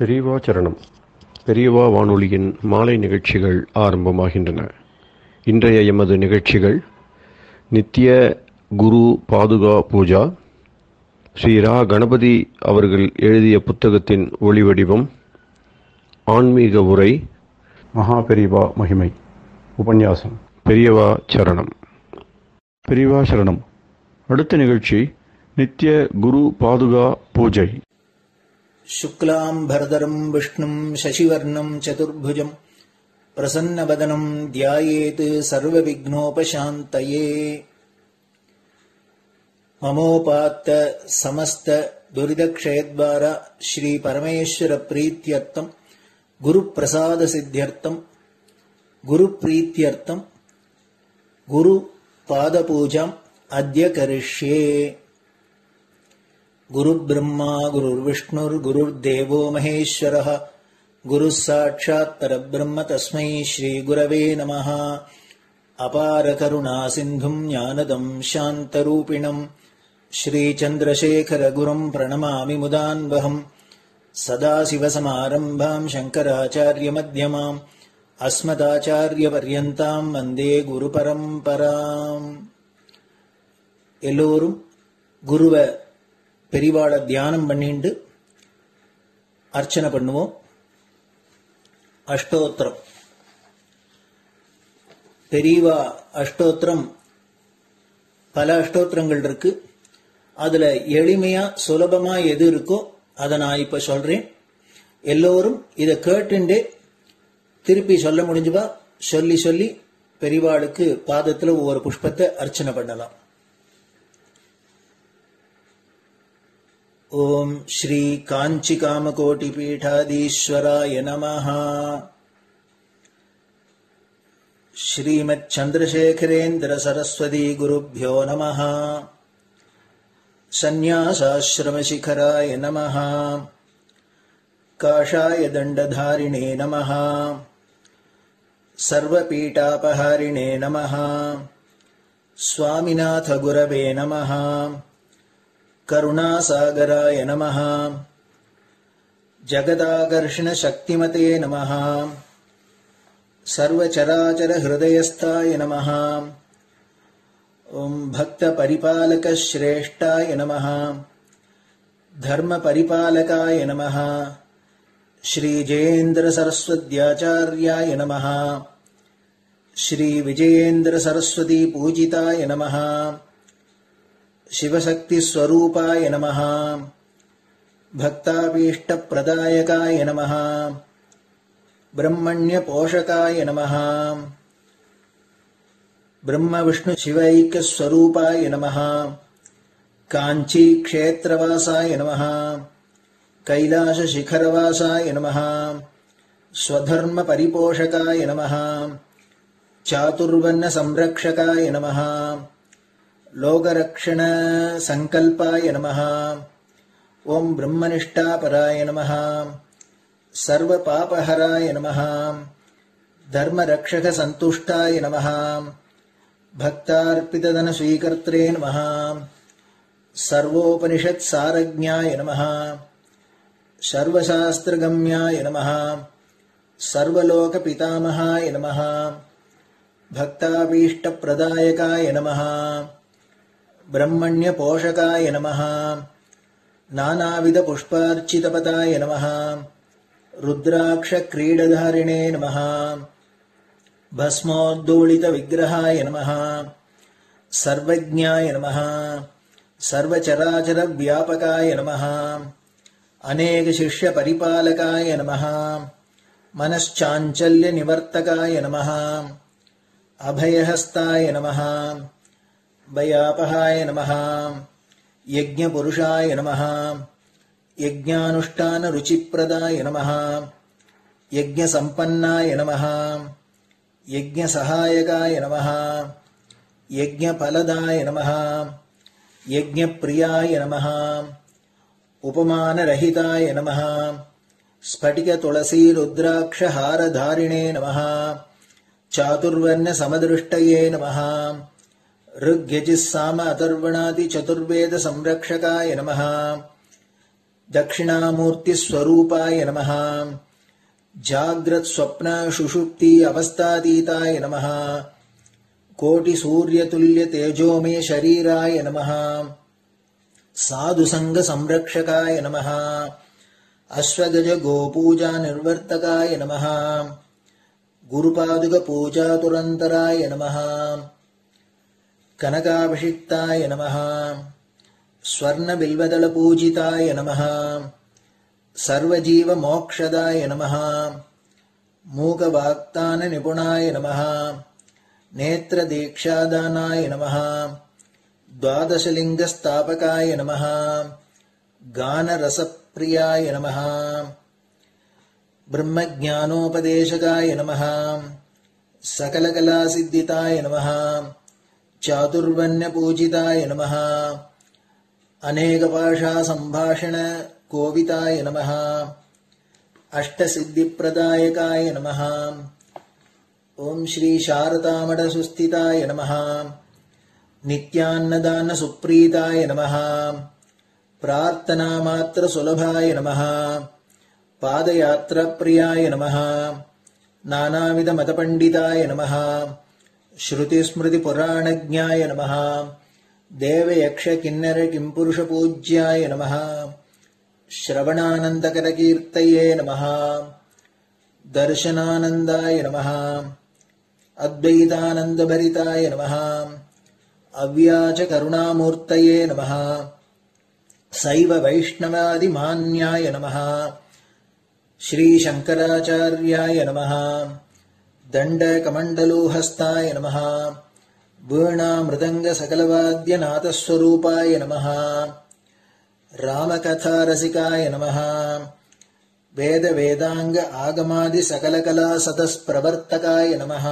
பெரியவா சரணம். பெரியவா வானொலியின் மாலை நிகழ்ச்சிகள் ஆரம்பமாகின்றன. இன்றைய எமது நிகழ்ச்சிகள் நித்திய குரு பாதுகா பூஜா, ஸ்ரீ ரா கணபதி அவர்கள் எழுதிய புத்தகத்தின் ஒளிவடிவம், ஆன்மீக உரை, மகா பெரியவா மகிமை, உபன்யாசம். பெரியவா சரணம். பெரியவா சரணம். அடுத்த நிகழ்ச்சி நித்திய குரு பாதுகா பூஜை. शुक्लाम्बरधरं विष्णुं शशिवर्णं चतुर्भुजं प्रसन्नवदनं ध्यायेत् सर्वविघ्नोपशान्तये। ममोपात्त समस्त दुरितक्षयद्वार श्री परमेश्वर प्रीत्यर्थं गुरुप्रसाद सिद्ध्यर्थं गुरुप्रीत्यर्थं गुरुपादपूजाम् अद्य करिष्ये। गुरुर्ब्रह्मा गुरुर्विष्णुर्गुरुर्देवो महेश्वरः गुरुः साक्षात् परब्रह्म तस्मै श्रीगुरवे नमः। अपारकरुणा सिन्धुं ज्ञानदं शान्तरूपिणं श्रीचन्द्रशेखरगुरुं प्रणमामि मुदान्वहम्। सदाशिवसमारम्भां शङ्कराचार्यमध्यमाम् अस्मदाचार्यपर्यन्तां वन्दे गुरुपरम्पराम्. எல்லோரும் குருவ பெரிவாளை தியானம் பண்ணிண்டு அர்ச்சனை பண்ணுவோம். அஷ்டோத்திரம். பெரியவா அஷ்டோத்திரம் பல அஷ்டோத்திரங்கள் இருக்கு. அதுல எளிமையா சுலபமா எது இருக்கோ அதை நான் இப்ப சொல்றேன். எல்லோரும் இதை கேட்டுண்டே திருப்பி சொல்ல முடிஞ்சுபா சொல்லி சொல்லி பெரிவாளுக்கு பாதத்துல ஒவ்வொரு புஷ்பத்தை அர்ச்சனை பண்ணலாம். ओम श्री कांची कामकोटि पीठाधीश्वराय नमः। श्रीमत् चंद्रशेखरेन्द्र सरस्वती गुरुभ्यो नमः। संन्यासाश्रम शिखराय नमः। काषाय दंडधारिणे नमः। सर्वपीठापहारिणे नमः। स्वामिनाथ गुरवे नमः। करुणासागराय नमः। जगदाकर्षण शक्तिमते नमः। सर्वचराचर हृदयस्थाय नमः। ओम भक्त परिपालक श्रेष्ठाय नमः। धर्म परिपालकाय नमः। श्री जयेन्द्र सरस्वत्याचार्याय नमः। श्री विजयेन्द्र सरस्वती पूजिताय नमः। शिवशक्ति स्वरूपाय नमः। भक्ताभीष्ट प्रदायकाय नमः। ब्रह्मण्य पोषकाय नमः। ब्रह्म विष्णु शिवैक्य स्वरूपाय नमः। कांची क्षेत्रवासाय नमः। कैलाश शिखरवासाय नमः। स्वधर्म परिपोषकाय नमः। चातुर्वर्ण संरक्षकाय नमः। लोकरक्षण संकल्पाय नमः। ओम ब्रह्मनिष्ठापराय नमः। सर्वपापहराय नमः। धर्मरक्षक संतुष्टाय नमः। भक्तार्पितधन स्वीकर्त्रे नमः। सर्वोपनिषत् सारज्ञाय नमः। सर्वशास्त्रगम्याय नमः। सर्वलोक पितामहाय नमः। भक्ताभीष्ट प्रदायकाय नमः। ब्रह्मण्य पोषकाय नमः। नानाविध पुष्पार्चितपदाय नमः। रुद्राक्ष क्रीडधारिणे नमः। भस्मोद्दोलित विग्रहाय नमः। सर्वज्ञाय नमः। सर्वचराचर व्यापकाय नमः। अनेक शिष्य परिपालकाय नमः। मनश्चाञ्चल्य निवर्तकाय नमः। अभयहस्ताय नमः। भयापहाय नमः। यज्ञपुरुषाय नमः। यज्ञानुष्ठान रुचिप्रदाय नमः। यज्ञसम्पन्नाय नमः। यज्ञसहायकाय नमः। यज्ञफलदाय नमः। यज्ञप्रियाय नमः। उपमानरहिताय नमः। स्फटिक तुलसी रुद्राक्ष हारधारिणे नमः। चातुर्वर्ण समदृष्टये नमः। ऋग्यजुस्साम अथर्वणादि चतुर्वेद संरक्षकाय नमः। दक्षिणामूर्ति स्वरूपाय नमः जाग्रत स्वप्न सुषुप्ति अवस्थातीताय नमः कोटि सूर्यतुल्य तेजोमय शरीराय नमः साधु संग संरक्षकाय नमः अश्वगज गोपूजा निर्वर्तकाय नमः गुरुपादुक पूजा तुरंतराय नमः कनकाभिषिक्ताय नमः स्वर्ण बिल्वदल पूजिताय नमः सर्वजीव मोक्षदाय नमः मूकवाक्तान निपुणाय नमः नेत्र दीक्षादानाय नमः द्वादशलिंग स्थापकाय नमः गान रसप्रियाय नमः ब्रह्मज्ञानोपदेशकाय नमः सकलकलासिद्धिताय नमः चातुर्वण्य पूजिताय नमः अनेकभाषा संभाषण कोविताय नमः अष्टसिद्धिप्रदायकाय नमः ओम श्री शारदामठ सुस्थिताय नमः नित्यान्नदान सुप्रीताय नमः प्रार्थना मात्र सुलभाय नमः पादयात्रा प्रियाय नमः नानाविध मतपंडिताय नमः श्रुति स्मृति पुराणज्ञाय नमः देव यक्ष किन्नर किंपुरुष पूज्याय नमः श्रवणानंदकर कीर्तये नमः दर्शनानंदाय नमः अद्वैतानंद भरिताय नमः अव्याच करुणामूर्तये नमः शैव वैष्णवादि मान्याय नमः श्री शंकराचार्याय नमः दंड कमंडलूहस्ताय नमः वीणा मृदंग सकलवाद्य नाथस्वरूपाय नमः रामकथा रसिकाय नमः वेद वेदांग आगमादि सकलकला सतस्प्रवर्तकाय नमः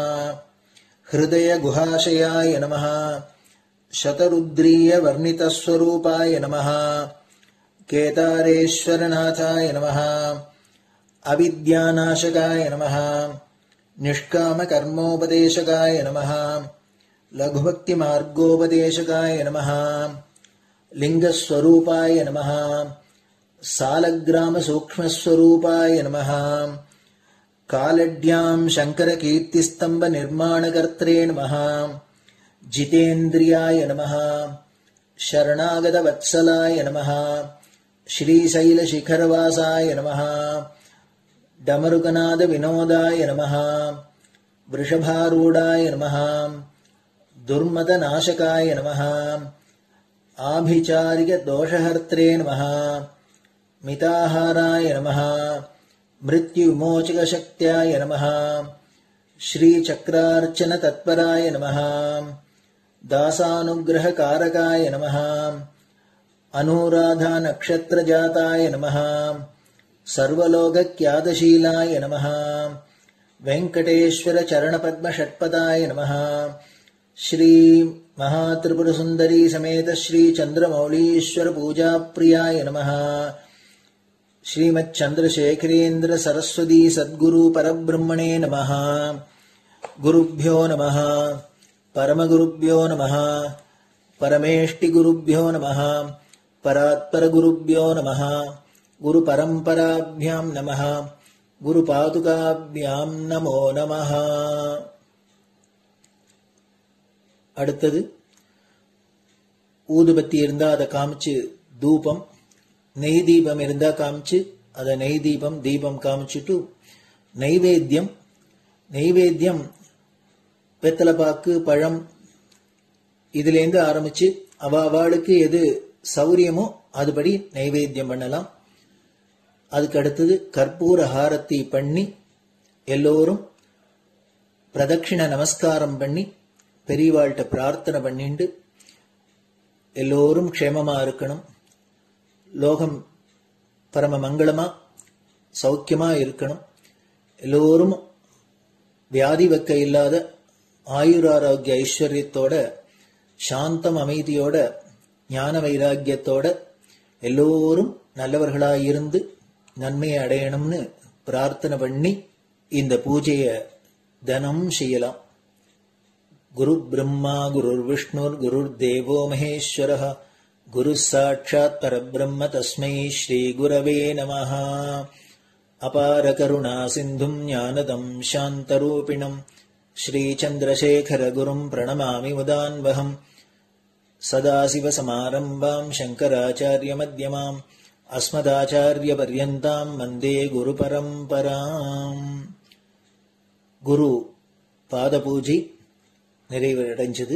हृदय गुहाशयाय नमः शतरुद्रीय वर्णितस्वरूपाय नमः केदारेश्वरनाथाय नमः अविद्यानाशकाय नमः निष्काम कर्मोपदेशकाय नमः लघुभक्ति मार्गोपदेशकाय नमः लिंगस्वरूपाय नमः सालग्राम सूक्ष्मस्वरूपाय नमः कालड्यां शंकर कीर्तिस्तंभ निर्माणकर्त्रे नमः जितेन्द्रियाय नमः शरणागत वत्सलाय नमः श्रीशैल शिखरवासाय नमः डमरुकनाद विनोदाय नमः वृषभारूढ़ाय नमः दुर्मद नाशकाय नमः आभिचारिक दोषहर्त्रे नमः मिताहाराय नमः मृत्युविमोचक शक्त्याय नमः श्रीचक्रार्चन तत्पराय नमः दासानुग्रह कारकाय नमः अनुराधा नक्षत्र जाताय नमः सर्वलोकक्यादशीलाय नमः वेंकटेश्वर चरण पद्म षट्पदाय नमः श्री महात्रिपुर सुंदरी समेत श्री चंद्रमौलीश्वर पूजा प्रियाय नमः श्रीमच्चंद्रशेखरेन्द्र सरस्वती सद्गुरु परब्रह्मणे नमः गुरुभ्यो नमः परमगुरुभ्यो नमः परमेष्टिगुरुभ्यो नमः परात्परगुरुभ्यो नमः गुरुपरंपराभ्यां नमः गुरुपादुकाभ्यां नमो नमः அடுத்தது ஊதுபத்தி இருந்தா அதை காமிச்சு தூபம் நெய் தீபம் இருந்தா காமிச்சு அதை நெய் தீபம் தீபம் காமிச்சுட்டு நெய்வேத்தியம் வெத்தலைப்பாக்கு பழம் இதுலேருந்து ஆரம்பிச்சு அவளுக்கு எது சௌரியமோ அதுபடி நைவேத்தியம் பண்ணலாம். அதுக்கு அடுத்தது கற்பூர ஹாரத்தி பண்ணி எல்லோரும் பிரதட்சிண நமஸ்காரம் பண்ணி பெரியவாள்கிட்ட பிரார்த்தனை பண்ணிண்டு எல்லோரும் க்ஷேமமா இருக்கணும், லோகம் பரம மங்களமா சௌக்கியமா இருக்கணும், எல்லோரும் வியாதி வெக்க இல்லாத ஆயுராரோக்கிய ஐஸ்வர்யத்தோட சாந்தம் அமைதியோட ஞான வைராக்கியத்தோட எல்லோரும் நல்லவர்களாயிருந்து நன்மையை அடையணும்னு பிரார்த்தனை பண்ணி இந்த பூஜையை தினம் செய்யலாம். குரு பிரம்மா குரு விஷ்ணுர் குரு தேவோ மகேஸ்வரः गुरुः साक्षात् परब्रह्म तस्मै श्रीगुरवे नमः। अपारकरुणासिन्धुम् ज्ञानदम् शान्तरूपिणम् श्रीचन्द्रशेखरगुरुम् प्रणमामि मुदान्वहम्। सदाशिवसमारम्भाम् शङ्कराचार्यमध्यमाम् अस्मदाचार्यपर्यन्ताम् वन्दे गुरुपरम्पराम्. குரு பாதபூஜை நிறைவடைஞ்சது.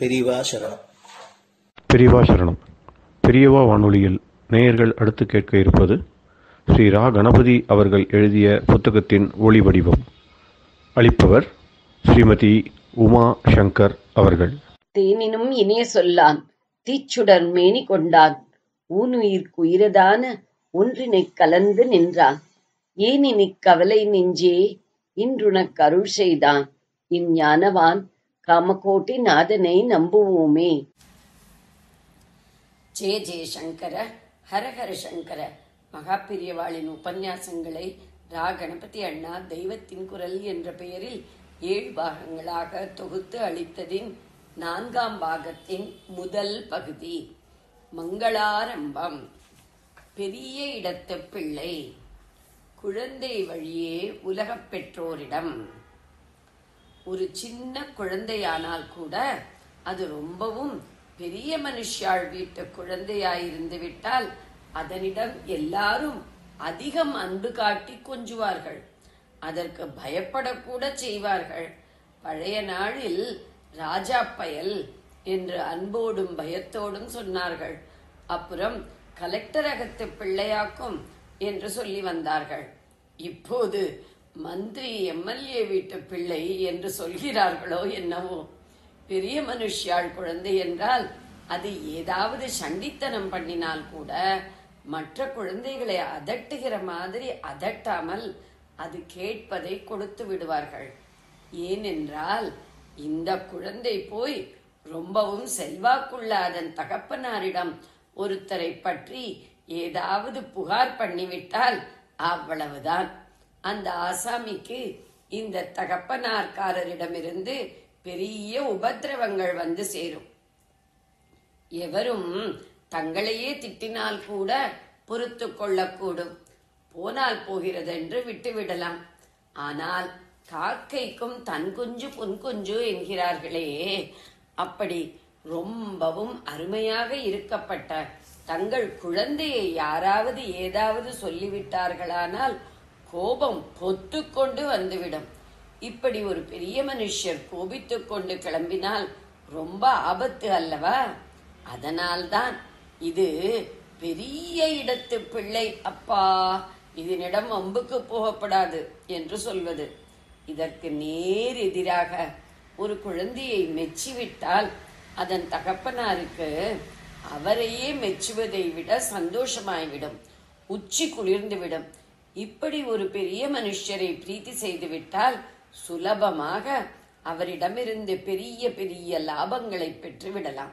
பெரியவா சரணம். பெரியவா சரணம். பெரியவா வானொலியில் நேயர்கள் அடுத்து கேட்க இருப்பது ஸ்ரீ ரா கணபதி அவர்கள் எழுதிய புத்தகத்தின் ஒளி வடிவம். அளிப்பவர் ஸ்ரீமதி உமா சங்கர் அவர்கள். தேனினும் இனிய சொல்லான் தீச்சுடர் மேனி கொண்டான் ஊனுயிர்க்கு உயிரதான ஒன்றினைக் கலந்து நின்றான் ஏனினிக் கவலை நெஞ்சே இன்றுனக் அருள் செய்தான் இஞ்ஞானவான் காமகோட்டி நாதனை நம்புவோமே. ஜெய ஜெயசங்கர ஹரஹர சங்கர. மகாபிரியவாளின் உபன்யாசங்களை ரா கணபதி அண்ணா தெய்வத்தின் குரல் என்ற பெயரில் 7 பாகங்களாக தொகுத்து அளித்ததின் 4ஆம் பாகத்தின் முதல் பகுதி. மங்களாரம்பம். பெரிய இடத்து பிள்ளை. குழந்தை வழியே உலகப் பெற்றோரிடம். ஒரு சின்ன குழந்தையானால் கூட அது ரொம்பவும் பெரிய மனுஷாள் வீட்டு குழந்தையாயிருந்து விட்டால் அதனிடம் எல்லாரும் அதிகம் அன்பு காட்டி கொஞ்சுவார்கள். அதற்கு பயப்படக்கூட செய்வார்கள். பழைய நாளில் ராஜா பயல் என்று அன்போடும் பயத்தோடும் சொன்னார்கள். அப்புறம் கலெக்டரகத்து பிள்ளையாக்கும் என்று சொல்லி வந்தார்கள். இப்போது மந்திரி எம்எல்ஏ வீட்டு பிள்ளை என்று சொல்கிறார்களோ என்னவோ. பெரிய மனுஷியாள் குழந்தை என்றால் அது ஏதாவது சண்டித்தனம் பண்ணினால் கூட மற்ற குழந்தைகளை அதட்டுகிற மாதிரி அதட்டாமல் அது கேட்பதை கொடுத்து விடுவார்கள். ஏனென்றால் இந்த குழந்தை போய் ரொம்பவும் செல்வாக்குள்ள அதன் தகப்பனாரிடம் ஒருத்தரை பற்றி ஏதாவது புகார் பண்ணிவிட்டால் அவ்வளவுதான். அந்த ஆசாமிக்கு இந்த தகப்பனார்காரரிடமிருந்து பெரிய உபத்திரவங்கள் வந்து சேரும். எவரும் தங்களையே திட்டினால் கூட பொறுத்து கொள்ளக்கூடும். போனால் போகிறது என்று விட்டுவிடலாம். ஆனால் காக்கைக்கும் தன் குஞ்சு பொன் குஞ்சு என்கிறார்களே, அப்படி ரொம்பவும் அருமையாக இருக்கப்பட்ட தங்கள் குழந்தையை யாராவது ஏதாவது சொல்லிவிட்டார்களானால் கோபம் பொத்துக்கொண்டு வந்துவிடும். இப்படி ஒரு பெரிய மனுஷர் கோபித்துக் கொண்டு கிளம்பினால் ரொம்ப ஆபத்து அல்லவா? அதனால்தான் இது பெரிய இடத்து பிள்ளை, அப்பா இதனிடம் வம்புக்கு போகப்படாது என்று சொல்வது. இதற்கு நேர் எதிராக ஒரு குழந்தையை மெச்சிவிட்டால் அதன் தகப்பனாருக்கு அவரையே மெச்சுவதை விட சந்தோஷமாய்விடும், உச்சி குளிர்ந்துவிடும். இப்படி ஒரு பெரிய மனுஷரை பிரீத்தி செய்துவிட்டால் சுலபமாக அவரிடமிருந்து பெரிய பெரிய லாபங்களை பெற்றுவிடலாம்.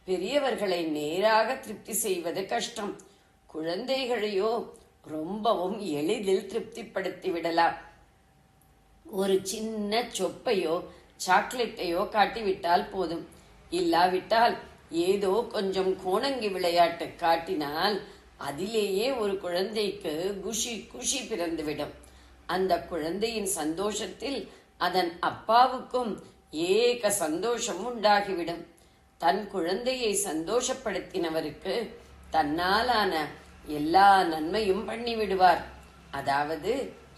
பெரியவர்களை நேராக திருப்தி செய்வது கஷ்டம். குழந்தைகளையோ ரொம்பவும் எளிதில் திருப்திப்படுத்தி விடலாம். ஒரு சின்ன சொப்பையோ சாக்லேட்டையோ காட்டிவிட்டால் போதும். இல்லாவிட்டால் ஏதோ கொஞ்சம் கோணங்கி விளையாட்டு காட்டினால் அதிலேயே ஒரு குழந்தைக்கு குஷி பிறந்துவிடும். அந்த குழந்தையின் சந்தோஷத்தில் அதன் அப்பாவுக்கும் ஏக சந்தோஷம் உண்டாகிவிடும். தன் குழந்தையை சந்தோஷப்படுத்தினவருக்கு தன்னாலான எல்லா நன்மையும் பண்ணிவிடுவார். அதாவது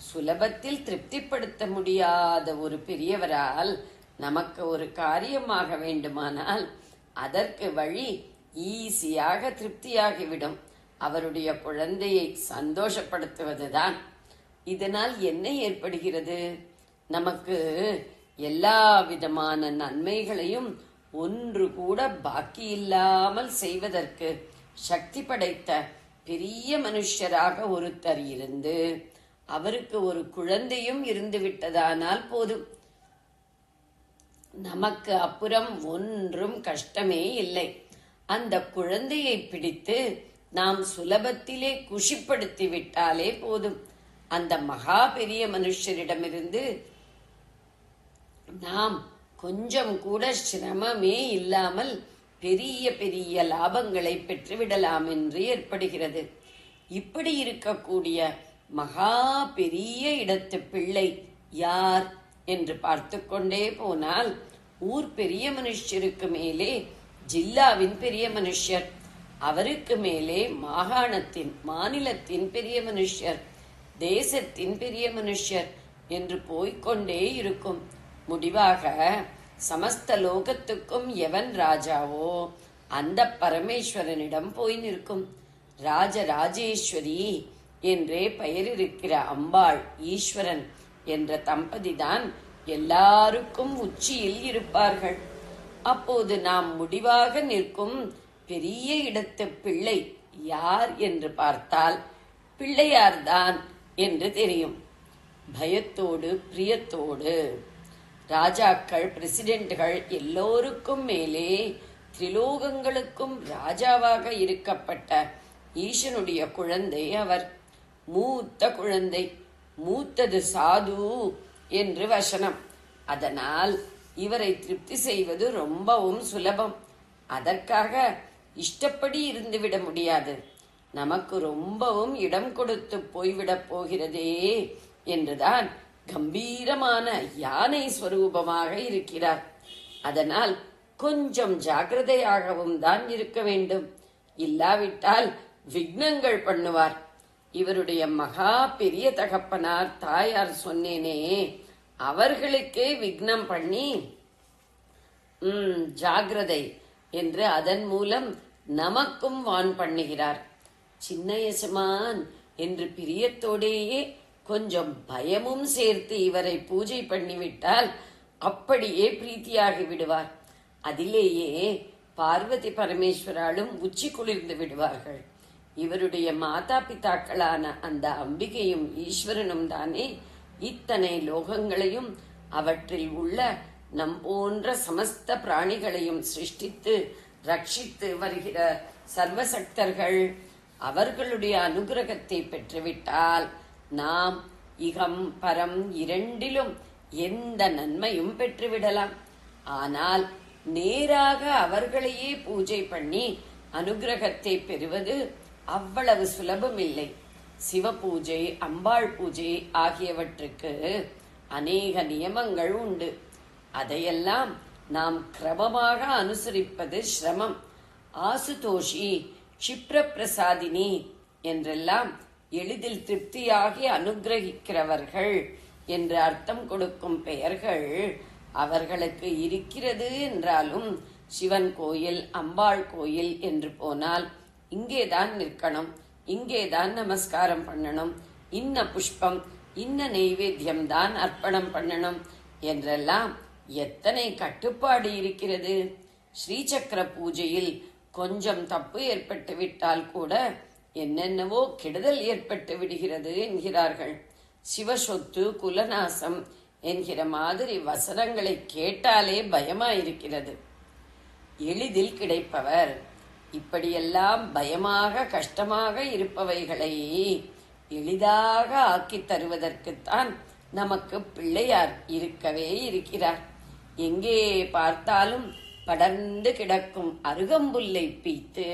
சுலபத்தில் திருப்திப்படுத்த முடியாத ஒரு பெரியவரால் நமக்கு ஒரு காரியமாக வேண்டுமானால் அதற்கு வழி ஈஸியாக திருப்தியாகிவிடும். அவருடைய குழந்தையை சந்தோஷப்படுத்துவதுதான். இதனால் என்ன ஏற்படுகிறது? நமக்கு எல்லா விதமான நன்மைகளையும் ஒன்று கூட பாக்கி இல்லாமல் செய்வதற்கு சக்தி படைத்த பெரிய மனுஷராக ஒருத்தர் இருந்து அவருக்கு ஒரு குழந்தையும் இருந்து விட்டதானால் போதும். நமக்கு அப்புறம் ஒன்றும் கஷ்டமே இல்லை. அந்த குழந்தையை பிடித்து நாம் சுலபத்திலே குஷிப்படுத்தி விட்டாலே போதும். அந்த மகா பெரிய மனுஷரிடமிருந்து நாம் கொஞ்சம் கூட சிரமமே இல்லாமல் பெரிய பெரிய லாபங்களை பெற்றுவிடலாம் என்று ஏற்படுகிறது. இப்படி இருக்கக்கூடிய மகா பெரிய இடத்து பிள்ளை யார் என்று பார்த்து கொண்டே போனால், ஊர் பெரிய மனுஷருக்கு மேலே ஜில்லாவின் பெரிய மனுஷர், அவருக்கு மேலே மாநிலத்தின் பெரிய மனுஷர், தேசத்தின் பெரிய மனுஷர் என்று போய்கொண்டே இருக்கும். முடிவாக சமஸ்த லோகத்துக்கும் எவன் ராஜாவோ அந்த பரமேஸ்வரனிடம் போய் நிற்கும். ராஜராஜேஸ்வரி என்றே பெயரிருக்கிற அம்பாள், ஈஸ்வரன் என்ற தம்பதிதான் எல்லாருக்கும் உச்சியில் இருப்பார்கள். அப்போது நாம் முடிவாக நிற்கும் பெரிய இடத்து பிள்ளை யார் என்று பார்த்தால் பிள்ளையார்தான் என்று தெரியும். பயத்தோடு பிரியத்தோடு ராஜாக்கள், பிரசிடென்ட்கள் எல்லோருக்கும் மேலே திரிலோகங்களுக்கும் ராஜாவாக இருக்கப்பட்ட ஈசனுடைய குழந்தை அவர். மூத்த குழந்தை, மூத்தது சாது என்று வசனம். அதனால் இவரை திருப்தி செய்வது ரொம்பவும் சுலபம். அதற்காக இஷ்டப்படி இருந்துவிட முடியாது. நமக்கு ரொம்பவும் இடம் கொடுத்து போய்விடப் போகிறதே என்றுதான் கம்பீரமான யானை ஸ்வரூபமாக இருக்கிறார். அதனால் கொஞ்சம் ஜாக்கிரதையாகவும் தான் இருக்க வேண்டும். இல்லாவிட்டால் விக்னங்கள் பண்ணுவார். இவருடைய மகா பெரிய தகப்பனார், தாயார் சொன்னேனே, அவர்களுக்கே விக்னம் பண்ணி ஜாகிரதை என்று அதன் மூலம் நமக்கும் வான் பண்ணுகிறார். சின்ன எசமான் என்று பிரியத்தோடேயே கொஞ்சம் பயமும் சேர்த்து இவரை பூஜை பண்ணிவிட்டால் அப்படியே பிரீத்தியாகி விடுவார். அதிலேயே பார்வதி பரமேஸ்வராலும் உச்சி குளிர்ந்து விடுவார்கள். இவருடைய மாதா பிதாக்களான அந்த அம்பிகையும் ஈஸ்வரனும் தானே இத்தனை லோகங்களையும் அவற்றில் உள்ள நம் போன்ற சமஸ்த பிராணிகளையும் சிருஷ்டித்து ரட்சித்து வருகிற சர்வசக்தர்கள். அவர்களுடைய அனுகிரகத்தை பெற்றுவிட்டால் நாம் இகம் பரம் இரண்டிலும் எந்த நன்மையும் பெற்றுவிடலாம். ஆனால் நேராக அவர்களையே பூஜை பண்ணி அனுகிரகத்தை பெறுவது அவ்வளவு சுலபம் இல்லை. சிவ பூஜை, அம்பாள் பூஜை ஆகியவற்றுக்கு அநேக நியமங்கள் உண்டு. அதையெல்லாம் நாம் கிரமமாக அனுசரிப்பது சிரமம். ஆசுதோஷி, க்ஷிப்ரபிரசாதினி என்றெல்லாம் எளிதில் திருப்தியாகி அனுகிரகிக்கிறவர்கள் என்று அர்த்தம் கொடுக்கும் பெயர்கள் அவர்களுக்கு இருக்கிறது. என்றாலும் சிவன் கோயில், அம்பாள் கோயில் என்று போனால் இங்கேதான் நிற்கணும், இங்கேதான் நமஸ்காரம் பண்ணணும், இன்ன புஷ்பம், இன்ன நெய்வேத்தியம் தான் அர்ப்பணம் பண்ணணும் என்றெல்லாம் எத்தனை கட்டுப்பாடு இருக்கிறது. ஸ்ரீசக்கர பூஜையில் கொஞ்சம் தப்பு ஏற்பட்டு விட்டால் கூட என்னென்னவோ கெடுதல் ஏற்பட்டு விடுகிறது என்கிறார்கள். சிவசொத்து, குலநாசம் என்கிற மாதிரி வசனங்களை கேட்டாலே பயமாயிருக்கிறது. எளிதில் கிடைப்பவர் இப்படியெல்லாம் பயமாக கஷ்டமாக இருப்பவைகளை எளிதாக ஆக்கி தருவதற்குத்தான் நமக்கு பிள்ளையார் இருக்கவே இருக்கிறார். எங்கே பார்த்தாலும் படர்ந்து கிடக்கும் அருகம்புல்லை பீத்து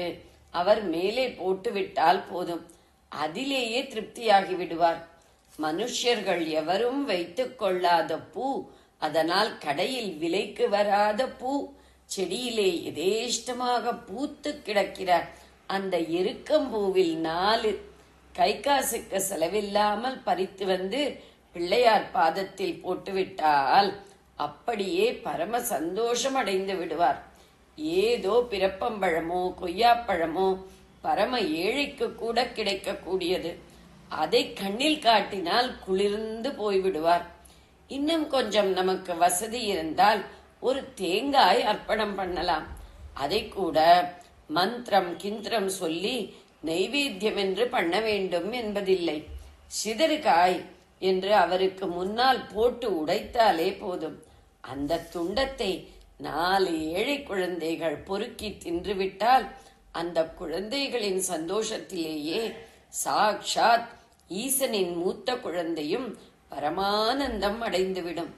அவர் மேலே போட்டுவிட்டால் போதும், அதிலேயே திருப்தியாகி விடுவார். மனுஷர்கள் எவரும் வைத்துக் கொள்ளாத பூ, அதனால் கடையில் விலைக்கு வராத பூ, செடியிலே எதேஷ்டமாக பூத்து கிடக்கிற அந்த எருக்கம்பூவில் 4 கை காசுக்கு செலவில்லாமல் பறித்து வந்து பிள்ளையார் பாதத்தில் போட்டுவிட்டால் அப்படியே பரம சந்தோஷம் அடைந்து விடுவார். ஏதோ பிறப்பம்பழமோ கொய்யாப்பழமோ பரம ஏழைக்கு கூட கிடைக்கக்கூடியது, அதை கண்ணில் காட்டினால் குளிர்ந்து போய்விடுவார். இன்னும் கொஞ்சம் நமக்கு வசதி இருந்தால் ஒரு தேங்காய் அர்ப்பணம் பண்ணலாம். அதை கூட மந்திரம் கிந்திரம் சொல்லி நைவேத்தியம் என்று பண்ண வேண்டும் என்பதில்லை. சிதறுகாய் என்று அவருக்கு முன்னால் போட்டு உடைத்தாலே போதும். அந்த துண்டத்தை 4 ஏழை குழந்தைகள் பொறுக்கி தின்றுவிட்டால் அந்த குழந்தைகளின் சந்தோஷத்திலேயே சாக்ஷாத் ஈசனின் மூத்த குழந்தையும் பரமானந்தம் அடைந்துவிடும்.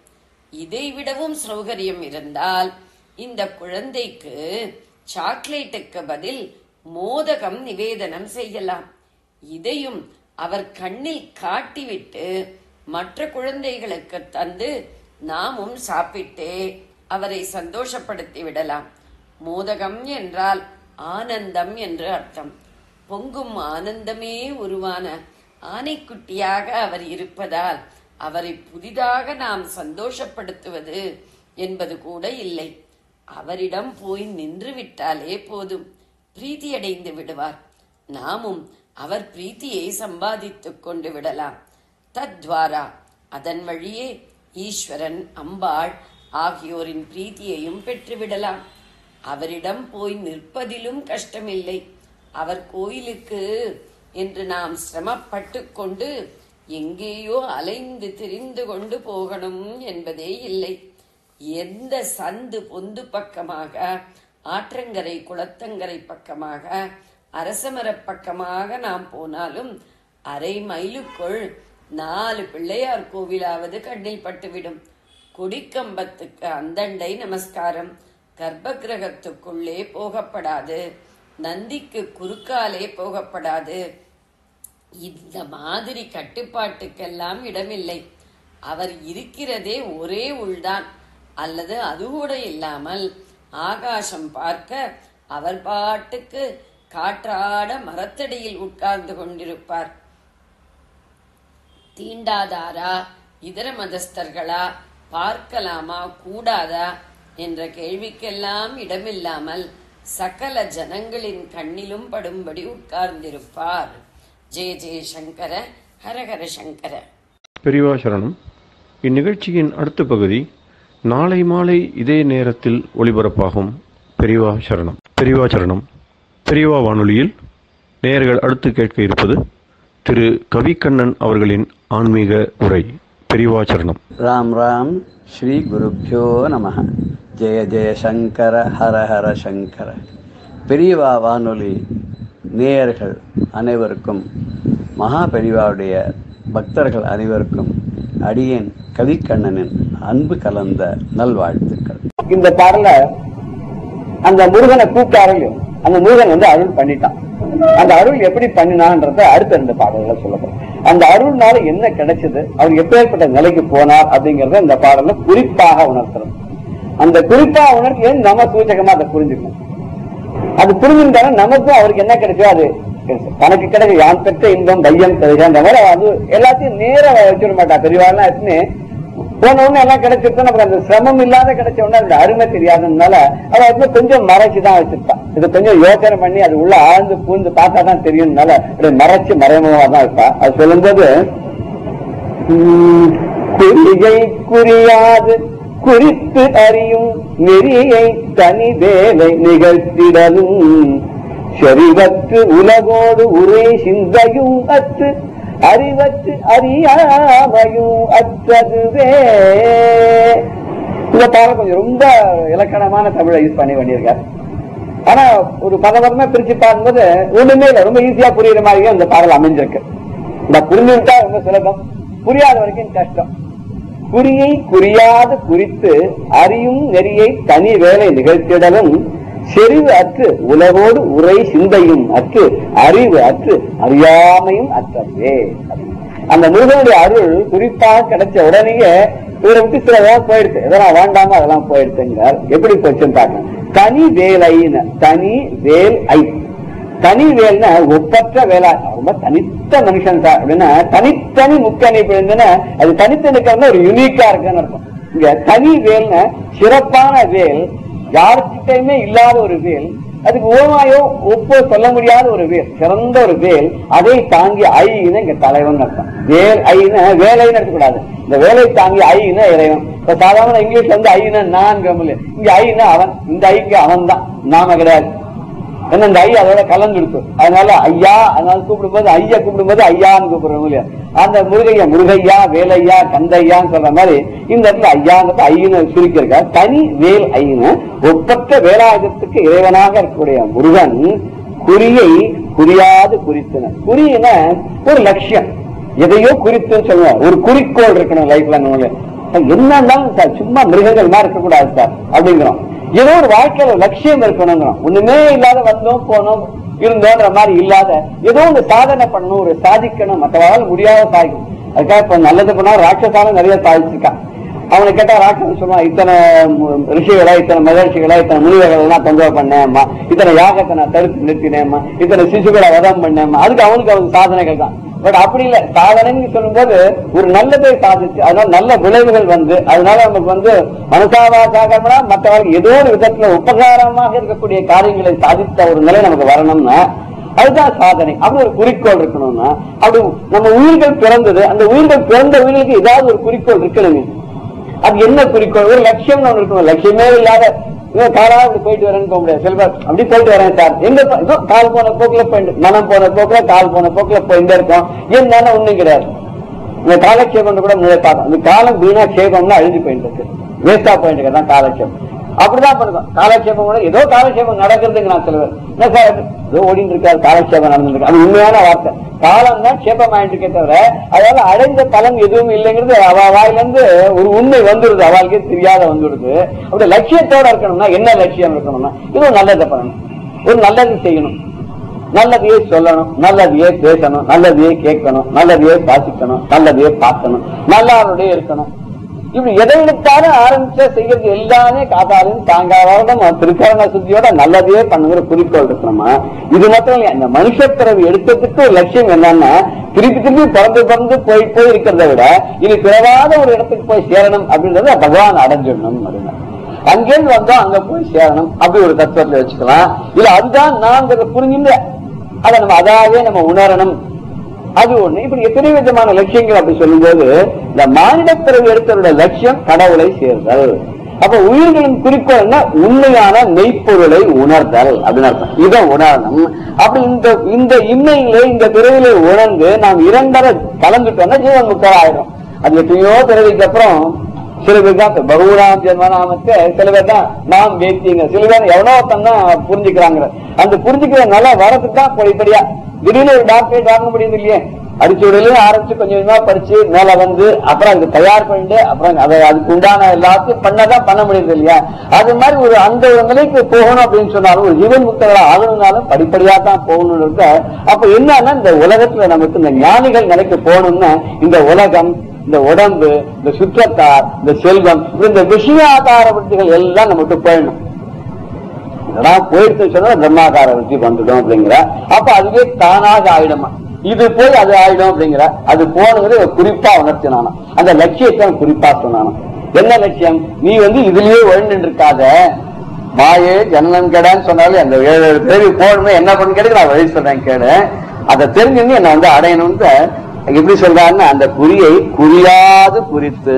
இதை விடவும் சௌகரியம் இருந்தால் இந்த குழந்தைக்கு சாக்லேட்டுக்கு பதில் மோதகம் நிவேதனம் செய்யலாம். இதையும் அவர் கண்ணில் காட்டிவிட்டு மற்ற குழந்தைகளுக்கு தந்து நாமும் சாப்பிட்டே அவரை சந்தோஷப்படுத்தி விடலாம். மோதகம் என்றால் ஆனந்தம் என்று அர்த்தம். பொங்கும் ஆனந்தமே உருவான ஆனைக்குட்டியாக அவர் இருப்பதால் அவரை புதிதாக நாம் சந்தோஷப்படுத்துவது என்பது கூட இல்லை. அவரிடம் போய் நின்று விட்டாலே போதும், பிரீத்தியடைந்து விடுவார். நாமும் அவர் பிரீத்தியை சம்பாதித்துக் கொண்டு விடலாம். தத்வாரா, அதன் வழியே ஈஸ்வரன், அம்பாள் ஆகியோரின் பிரீத்தியையும் பெற்றுவிடலாம். அவரிடம் போய் நிற்பதிலும் கஷ்டமில்லை. அவர் கோயிலுக்கு என்று நாம் சிரமப்பட்டு கொண்டு எங்கேயோ அலைந்து திரிந்து கொண்டு போகணும் என்பதே இல்லை. எந்த சந்து பொந்து பக்கமாக, ஆற்றங்கரை குளத்தங்கரை பக்கமாக, அரசமர பக்கமாக நாம் போனாலும் அரை மைலுக்குள் 4 பிள்ளையார் கோவிலாவது கண்ணில் பட்டுவிடும். கொடிக்கம்பத்துக்கு அந்தண்டை நமஸ்காரம், கர்ப்ப கிரகத்துக்குள்ளே போகப்படாது, நந்திக்கு குறுக்காலே போகப்படாது. இந்த மாதிரி கட்டுப்பாட்டுக்கெல்லாம் இடமில்லை. அவர் இருக்கிறதே ஒரே உள்தான், அல்லது அது கூட இல்லாமல் ஆகாசம் பார்க்க அவர் பாட்டுக்கு காற்றாட மரத்தடியில் உட்கார்ந்து கொண்டிருப்பார். தீண்டாதாரா, இதர மதஸ்தர்களா, பார்க்கலாமா கூடாதா என்ற கேள்விக்கெல்லாம் இடமில்லாமல் சகல ஜனங்களின் கண்ணிலும் படும்படி உட்கார்ந்திருப்பார். ஜெய ஜெய சங்கர, ஹரஹர சங்கர. பெரியவா சரணம். இந்நிகழ்ச்சியின் அடுத்த பகுதி நாளை மாலை இதே நேரத்தில் ஒளிபரப்பாகும். பெரியவா சரணம். பெரியவா சரணம். பெரியவா வானொலியில் நேயர்கள் அடுத்து கேட்க இருப்பது திரு கவிக்கண்ணன் அவர்களின் ஆன்மீக உரை. பெரியவா சரணம். ராம் ராம். ஸ்ரீ குருப்யோ நமஹ. ஜெய ஜெய சங்கர, ஹர ஹர சங்கர. பெரியவா வானொலி நேயர்கள் அனைவருக்கும், மகா பெரியவாவுடைய பக்தர்கள் அனைவருக்கும் அடியேன் கவிக்கண்ணனின் அன்பு கலந்த நல்வாழ்த்துக்கள். இந்த பாடல அந்த முருகனை கூப்பிட்டாரையும் அந்த முருகன் அருள் பண்ணிட்டான். அந்த அருள் எப்படி பண்ணினான்றத அடுத்த 2 பாடல்களை சொல்லப்படும். அந்த அருள்னால என்ன கிடைச்சது, அவர் எப்பேற்பட்ட நிலைக்கு போனார் அப்படிங்கறத இந்த பாடல்ல குறிப்பாக உணர்த்தணும். அந்த குறிப்பாக உணர்த்தி நம்ம சூச்சகமா அதை புரிஞ்சுக்கணும். அது புரிஞ்சுட்டாங்க நமக்கும் அவருக்கு என்ன கிடைச்சோ அது தனக்கு கிடைக்க யான் பெற்ற இன்பம் பையம் தெரியாத மாதிரி அது எல்லாத்தையும் நேரம் வச்சிட மாட்டா. பெரியவாள்லாம் எத்தனை போன உடனே எல்லாம் கிடைச்சிருந்தா நமக்கு அந்த சிரமம் இல்லாத கிடைச்ச உடனே அந்த அருமை தெரியாததுனால அவ கொஞ்சம் மறைச்சுதான் வச்சிருப்பான். இது கொஞ்சம் யோசனை பண்ணி அது உள்ள ஆழ்ந்து பூந்து பார்த்தா தான் தெரியும்னால மறைச்சு மறைமுகமா தான் இருப்பா. அது சொல்லும்போது குறியை குறியாது குறித்து அறியும் நெறியை தனி வேலை நிகழ்த்திடலும் செறிவற்று உலகோடு உரை சிந்தையும் அற்று அறிவற்று அறியாமையும் அற்றதுவே. இந்த பாடம் கொஞ்சம் ரொம்ப இலக்கணமான தமிழை யூஸ் பண்ணி வேண்டியிருக்காரு. ஆனா ஒரு பதவரமா பிரிச்சு பார்க்கும்போது ஒண்ணுமே இல்லை, ரொம்ப ஈஸியா புரியுற மாதிரியே இந்த பாடல் அமைஞ்சிருக்கு. இந்த புரிஞ்சுட்டா ரொம்ப சுலபம், புரியாத வரைக்கும் கஷ்டம். குறியை குறியாது குறித்து அறியும் நெறியை தனி வேலை நிகழ்த்திடலும் செறிவு அற்று உலகோடு உரை சிந்தையும் அற்று அறிவு அற்று அறியாமையும் அற்றவே. அந்த முருகனுடைய அருள் குறிப்பாக கிடைச்ச உடனேயே இவரை விட்டு சிலதெல்லாம் போயிடுச்சு, எதெல்லாம் வேண்டாமோ அதெல்லாம் போயிடுச்சுங்கிறார். எப்படி போச்சுன்னு பார்க்கணும். தனி வேலைன்னு, தனி வேல் ஐ, தனி வேல்னா ஒப்பற்ற வேலா, ரொம்ப தனித்த மனுஷன் சார் அப்படின்னா தனித்தனி முக்கணி பிழந்துன்னா அது தனித்து நிற்கிறது ஒரு யூனிக்கா இருக்குன்னு அர்த்தம். இங்க தனி வேல்னா சிறப்பான வேல், யாருக்கிட்டையுமே இல்லாத ஒரு வேல், அதுக்கு ஓமாயோ ஒப்போ சொல்ல முடியாத ஒரு வேல், சிறந்த ஒரு வேல். அதை தாங்கி ஐன்னு இங்க தலைவன் அர்த்தம். வேல் ஐன்னு வேலைன்னு எடுத்துக்கூடாது, இந்த வேலை தாங்கி ஐன்னு இறைவன். இப்ப சாதாரண இங்கிலீஷ்ல ஐன்னா நான், இங்க ஐன்னா அவன், இந்த ஐக்கு அவன் தான், நாம கிடையாது. ஏன்னா இந்த ஐ அதோட கலந்துடுத்து, அதனால ஐயா, அதனால கூப்பிடும்போது ஐயா கூப்பிடும்போது ஐயான்னு கூப்பிடுறோம் இல்லையா. அந்த முருகையா முருகையா வேலையா கந்தையான்னு சொல்ற மாதிரி இந்த இடத்துல ஐயாங்கிறது ஐன்னு சுருக்கிருக்கா. தனி வேல் ஐன்னு ஒப்பற்ற வேலாயுதத்துக்கு இறைவனாக இருக்கக்கூடிய முருகன் குறியை குறியாது குறித்தன. குறியின ஒரு லட்சியம், எதையோ குறித்துன்னு சொல்லுவோம், ஒரு குறிக்கோள் இருக்கணும் லைஃப்ல. என்ன இருந்தாலும் சார் சும்மா மிருகங்கள் மாதிரி இருக்கக்கூடாது சார் அப்படிங்கிறோம். ஏதோ ஒரு வாழ்க்கையில லட்சியம் இருக்கணுங்கிறோம். ஒண்ணுமே இல்லாத வந்தோம் போனோம் இருந்தோன்ற மாதிரி இல்லாத ஏதோ ஒரு சாதனை பண்ணணும், ஒரு சாதிக்கணும், மற்றவாள் முடியாத சாதிக்கணும். அதுக்காக இப்ப நல்லது பண்ணா ராட்சசாலும் நிறைய சாதிச்சிருக்கான். அவனை கேட்டா ராட்சசன் சொல்லுவான், இத்தனை ரிஷிகளை, இத்தனை மகர்ஷிகளை, இத்தனை முனிவர்கள் எல்லாம் தொந்தரவு பண்ணேம்மா, இத்தனை யாகத்தை நான் தடுத்து நிறுத்தினேம்மா, இத்தனை சிசுகளை வதம் பண்ணேம்மா. அதுக்கு அவனுக்கு சாதனைகள் தான். பட் அப்படி இல்லை. சாதனைன்னு சொல்லும் போது ஒரு நல்லதை சாதிச்சு அதனால நல்ல விளைவுகள் வந்து அதனால நமக்கு மனசாவாசாகனா மற்றவர்கள் ஏதோ ஒரு விதத்துல உபகாரமாக இருக்கக்கூடிய காரியங்களை சாதித்த ஒரு நிலை நமக்கு வரணும்னா அதுதான் சாதனை. அப்படி ஒரு குறிக்கோள் இருக்கணும்னா அப்படி நம்ம உயிர்கள் பிறந்தது, அந்த உயிர்கள் பிறந்த உயிர்களுக்கு ஏதாவது ஒரு குறிக்கோள் இருக்கணுங்க. அது என்ன குறிக்கோள்? ஒரு லட்சியம் ஒன்று இருக்கணும். லட்சியமே இல்லாத காலா அப்படி போயிட்டு வரேன்னு போக முடியாது. சில பேர் அப்படி போயிட்டு வரேன் சார், எங்க கால் போன போக்குல போயிட்டு மனம் போன போக்குல கால் போன போக்குல போயிட்டே இருக்கோம். என்னன்னா ஒண்ணும் கிடையாது. இந்த காலக்ஷேபம் கூட முன்னாடி பார்த்தோம். இந்த காலம் வீணா சேபம்னா அழிஞ்சு போயிட்டு இருக்கு, வேஸ்டா போயிட்டு இருக்கதான் காலக்ஷேபம். அப்படிதான் பண்ணுவோம். காலக்ஷேபம் கூட ஏதோ காலக்ஷேபம் நடக்கிறதுக்கு நான் சொல்லுவேன். என்ன சார் ஏதோ ஓடிட்டு இருக்காரு, காலக்ஷேபம் நடந்துருக்கு. அது உண்மையான வார்த்தை. காலம் தான் சேபம் ஆயிட்டு இருக்கே தவிர அதால அடைந்த பலன் எதுவும் இல்லைங்கிறது அவ வாயிலிருந்து ஒரு உண்மை வந்துடுது, அவளுக்கே தெரியாத வந்துடுது. அப்படி லட்சியத்தோட இருக்கணும்னா என்ன லட்சியம் இருக்கணும்னா இது நல்லதை பண்ணணும், ஒரு நல்லது செய்யணும், நல்லதையே சொல்லணும், நல்லதையே பேசணும், நல்லதையே கேட்கணும், நல்லதையே வாசிக்கணும், நல்லதையே பார்க்கணும், நல்லாருடைய இருக்கணும். இப்படி எதை எடுத்தாலும் ஆரம்பிச்ச செய்யறது எல்லாமே காத்தாலும் தாங்காவாலும் திருக்கரண சுத்தியோட நல்லதையே பண்ணுங்கிற குறிக்கோள் இருக்கணுமா. இது மட்டும் இல்லையா, இந்த மனுஷ பிறவி எடுக்கிறதுக்கு ஒரு லட்சியம் என்னன்னா திருப்பி திருப்பி பிறந்து போய் இருக்கிறத விட இது பிறவாத ஒரு இடத்துக்கு போய் சேரணும் அப்படின்றத பகவான் அடைஞ்சிடணும் அப்படின்னா அங்கேருந்து வந்தோம் அங்க போய் சேரணும் அப்படி ஒரு தத்துவத்தை வச்சுக்கலாம். இல்ல அதுதான் நான் புரிஞ்சுங்க, அதை நம்ம அதாவே நம்ம உணரணும். அது ஒண்ணு. இப்படி எத்தனை விதமான லட்சியங்கள் அப்படி சொல்லும் போது இந்த மானிட பிறவி எடுத்தவருடைய லட்சியம் கடவுளை சேர்தல். அப்ப உயிர்களின் குறிக்கோள்னா உண்மையான மெய்ப்பொருளை உணர்தல் அப்படின்னு அர்த்தம். இதை உணரணும். அப்படி இந்த இம்மையிலே இந்த பிறவிலை உணர்ந்து நாம் இரண்டரை கலந்துட்டோம்னா ஜீவன் முக்தர் ஆயிடும். அது எத்தனையோ பிறவிக்கு அப்புறம் சில பேர் தான் பகவான் ஜென்மநாமத்தை, சில பேர் தான் நாம் வேத்திங்க, சில பேர் எவனோ தான் புரிஞ்சுக்கிறாங்க. அந்த புரிஞ்சுக்கிற நல்லா வரதுக்கு தான் படிப்படியா திடீர்னு ஒரு டாக்டரேட் வாங்க முடியுது இல்லையே, அடிச்சுடலையும் ஆரம்பிச்சு கொஞ்சம் கொஞ்சமா படிச்சு மேல வந்து அப்புறம் அதுக்கு தயார் பண்ணிட்டு அப்புறம் அதை அதுக்கு உண்டான எல்லாத்தையும் பண்ணதான் பண்ண முடியுது இல்லையா. அது மாதிரி ஒரு அந்த ஒரு நிலைக்கு போகணும் அப்படின்னு சொன்னாலும் ஒரு ஜீவன் முக்தர்களா ஆகணும்னாலும் படிப்படியா தான் போகணும்னு இருக்க. அப்ப என்னன்னா இந்த உலகத்துல நமக்கு இந்த ஞானிகள் நிலைக்கு போகணும்னா இந்த உலகம், இந்த உடம்பு, இந்த சுற்றத்தார், இந்த செல்வம், இந்த விஷயாதார விருத்திகள் எல்லாம் நமக்கு போயிடணும். இதெல்லாம் போயிட்டு சொன்னா பிரம்மாகார விருத்தி வந்துடும் அப்படிங்கிற. அப்ப அதுவே தானாக ஆயிடுமா, இது போய் அது ஆயிடும் அப்படிங்கிற. அது போனது குறிப்பா உணர்த்தினானா, அந்த லட்சியத்தை குறிப்பா சொன்னானா. என்ன லட்சியம்? நீ இதுலயே ஒழுண்டு இருக்காத, மாயே ஜனனம் கேடான்னு சொன்னாலே அந்த 7 பேருக்கு போகணுமே என்ன பண்ணு கேட்டு நான் வழி சொல்றேன் கேடு. அதை தெரிஞ்சுன்னு என்ன அடையணும்னு எப்படி சொல்றாருன்னா அந்த குறியை குறியாது குறித்து,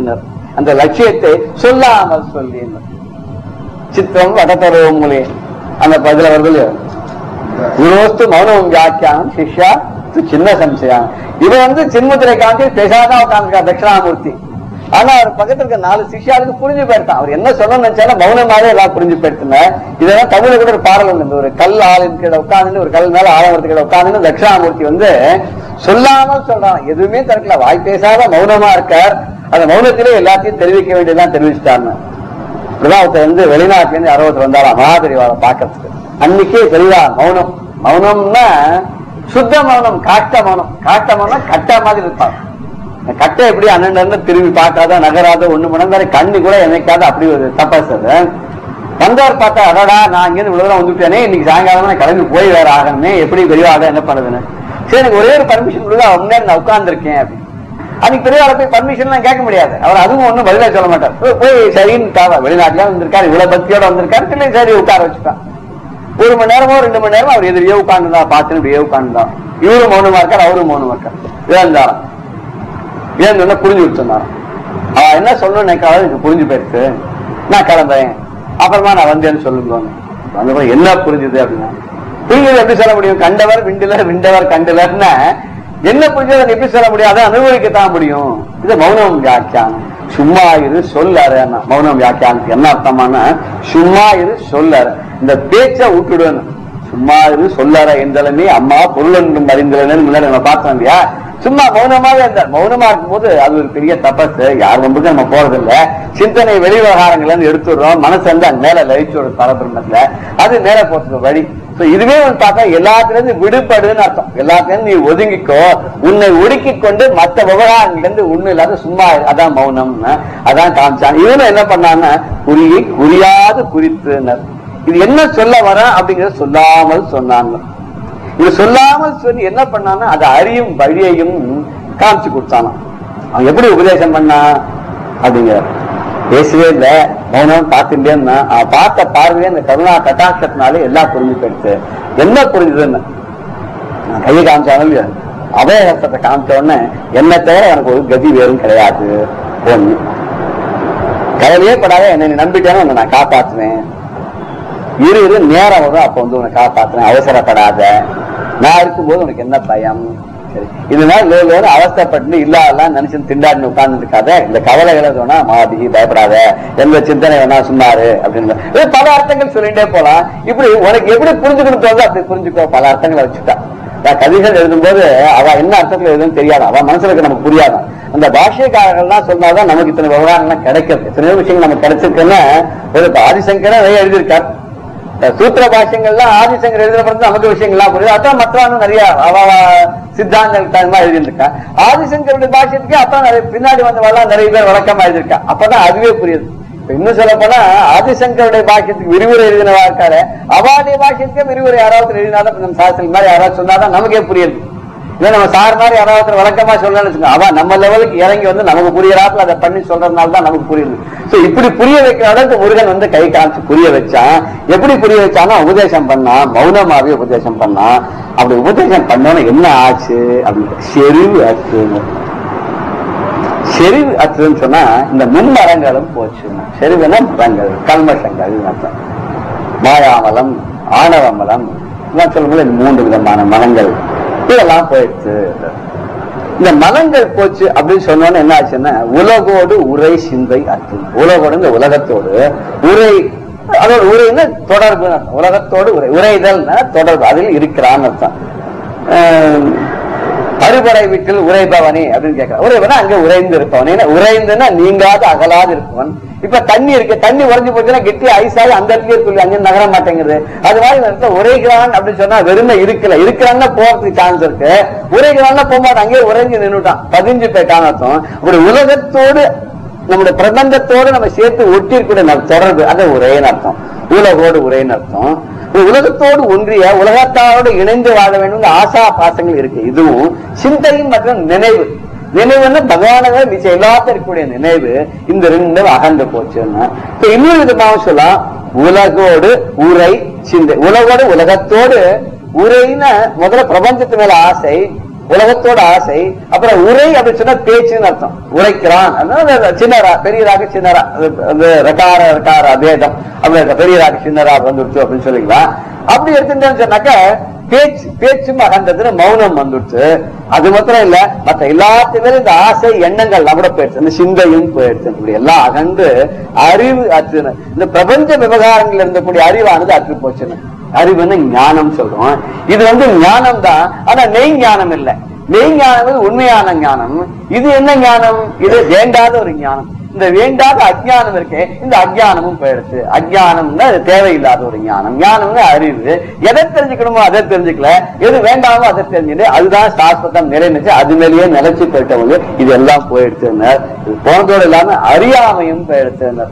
அந்த லட்சியத்தை சொல்லாமல் சொல்லி சித்திரம் வடத்தரவுங்களே அந்த பதில வருது. குருவஸ்து மௌனம் வியாக்கியானம் சிஷ்யா சின்ன சம்சயம். இவன் சின்முத்திரை காந்தி பேசாதான் உட்காந்துருக்கா தட்சிணாமூர்த்தி. ஆனா அவர் பக்கத்துல இருக்க 4 சிஷ்யாருக்கு புரிஞ்சு போயிருந்தான். அவர் என்ன சொல்ல நினைச்சாலும் மௌனமாவே எல்லாம் புரிஞ்சு போயிருந்தேன். இதெல்லாம் தமிழ கூட ஒரு பாடல் உண்டு. ஒரு கல் ஆளின் கீழே உட்காந்து, ஒரு கல் மேல ஆழவரத்து கீழே உட்காந்து தட்சிணாமூர்த்தி சொல்லாமல் சொல்றான், எதுவுமே திறக்கல, வாய் பேசாத மௌனமா இருக்கார். அந்த மௌனத்திலே எல்லாத்தையும் தெரிவிக்க வேண்டியதான் தெரிவிச்சுட்டாருன்னு. இப்படிதான் வெளிநாட்டுல இருந்து 60 வந்தாலும் மகாபெரிவாளை பாக்கிறதுக்கு. அன்னைக்கே பெரியவா மௌனம், மௌனம்னா சுத்த மௌனம், காட்ட மௌனம். காட்ட மௌனம் கட்ட மாதிரி இருப்பாங்க. கட்டை எப்படி அண்ணன் திரும்பி பார்க்காத நகராத ஒண்ணு மணந்தாரு கண்ணு கூட என்னைக்காத அப்படி ஒரு தப்பாஸ். வந்தவர் பார்த்தா அடடா நான் இங்கிருந்து இவ்வளவு வந்துட்டேனே, இன்னைக்கு சாயங்காலம் நான் கிளம்பி போய் வேற ஆகணுமே, எப்படி பெரியவாக என்ன பண்ணுதுன்னு. சரி எனக்கு ஒரே ஒரு பர்மிஷன் கொடுங்க, முன்னாடி நான் உட்கார்ந்துருக்கேன் அப்படின்னு. அதுக்கு பெரியவாளை போய் பர்மிஷன் எல்லாம் கேட்க முடியாது. அவர் அதுவும் ஒண்ணும் பதிலா சொல்ல மாட்டார். போய் சரின்னு வெளிநாட்டுல வந்திருக்காரு, இவ்வளவு பக்தியோட வந்திருக்காரு, சரி உட்கார வச்சுட்டான். 1 மணி நேரமோ 2 மணி நேரமோ அவர் எதிரியே உட்கார்ந்துதான், பார்த்துன்னு இப்படியே உட்கார்ந்துதான். இவரும் மௌனமா இருக்கார், அவரும் மௌனமா இருக்கார். இழந்தாராம். ஏன்னு புரிஞ்சு வச்சிருந்தாராம். அவன் என்ன சொல்லணும்னு நினைக்காத எனக்கு புரிஞ்சு போயிருக்கு, நான் கிளம்புறேன், அப்புறமா நான் வந்தேன்னு சொல்லுங்க. என்ன புரிஞ்சுது அப்படின்னா, புரிஞ்சது எப்படி சொல்ல முடியும்? கண்டவர் விண்டலர், விண்டவர் கண்டலர்னா என்ன புரிஞ்சது எப்படி சொல்ல முடியும்? அதை அனுபவிக்கத்தான் முடியும். இது மௌனம் வியாக்கியானம். சும்மா இரு சொல்லற. மௌனம் வியாக்கியானத்துக்கு என்ன அர்த்தமான சும்மா இரு சொல்லற, இந்த பேச்சை விட்டுடுவேன். சும்மா இரு சொல்லற எந்தளமே அம்மா பொருள் என்றும் அறிந்தலன்னு முன்னாடி நம்ம பார்த்தோம் இல்லையா. சும்மா மௌனமாக இருந்தார். மௌனமா இருக்கும் போது அது ஒரு பெரிய தபஸ். யார் வம்புக்கு நம்ம போறதில்ல. சிந்தனை வெளி விவகாரங்கள் இருந்து எடுத்துடுறோம். மனசு வந்து அது மேல லயிச்சோட பரபிரமத்துல அது மேல போறதுக்கு வழி. இதுவே வந்து பார்த்தா எல்லாத்திலிருந்து விடுபடுன்னு அர்த்தம். எல்லாத்திலிருந்து நீ ஒதுங்கிக்கோ, உன்னை ஒடுக்கி கொண்டு மற்ற விவகாரங்கள்ல இருந்து ஒண்ணு இல்லாத சும்மா, அதான் மௌனம், அதான் காமிச்சான். இவனும் என்ன பண்ணான்னா குறியை குறியாது குறித்துனர். இது என்ன சொல்ல வர அப்படிங்கறத சொல்லாமல் சொன்னாங்க. இது சொல்லாமல் சொல்லி என்ன பண்ணான்னா அது அறியும் வழியையும் காமிச்சு கொடுத்தானா. அவன் எப்படி உபதேசம் பண்ணா அப்படிங்கிற பேசவே இல்லை, மௌனம் பார்த்துட்டே இருந்தான். அவன் பார்த்த பார்வையே இந்த கருணா கட்டாட்சத்தினாலே எல்லாம் புரிஞ்சு போயிடுச்சு. என்ன புரிஞ்சுதுன்னு நான் கையை காமிச்சாலும் அபயஹஸ்தத்தை காமிச்ச உடனே என்ன தவிர எனக்கு ஒரு கதி வேறும் கிடையாது. ஒண்ணு கவலையே படாத, என்னை நம்பிட்டேன்னு உன்னை நான் காப்பாற்றுவேன். இரு நேரம் வரும், அப்ப வந்து உன்னை காப்பாற்றுவேன். அவசரப்படாத, நான் இருக்கும்போது உனக்கு என்ன பயம். சரி, இது மாதிரி அவஸ்தப்பட்டு இல்லாதெல்லாம் நினைச்சு திண்டாடி உட்கார்ந்து இருக்காத. இந்த கவலைகளை வேணா மாதி பயப்படாத, எந்த சிந்தனை வேணா சும்மாரு அப்படின்னு பல அர்த்தங்கள் சொல்லிட்டே போலாம். இப்படி உனக்கு எப்படி புரிஞ்சுக்கணும் தோணுதோ அப்படி புரிஞ்சுக்கோ. பல அர்த்தங்களை வச்சுட்டா. கவிகள் எழுதும்போது அவ என்ன அர்த்தத்துல எழுதுன்னு தெரியாது, அவ மனசுக்கு நமக்கு புரியாதான். அந்த பாஷ்யக்காரர்கள்லாம் சொன்னாதான் நமக்கு இத்தனை விவகாரங்கள்லாம் கிடைக்கிறது. எத்தனையோ விஷயங்கள் நமக்கு கிடைச்சிருக்குன்னு ஒரு ஆதிசங்கரன் நிறைய எழுதியிருக்கார். சூத்திர பாஷ்யங்கள்லாம் ஆதிசங்கர் எழுதின பிறகு நமக்கு விஷயங்கள்லாம் புரியுது. அதான் மற்றவனும் நிறைய சித்தாந்தங்கள் எழுதிருக்கா. ஆதிசங்கருடைய பாஷ்யத்துக்கு அப்புறம் பின்னாடி வந்தவெல்லாம் நிறைய பேர் வழக்கமா எழுதியிருக்கா. அப்பதான் அதுவே புரியுது. இன்னும் சொல்ல போனா ஆதிசங்கருடைய பாஷ்யத்துக்கு விரிவுரை எழுதினவா இருக்காரு, அவாடைய பாஷ்யத்துக்கு விரிவுரை யாராவது எழுதினாலும் நம்ம சாஸ்திரம் மாதிரி யாராவது சொன்னாதான் நமக்கே புரியுது. இல்ல நம்ம சார் மாதிரி யாராவது வழக்கமா சொல்லணும்னு அவ நம்ம லெவலுக்கு இறங்கி வந்து நமக்கு புரியறாப்புல அதை பண்ணி சொல்றதுனால தான் நமக்கு புரியுது. சோ இப்படி புரிய வைக்கிற அளவுக்கு முருகன் வந்து கை காமிச்சு புரிய வச்சான். எப்படி புரிய வச்சானா உபதேசம் பண்ணா, மௌனமாவே உபதேசம் பண்ணா. அப்படி உபதேசம் பண்ணோன்னு என்ன ஆச்சு அப்படின்னு செறிவு அற்று. செறிவு அற்றுன்னு சொன்னா இந்த முன்மரங்களும் போச்சு. செறிவுனா மரங்கள், கல்மஷங்கள் அர்த்தம். மாயாமலம், ஆணவமலம் எல்லாம் சொல்லும்போது 3 விதமான மனங்கள் இதெல்லாம் போயிடுச்சு. இந்த மனங்கள் போச்சு அப்படின்னு சொன்னோன்னு என்ன ஆச்சுன்னா உலகோடு உரை சிந்தை அற்று. உலகோடு இந்த உலகத்தோடு உரை, அதோட உரைன்னா தொடர்பு அர்த்தம். உலகத்தோடு உரை, உரைதல்னா தொடர்பு, அதில் இருக்கிறான்னு அர்த்தம். அறுபடை வீட்டில் உரைபவனே அப்படின்னு கேட்கிறான். உரைபவனா அங்க உரைந்து இருப்பவன். ஏன்னா உரைந்துன்னா நீங்காது அகலாது இருப்பவன். இப்ப தண்ணி இருக்கு, தண்ணி உறைஞ்சு போச்சுன்னா கெட்டி ஐஸாகி அந்த இடத்துலயே சொல்லி அங்க நகர மாட்டேங்குது. அது மாதிரி உரைகிறான் அப்படின்னு சொன்னா வெறுமை இருக்கல, இருக்கிறான்னா போறதுக்கு சான்ஸ் இருக்கு. உரைகிறான்னா போக மாட்டான், அங்கேயே உறைஞ்சு நின்றுட்டான், பதிஞ்சு போயிட்டான் அர்த்தம். ஒரு உலகத்தோடு நம்முடைய பிரபந்தத்தோடு நம்ம சேர்த்து ஒட்டிருக்கூடிய தொடர்பு அது உரைன்னு அர்த்தம். உலகோடு உரைன்னு அர்த்தம். உலகத்தோடு ஒன்றிய உலகத்தாரோடு இணைந்து வாழ வேண்டும் ஆசா பாசங்கள் இருக்கு. இதுவும் சிந்தையும் மற்றும் நினைவு. நினைவுன்னு பகவானவே மிச்சம் எல்லாத்தையும் இருக்கக்கூடிய நினைவு இந்த 2 அகன்று போச்சுன்னா இன்னொரு விதமாக சொல்லலாம். உலகோடு உரை சிந்தை. உலகோடு உலகத்தோடு உரைன்னு முதல்ல பிரபஞ்சத்து மேல ஆசை, உலகத்தோட ஆசை. அப்புறம் உரை அப்படின்னு சொன்னா பேச்சுன்னு அர்த்தம். உரைக்கிறான் சின்னரா, பெரியராக சின்னரா, ரகார ரகார அபேதம் அப்படி பெரியராக சின்னரா வந்துடுச்சு அப்படின்னு சொல்லிக்கலாம். அப்படி எடுத்துட்டேன்னு சொன்னாக்க பேச்சு, பேச்சும் அகன்றதுன்னு மௌனம் வந்துடுச்சு. அது மாத்திரம் இல்ல, மற்ற எல்லாத்துமே இந்த ஆசை எண்ணங்கள் நம்மளோட போயிடுச்சு, இந்த சிந்தையும் போயிடுச்சு. இப்படி எல்லாம் அகன்று அறிவு அற்றுன்னு இந்த பிரபஞ்ச விவகாரங்கள் இருந்தக்கூடிய அறிவானது அற்று போச்சுன்னு. அறிவுன்னு ஞானம் சொல்றோம். இது வந்து ஞானம் தான், ஆனா நெய் ஞானம் இல்லை. மெய் ஞானம் உண்மையான ஞானம். இது என்ன ஞானம்? இது வேண்டாத ஒரு ஞானம். இந்த வேண்டாத அஜ்ஞானம் இருக்கே, இந்த அஜ்ஞானமும் போயிடுச்சு. அஜ்ஞானம்னா அது தேவையில்லாத ஒரு ஞானம். ஞானம்னு அறிவு. எதை தெரிஞ்சுக்கணுமோ அதை தெரிஞ்சுக்கல, எது வேண்டாமோ அதை தெரிஞ்சுட்டு அதுதான் சாஸ்வதம் நிறைநிச்சு, அது மேலேயே நிலைச்சு போயிட்டவங்க இது எல்லாம் போயிடுச்சுன்னு. இது போனதோடு இல்லாம அறியாமையும் போயிடுச்சுன்னு.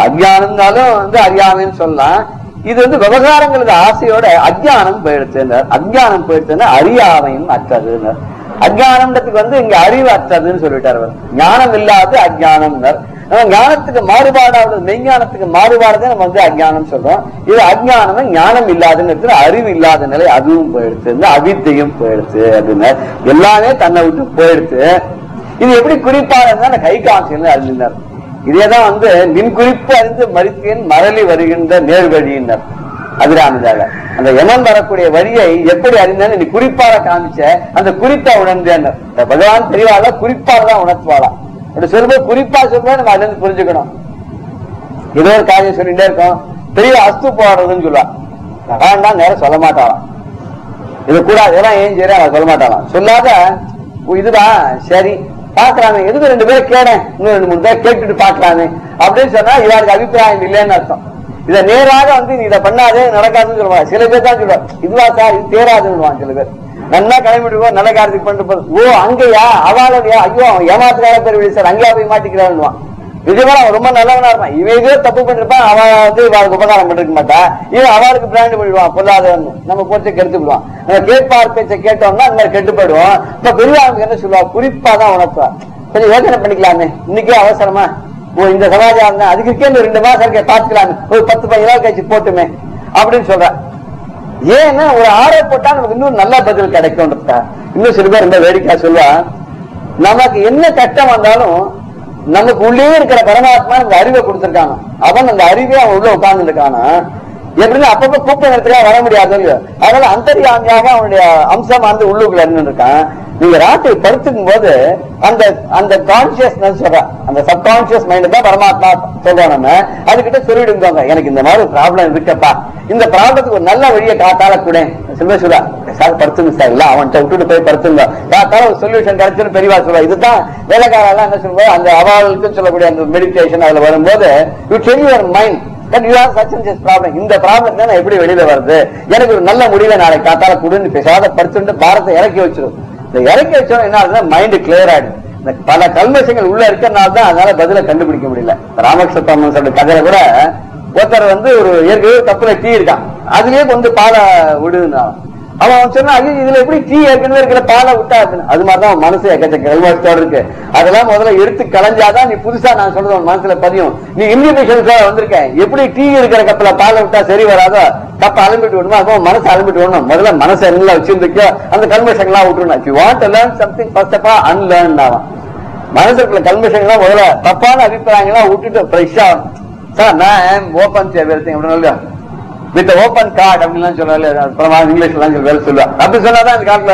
அஜ்ஞானம்னாலும் வந்து அறியாமைன்னு சொல்லலாம். இது வந்து விவகாரங்களுக்கு ஆசையோட அஜ்ஞானம் போயிடுச்சுன்னு. அஜ்ஞானம் போயிடுச்சுன்னா அறியாமையும் அற்றதுன்னு. அஜ்ஞானம்ன்றதுக்கு வந்து இங்க அறிவு அற்றதுன்னு சொல்லிட்டார் அவர். ஞானம் இல்லாத அஜ்ஞானம். ஞானத்துக்கு மாறுபாடாவது மெய்ஞானத்துக்கு மாறுபாடுதான் நம்ம வந்து அஜ்ஞானம் சொல்றோம். இது அஜ்ஞானம் ஞானம் இல்லாதுன்னு அறிவு இல்லாத நிலை அதுவும் போயிடுச்சு. அவித்தையும் போயிடுச்சு அப்படின்னு எல்லாமே தன்னை விட்டு போயிடுச்சு. இது எப்படி குறிப்பாக கை காமிச்சு அறிஞ்சினார். இதேதான் வந்து நின் குறிப்பு அறிந்து மறித்தேன் மரளி வருகின்ற நேர்வழியினர் அதிராமதாக. அந்த யமன் வரக்கூடிய வழியை எப்படி அறிந்தாலும் நீ குறிப்பாக காமிச்ச, அந்த குறிப்பை உணர்ந்தேன். பகவான் தெரியவாளா குறிப்பாக தான் உணர்த்துவாளா அப்படி சொல்லும்போது குறிப்பா சொல்லும்போது நம்ம அதுல இருந்து புரிஞ்சுக்கணும். ஏதோ ஒரு காரியம் சொல்லிட்டே இருக்கோம், பெரிய அஸ்து போடுறதுன்னு சொல்லுவா. வேண்டாம் நேரம் சொல்ல மாட்டாளாம். இது கூடாது இதெல்லாம் ஏன் செய்யறேன் அதை சொல்ல மாட்டாளாம். சொல்லாத இதுதான் சரி பாக்கலாமே, எதுக்கு 2 பேரும் கேடேன், இன்னும் 2-3 பேர் கேட்டுட்டு பாக்கலாமே அப்படின்னு சொன்னா இவருக்கு அபிப்பிராயம் இல்லைன்னு அர்த்தம். இதை நேராக வந்து நீ இதை பண்ணாதே நடக்காதுன்னு சொல்லுவாங்க. சில பேர் தான் சொல்லுவாங்க இதுவா சார் இது தேராதுன்னு. சில பேர் நல்லா கிளம்பிடுவோம் நல்ல காரியத்துக்கு பண்ணிட்டு போது ஓ அங்கயா அவளையா ஐயோ அவன் ஏமாத்துக்கார பேர் சார் அங்கேயா போய் மாட்டிக்கிறான்னு. நிஜமா அவன் ரொம்ப நல்லவனா இருப்பான். இவன் இதே தப்பு பண்ணிருப்பான். அவன் வந்து அவளுக்கு உபகாரம் பண்ணிருக்க மாட்டான். இவன் அவளுக்கு பிராண்ட் பண்ணிடுவான் பொல்லாதவன்னு. நம்ம போச்சு கெடுத்துக்கிடுவான். நம்ம கேட்பார் பேச்சை கேட்டோம்னா அந்த மாதிரி கெட்டுப்படுவோம். இப்ப பெரியவங்க என்ன சொல்லுவா குறிப்பா தான் உணர்த்துவா. கொஞ்சம் யோசனை பண்ணிக்கலாமே இன்னைக்கே அவசரமா ஓ இந்த சமாச்சாரம் தான் அதுக்கு 2 மாசம் இருக்க பாத்துக்கலாமே ஒரு 10-15 நாள் கழிச்சு போட்டுமே அப்படின்னு சொல்ற. ஏன்னா ஒரு ஆர்டர் போட்டா நமக்கு இன்னும் நல்ல பதில் கிடைக்கும். இன்னும் சில பேர் ரொம்ப வேடிக்கையா சொல்லுவா நமக்கு என்ன கஷ்டம் வந்தாலும் நமக்கு உள்ளே இருக்கிற பரமாத்மா அந்த அறிவை கொடுத்திருக்காங்க. அவன் அந்த அறிவே அவன் உள்ள உட்கார்ந்து இருக்கானா எப்படின்னா அப்பப்ப கூப்பிட்ட நேரத்துல வர முடியாது. அதனால அந்தரியாமியாக அவனுடைய அம்சம் வந்து உள்ளுக்குள்ள இருந்து இருக்கான். நீங்க ராத்திரி படுத்துக்கும் போது அந்த அந்த கான்சியஸ்னஸ் சொல்ற அந்த சப்கான்சியஸ் மைண்ட் தான் பரமாத்மா சொல்றோம். நம்ம அதுகிட்ட சொல்லிடுங்க எனக்கு இந்த மாதிரி ப்ராப்ளம் இருக்கப்பா, இந்த ப்ராப்ளத்துக்கு ஒரு நல்ல வழியை காத்தால கூட சில சொல்ல சார் படுத்துங்க சார் இல்ல அவன்கிட்ட விட்டுட்டு போய் படுத்துங்க காத்தால ஒரு சொல்யூஷன் கிடைச்சுன்னு பெரியவா சொல்லுவா. இதுதான் வேலைக்காரெல்லாம் என்ன சொல்லும்போது அந்த அவளுக்கு சொல்லக்கூடிய அந்த மெடிடேஷன் அதுல வரும்போது you tell your mind that you have such and such problem. இந்த ப்ராப்ளம் தான் எப்படி வெளியில வருது, எனக்கு ஒரு நல்ல முடியல நாளைக்கு காத்தால கூடுன்னு பேசாத படுத்துட்டு பாரத்தை இறக்கி வச்சிடும். இந்த இறக்கி வச்சோம் என்ன ஆகுதுன்னா மைண்ட் கிளியர் ஆயிடும். பல கல்மஷங்கள் உள்ள இருக்கிறனால தான் அதனால பதில கண்டுபிடிக்க முடியல. ராமகிருஷ்ண சொல்ற கதையில கூட ஒருத்தர் வந்து ஒரு ஏற்கனவே கப்புல டீ இருக்கான் அதுலயே கொண்டு பாலை விடுதுன்னா அவன் சொன்னா ஐயோ இதுல எப்படி டீ ஏற்கனவே இருக்கிற பாலை விட்டா அது மாதிரிதான் மனசு எக்கச்சக்க கல்வாசத்தோட இருக்கு. அதெல்லாம் முதல்ல எடுத்து கலைஞ்சாதான் நீ புதுசா நான் சொல்றது உன் மனசுல பதியும். நீ இன்விடேஷனுக்காக வந்திருக்கேன் எப்படி டீ இருக்கிற கப்பல பாலை விட்டா சரி வராதோ கப்ப அலம்பிட்டு விடணும் அப்போ மனசு அலம்பிட்டு விடணும். முதல்ல மனசை என்ன வச்சிருந்துக்கோ அந்த கல்மஷங்கள்லாம் விட்டுருணும். If you want to learn something first of all unlearn ஆகும். மனசுக்குள்ள கல்மஷங்கள்லாம் முதல்ல தப்பான அபிப்பிராயங்கள்லாம் விட்டுட்டு ஃப்ரெஷ்ஷா சார் நான் ஓபன் எவ்ரிதிங் அப்படின்னு வித் ஓபன் கார்டு அப்படின்னு சொல்லுவாங்க இங்கிலீஷ்ல வேலை சொல்லுவாங்க. அப்படி சொன்னாதான் இந்த காலத்துல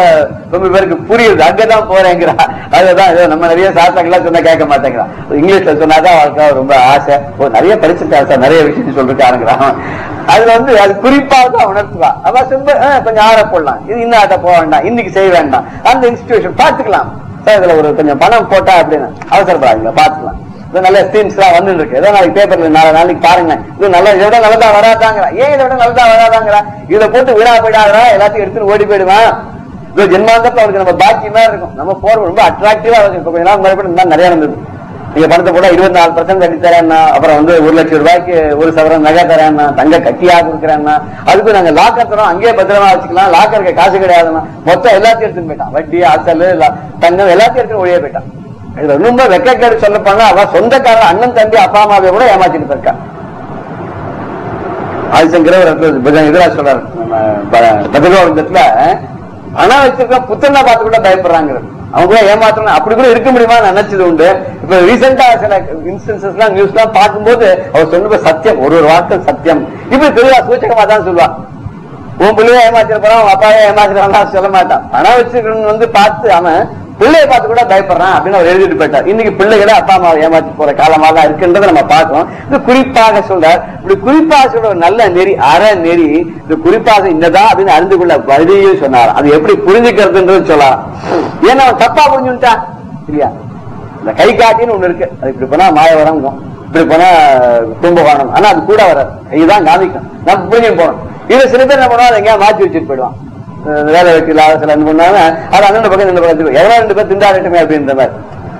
ரொம்ப பேருக்கு புரியுது. அங்கதான் போறேங்கிறா அதுதான் நம்ம நிறைய சாஸ்திரங்களா சொன்னா கேட்க மாட்டேங்கிறான். இங்கிலீஷ்ல சொன்னாதான் அவளுக்கு ரொம்ப ஆசை நிறைய படிச்சுட்டாரு சார் நிறைய விஷயம் சொல்லிருக்காருங்கிறான். அதுல வந்து அது குறிப்பாக தான் உணர்த்துவா. அவ சொல்ல கொஞ்சம் ஆற போடலாம் இது இன்னும் அதை போக வேண்டாம் இன்னைக்கு செய்ய வேண்டாம் அந்த இன்ஸ்டிடியூஷன் பாத்துக்கலாம் சார் இதுல ஒரு கொஞ்சம் பணம் போட்டா அப்படின்னு அவசரப்படாதீங்க பாத்துக்கலாம். நல்ல ஸ்கீம்ஸ் எல்லாம் வந்து இருக்கு ஏதோ நாளைக்கு பேப்பர்ல நாளைக்கு பாருங்க இது நல்ல இதை விட நல்லதா வராதாங்கிறா. ஏன் இதை விட நல்லதா வராதாங்கிறா இதை போட்டு வீணா போயிடாதா எல்லாத்தையும் எடுத்துட்டு ஓடி போயிடுவான். இது ஜென்மாந்தத்துல அவருக்கு நம்ம பாக்கி மாதிரி இருக்கும். நம்ம போற ரொம்ப அட்ராக்டிவா இருக்கும். கொஞ்ச நாள் மறுபடியும் நிறைய இருந்தது. நீங்க பணத்தை போட 24% கட்டி தரேன்னா அப்புறம் வந்து 1 லட்சம் ரூபாய்க்கு 1 சவரன் நகை தரேன்னா தங்க கட்டியா கொடுக்குறேன்னா அதுக்கு நாங்க லாக்கர் தரோம் அங்கேயே பத்திரமா வச்சுக்கலாம் லாக்கருக்கு காசு கிடையாதுன்னா மொத்தம் எல்லாத்தையும் எடுத்துன்னு போயிட்டான். வட்டி அசல் தங்கம் எல்லாத்தையும் எடுத்து ஒழிய போயிட்டான். இதுல ரொம்ப வெக்கக்கேடு சொல்லப்பாங்க அவன் சொந்தக்காரன் அண்ணன் தம்பி அப்பா அம்மாவை கூட ஏமாத்திட்டு இருக்கா. ஆதிசங்கர இதெல்லாம் சொல்றாரு பகவத்கீதையில பணம் வச்சிருக்க புத்தனை பார்த்து கூட பயப்படுறாங்க. அவங்க கூட ஏமாத்தணும் அப்படி கூட இருக்க முடியுமா நினைச்சது உண்டு. இப்ப ரீசெண்டா சில இன்ஸ்டன்சஸ் எல்லாம் நியூஸ் எல்லாம் பார்க்கும்போது அவர் சொல்லுவ சத்தியம் ஒரு வார்த்தை சத்தியம் இப்படி தெளிவா சூச்சகமா தான் சொல்லுவா. உன் பிள்ளைய ஏமாத்திருப்பான் உன் அப்பாவே ஏமாத்திருப்பான் சொல்ல மாட்டான். பணம் வச்சிருக்கணும் வந்து பார்த்து அவன் பிள்ளைய பார்த்து கூட பயப்படுறான் அப்படின்னு அவர் எழுதிட்டு போயிட்டார். இன்னைக்கு பிள்ளைகளை அப்பா அம்மாவை ஏமாற்றி போற காலமாக இருக்குன்றதை நம்ம பார்க்கணும். இது குறிப்பாக சொல்றார். இப்படி குறிப்பாக சொல்ற ஒரு நல்ல நெறி அற நெறி இது குறிப்பாக இன்னதான் அப்படின்னு அறிந்து கொள்ள வழியும் சொன்னார். அது எப்படி புரிஞ்சுக்கிறதுன்றது சொல்லலாம். ஏன்னா அவன் தப்பா புரிஞ்சுட்டான் இல்லையா. இந்த கை காட்டின்னு ஒண்ணு இருக்கு அது இப்படி போனா மாயவரம் இப்படி போனா கும்பகோணம் ஆனா அது கூட வராது கைதான் காமிக்கும் நம்ம புரிஞ்சு போகணும். இது சில பேர் என்ன பண்ணுவாங்க எங்கேயா மாற்றி வச்சுட்டு போயிடுவான். வேலை வெட்டில சில பண்ணாங்க அது அண்ணன் பக்கம் இந்த பக்கம் எவ்வளவு 2 பேர் திண்டாடட்டுமே அப்படின்ற மாதிரி.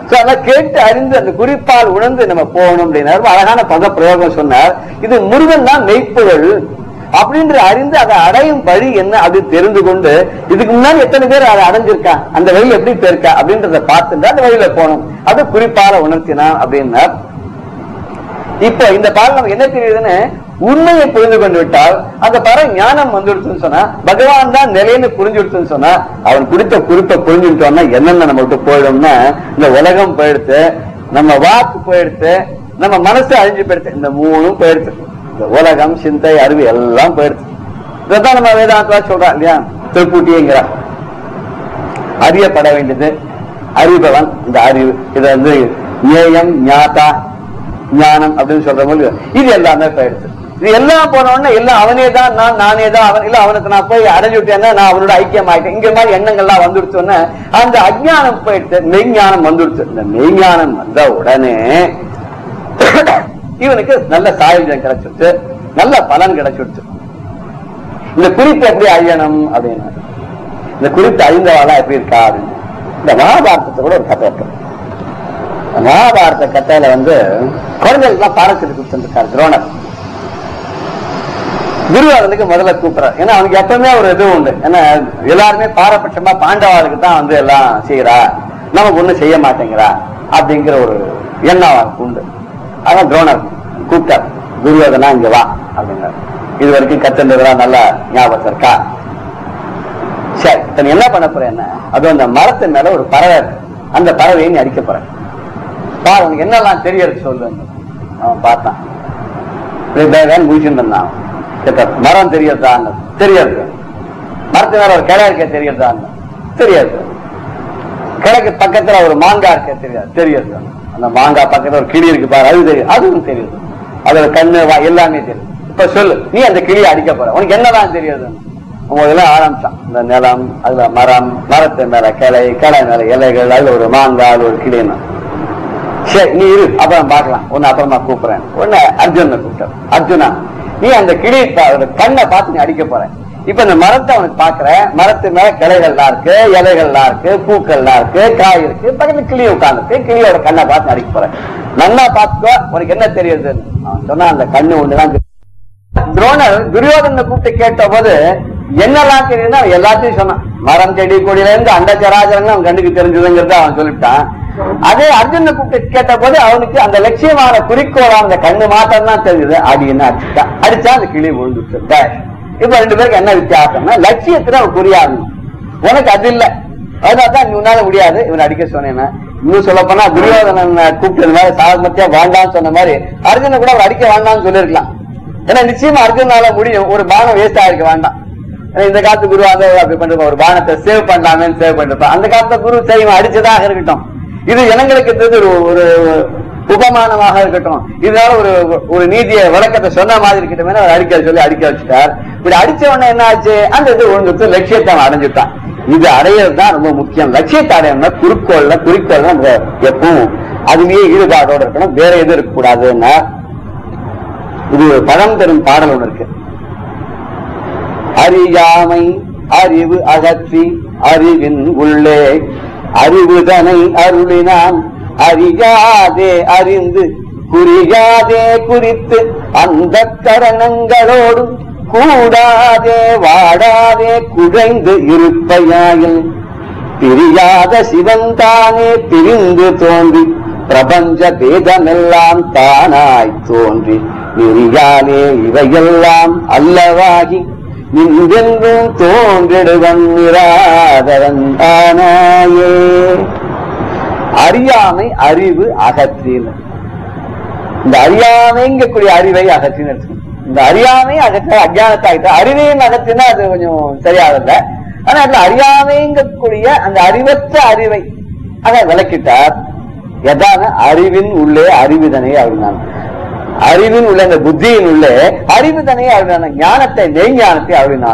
அதெல்லாம் கேட்டு அறிந்து அந்த குறிப்பால் உணர்ந்து நம்ம போகணும் அப்படின்னா அழகான பத பிரயோகம் சொன்னார். இது முருகன் தான் மெய்ப்பொருள் அப்படின்ற அறிந்து அதை அடையும் வழி என்ன அப்படின்னு தெரிந்து கொண்டு இதுக்கு முன்னாடி எத்தனை பேர் அதை அடைஞ்சிருக்கா அந்த வழியில் எப்படி போயிருக்கா அப்படின்றத பார்த்துட்டு அந்த வழியில போகணும் அது குறிப்பால உணர்த்தினா அப்படின்னா. இப்ப இந்த பாடல் நமக்கு என்ன தெரியுதுன்னு உண்மையை புரிந்து கொண்டு விட்டால் அந்த பர ஞானம் வந்துடுச்சுன்னு சொன்னா பகவான் தான் நிலைன்னு புரிஞ்சுடுச்சுன்னு சொன்னா அவன் குறித்த குறிப்பை புரிஞ்சுட்டோம்னா என்னென்ன நம்ம விட்டு போயிடும்னா இந்த உலகம் போயிடுத்து நம்ம வாக்கு போயிடுத்து நம்ம மனசு அழிஞ்சு போயிடுத்து இந்த 3ம் போயிடுத்து. இந்த உலகம் சிந்தை அறிவு எல்லாம் போயிடுத்து. இதான் நம்ம வேதாந்தா சொல்றோம் இல்லையா திருப்பூட்டிங்கிறா அறியப்பட வேண்டியது அறிபவன் இந்த அறிவு இதை வந்து ஞேயம் ஞாதா ஞானம் அப்படின்னு சொல்ற போது இது எல்லாமே போயிடுச்சு. இது எல்லாம் போன உடனே எல்லாம் அவனே தான் நானே தான் அவன் இல்ல அவனுக்கு நான் போய் அடைஞ்சு விட்டேன்னா நான் அவனோட ஐக்கியம் ஆயிட்டேன் இங்க மாதிரி எண்ணங்கள்லாம் வந்துடுச்சோன்னு அந்த அஜ்ஞானம் போயிட்டு மெய்ஞானம் வந்துடுச்சு. இந்த மெய்ஞானம் வந்த உடனே இவனுக்கு நல்ல சாயுஜம் கிடைச்சிருச்சு, நல்ல பலன் கிடைச்சிருச்சு. இந்த குறிப்பு எப்படி அழியணும் அப்படின்னு, இந்த குறிப்பு அழிந்தவாளா எப்படி இருக்கா அப்படின்னு இந்த மகாபாரதத்தை கூட ஒரு கதை இருக்கு. மகாபாரத கதையில குழந்தைகளுக்கு பாடத்திற்கு கொடுத்துருக்காரு துரோணர். துரியோதனுக்கு முதல்ல கூப்பிடுறாரு. ஏன்னா அவனுக்கு எப்பவுமே ஒரு இது உண்டு, ஏன்னா எல்லாருமே பாரபட்சமா பாண்டவாளுக்கு தான் எல்லாம் செய்யறா, நமக்கு ஒண்ணும் செய்ய மாட்டேங்கிறா அப்படிங்கிற ஒரு எண்ணம் அவனுக்கு உண்டு. அதான் துரோணர் கூப்பிட்டார், துரியோதனா இங்க வா அப்படின்னாரு. இது வரைக்கும் கத்துன்றதுலாம் நல்லா ஞாபகம் இருக்கா? சரி, இப்ப நீ என்ன பண்ண போறேன்னா, அது அந்த மரத்தின் மேல ஒரு பறவை இருக்கு, அந்த பறவையை நீ அடிக்க போற. பாரு உனக்கு என்னெல்லாம் தெரியறது சொல்லு. அவன் பார்த்தான், முடிச்சுட்டு இருந்தான். மரம் தெரியறதா? தெரியாது. மரத்து மேல ஒரு கிளை இருக்க தெரியுறதா? தெரியாது. கிழக்கு பக்கத்துல ஒரு மாங்காய் இருக்க தெரியாது? தெரியாது. அந்த மாங்காய் பக்கத்துல ஒரு கிளி இருக்கு பாரு, அது தெரியும். அதுவும் தெரியுது. அதோட கண்ணு எல்லாமே தெரியும். இப்ப சொல்லு, நீ அந்த கிளியை அடிக்க போற, உனக்கு என்னதான் தெரியாது? உங்களெல்லாம் ஆரம்பிச்சான். இந்த நிலம், அதுல மரம், மரத்து மேல கிளை, கிளை மேல இலைகள், அதுல ஒரு மாங்காய், அது ஒரு கிளின்னு. சரி நீ இரு, அப்புறம் பார்க்கலாம், ஒன்னு அப்புறமா கூப்பிடுறேன். ஒன்னு அர்ஜுன கூப்பிட்ட. அர்ஜுனா, நீ அந்த கிளி கண்ணை பார்த்து நீ அடிக்க போற. இப்ப இந்த மரத்தை அவனுக்கு பாக்குற, மரத்து மேல கிளைகள்லாம் இருக்கு, இலைகள்லாம் இருக்கு, பூக்கள்லாம் இருக்கு, காய் இருக்கு, பக்கத்துல கிளி உட்காந்துருக்கு. கிளியோட கண்ணை பார்த்து அடிக்க போற. நல்லா பாத்துக்கோ, உனக்கு என்ன தெரியுது? சொன்னா அந்த கண்ணு ஒண்ணுதான். துரோணர் துரியோதனை கூப்பிட்டு கேட்ட போது என்னெல்லாம் தெரியுதுன்னா எல்லாத்தையும் சொன்னான். மரம், செடி, கொடியில இருந்து அண்டச்சராஜரன் அவன் கண்ணுக்கு தெரிஞ்சதுங்கிறத அவன் சொல்லிட்டான். அதே அர்ஜுன கூப்பிட்டு கேட்ட போது அவனுக்கு அந்த லட்சியமான குறிக்கோளா அந்த கண்ணு மாத்திரம் தான் தெரிஞ்சது. அடின்னு அடிச்சுட்டான். அடிச்சா அந்த கிளி விழுந்துட்டு. இப்ப ரெண்டு பேருக்கு என்ன வித்தியாசம்னா, லட்சியத்துல அவன் புரியாது, உனக்கு அது இல்ல, அதனால்தான் உன்னால முடியாது இவன் அடிக்க சொன்னேன். இன்னும் சொல்ல போனா துரியோதனன் கூப்பிட்டது மாதிரி சாமர்த்தியா வேண்டான்னு சொன்ன மாதிரி அர்ஜுன கூட அவர் அடிக்க வேண்டாம்னு சொல்லிருக்கலாம். ஏன்னா நிச்சயமா அர்ஜுனால முடியும், ஒரு பானம் வேஸ்ட் ஆயிருக்க வேண்டாம். இந்த காலத்து குரு அப்படி பண்ற ஒரு பானத்தை சேவ் பண்ணலாமேன்னு சேவ் பண்ணிருப்பான். அந்த காலத்து குரு செய்வன் அடிச்சதாக இருக்கட்டும், இது ஜனங்களுக்கு ஒரு உபமானமாக இருக்கட்டும், இதனால ஒரு நீதியை விளக்கத்தை சொன்ன மாதிரி இருக்கட்டும், அவர் அடிக்க சொல்லி அடிக்க வச்சுட்டார். இப்படி அடிச்ச உடனே என்ன ஆச்சு, அந்த இது ஒழுங்கு லட்சியத்தை அவன் அடைஞ்சுட்டான். இது அடையிறதுதான் ரொம்ப முக்கியம். லட்சியத்தை அடையணும்னா குறிக்கோள் எப்பவும் அதுலயே ஈடுபாடோடு இருக்கணும், வேற எதுவும் இருக்கக்கூடாதுன்னா. இது பழம் தரும் பாடல் ஒன்று இருக்கு. அறியாமை அறிவு அகற்றி அறிவின் உள்ளே அறிவுதனை அருளினான் அறியாதே அறிந்து குறியாதே குறித்து அந்த கரணங்களோடு கூடாதே வாடாதே குழைந்து இருப்பையாயில் பிரியாத சிவன் தானே பிரிந்து தோன்றி பிரபஞ்ச பேதமெல்லாம் தானாய் தோன்றி நெறியாலே இவையெல்லாம் அல்லவாகி நின்றென்றும் தோன்றிடுவன் நிராதவன் தானாயே. அறியாமை அறிவு அகற்றின. இந்த அறியாமைங்கக்கூடிய அறிவை அகற்றின. இந்த அறியாமை அகற்ற அஜானத்தை ஆகிட்ட, அறிவையும் அகற்றினா அது கொஞ்சம் சரியாகல. ஆனா அதுல அறியாமைங்கக்கூடிய அந்த அறிவற்ற அறிவை அத விளக்கிட்டார். எதான அறிவின் உள்ளே அறிவுதனை அப்படின்னாங்க. அறிவின் உள்ள இந்த புத்தியின் உள்ளே அறிவுதனை அப்படின்னா ஞானத்தை, மெய்ஞானத்தை அப்படின்னா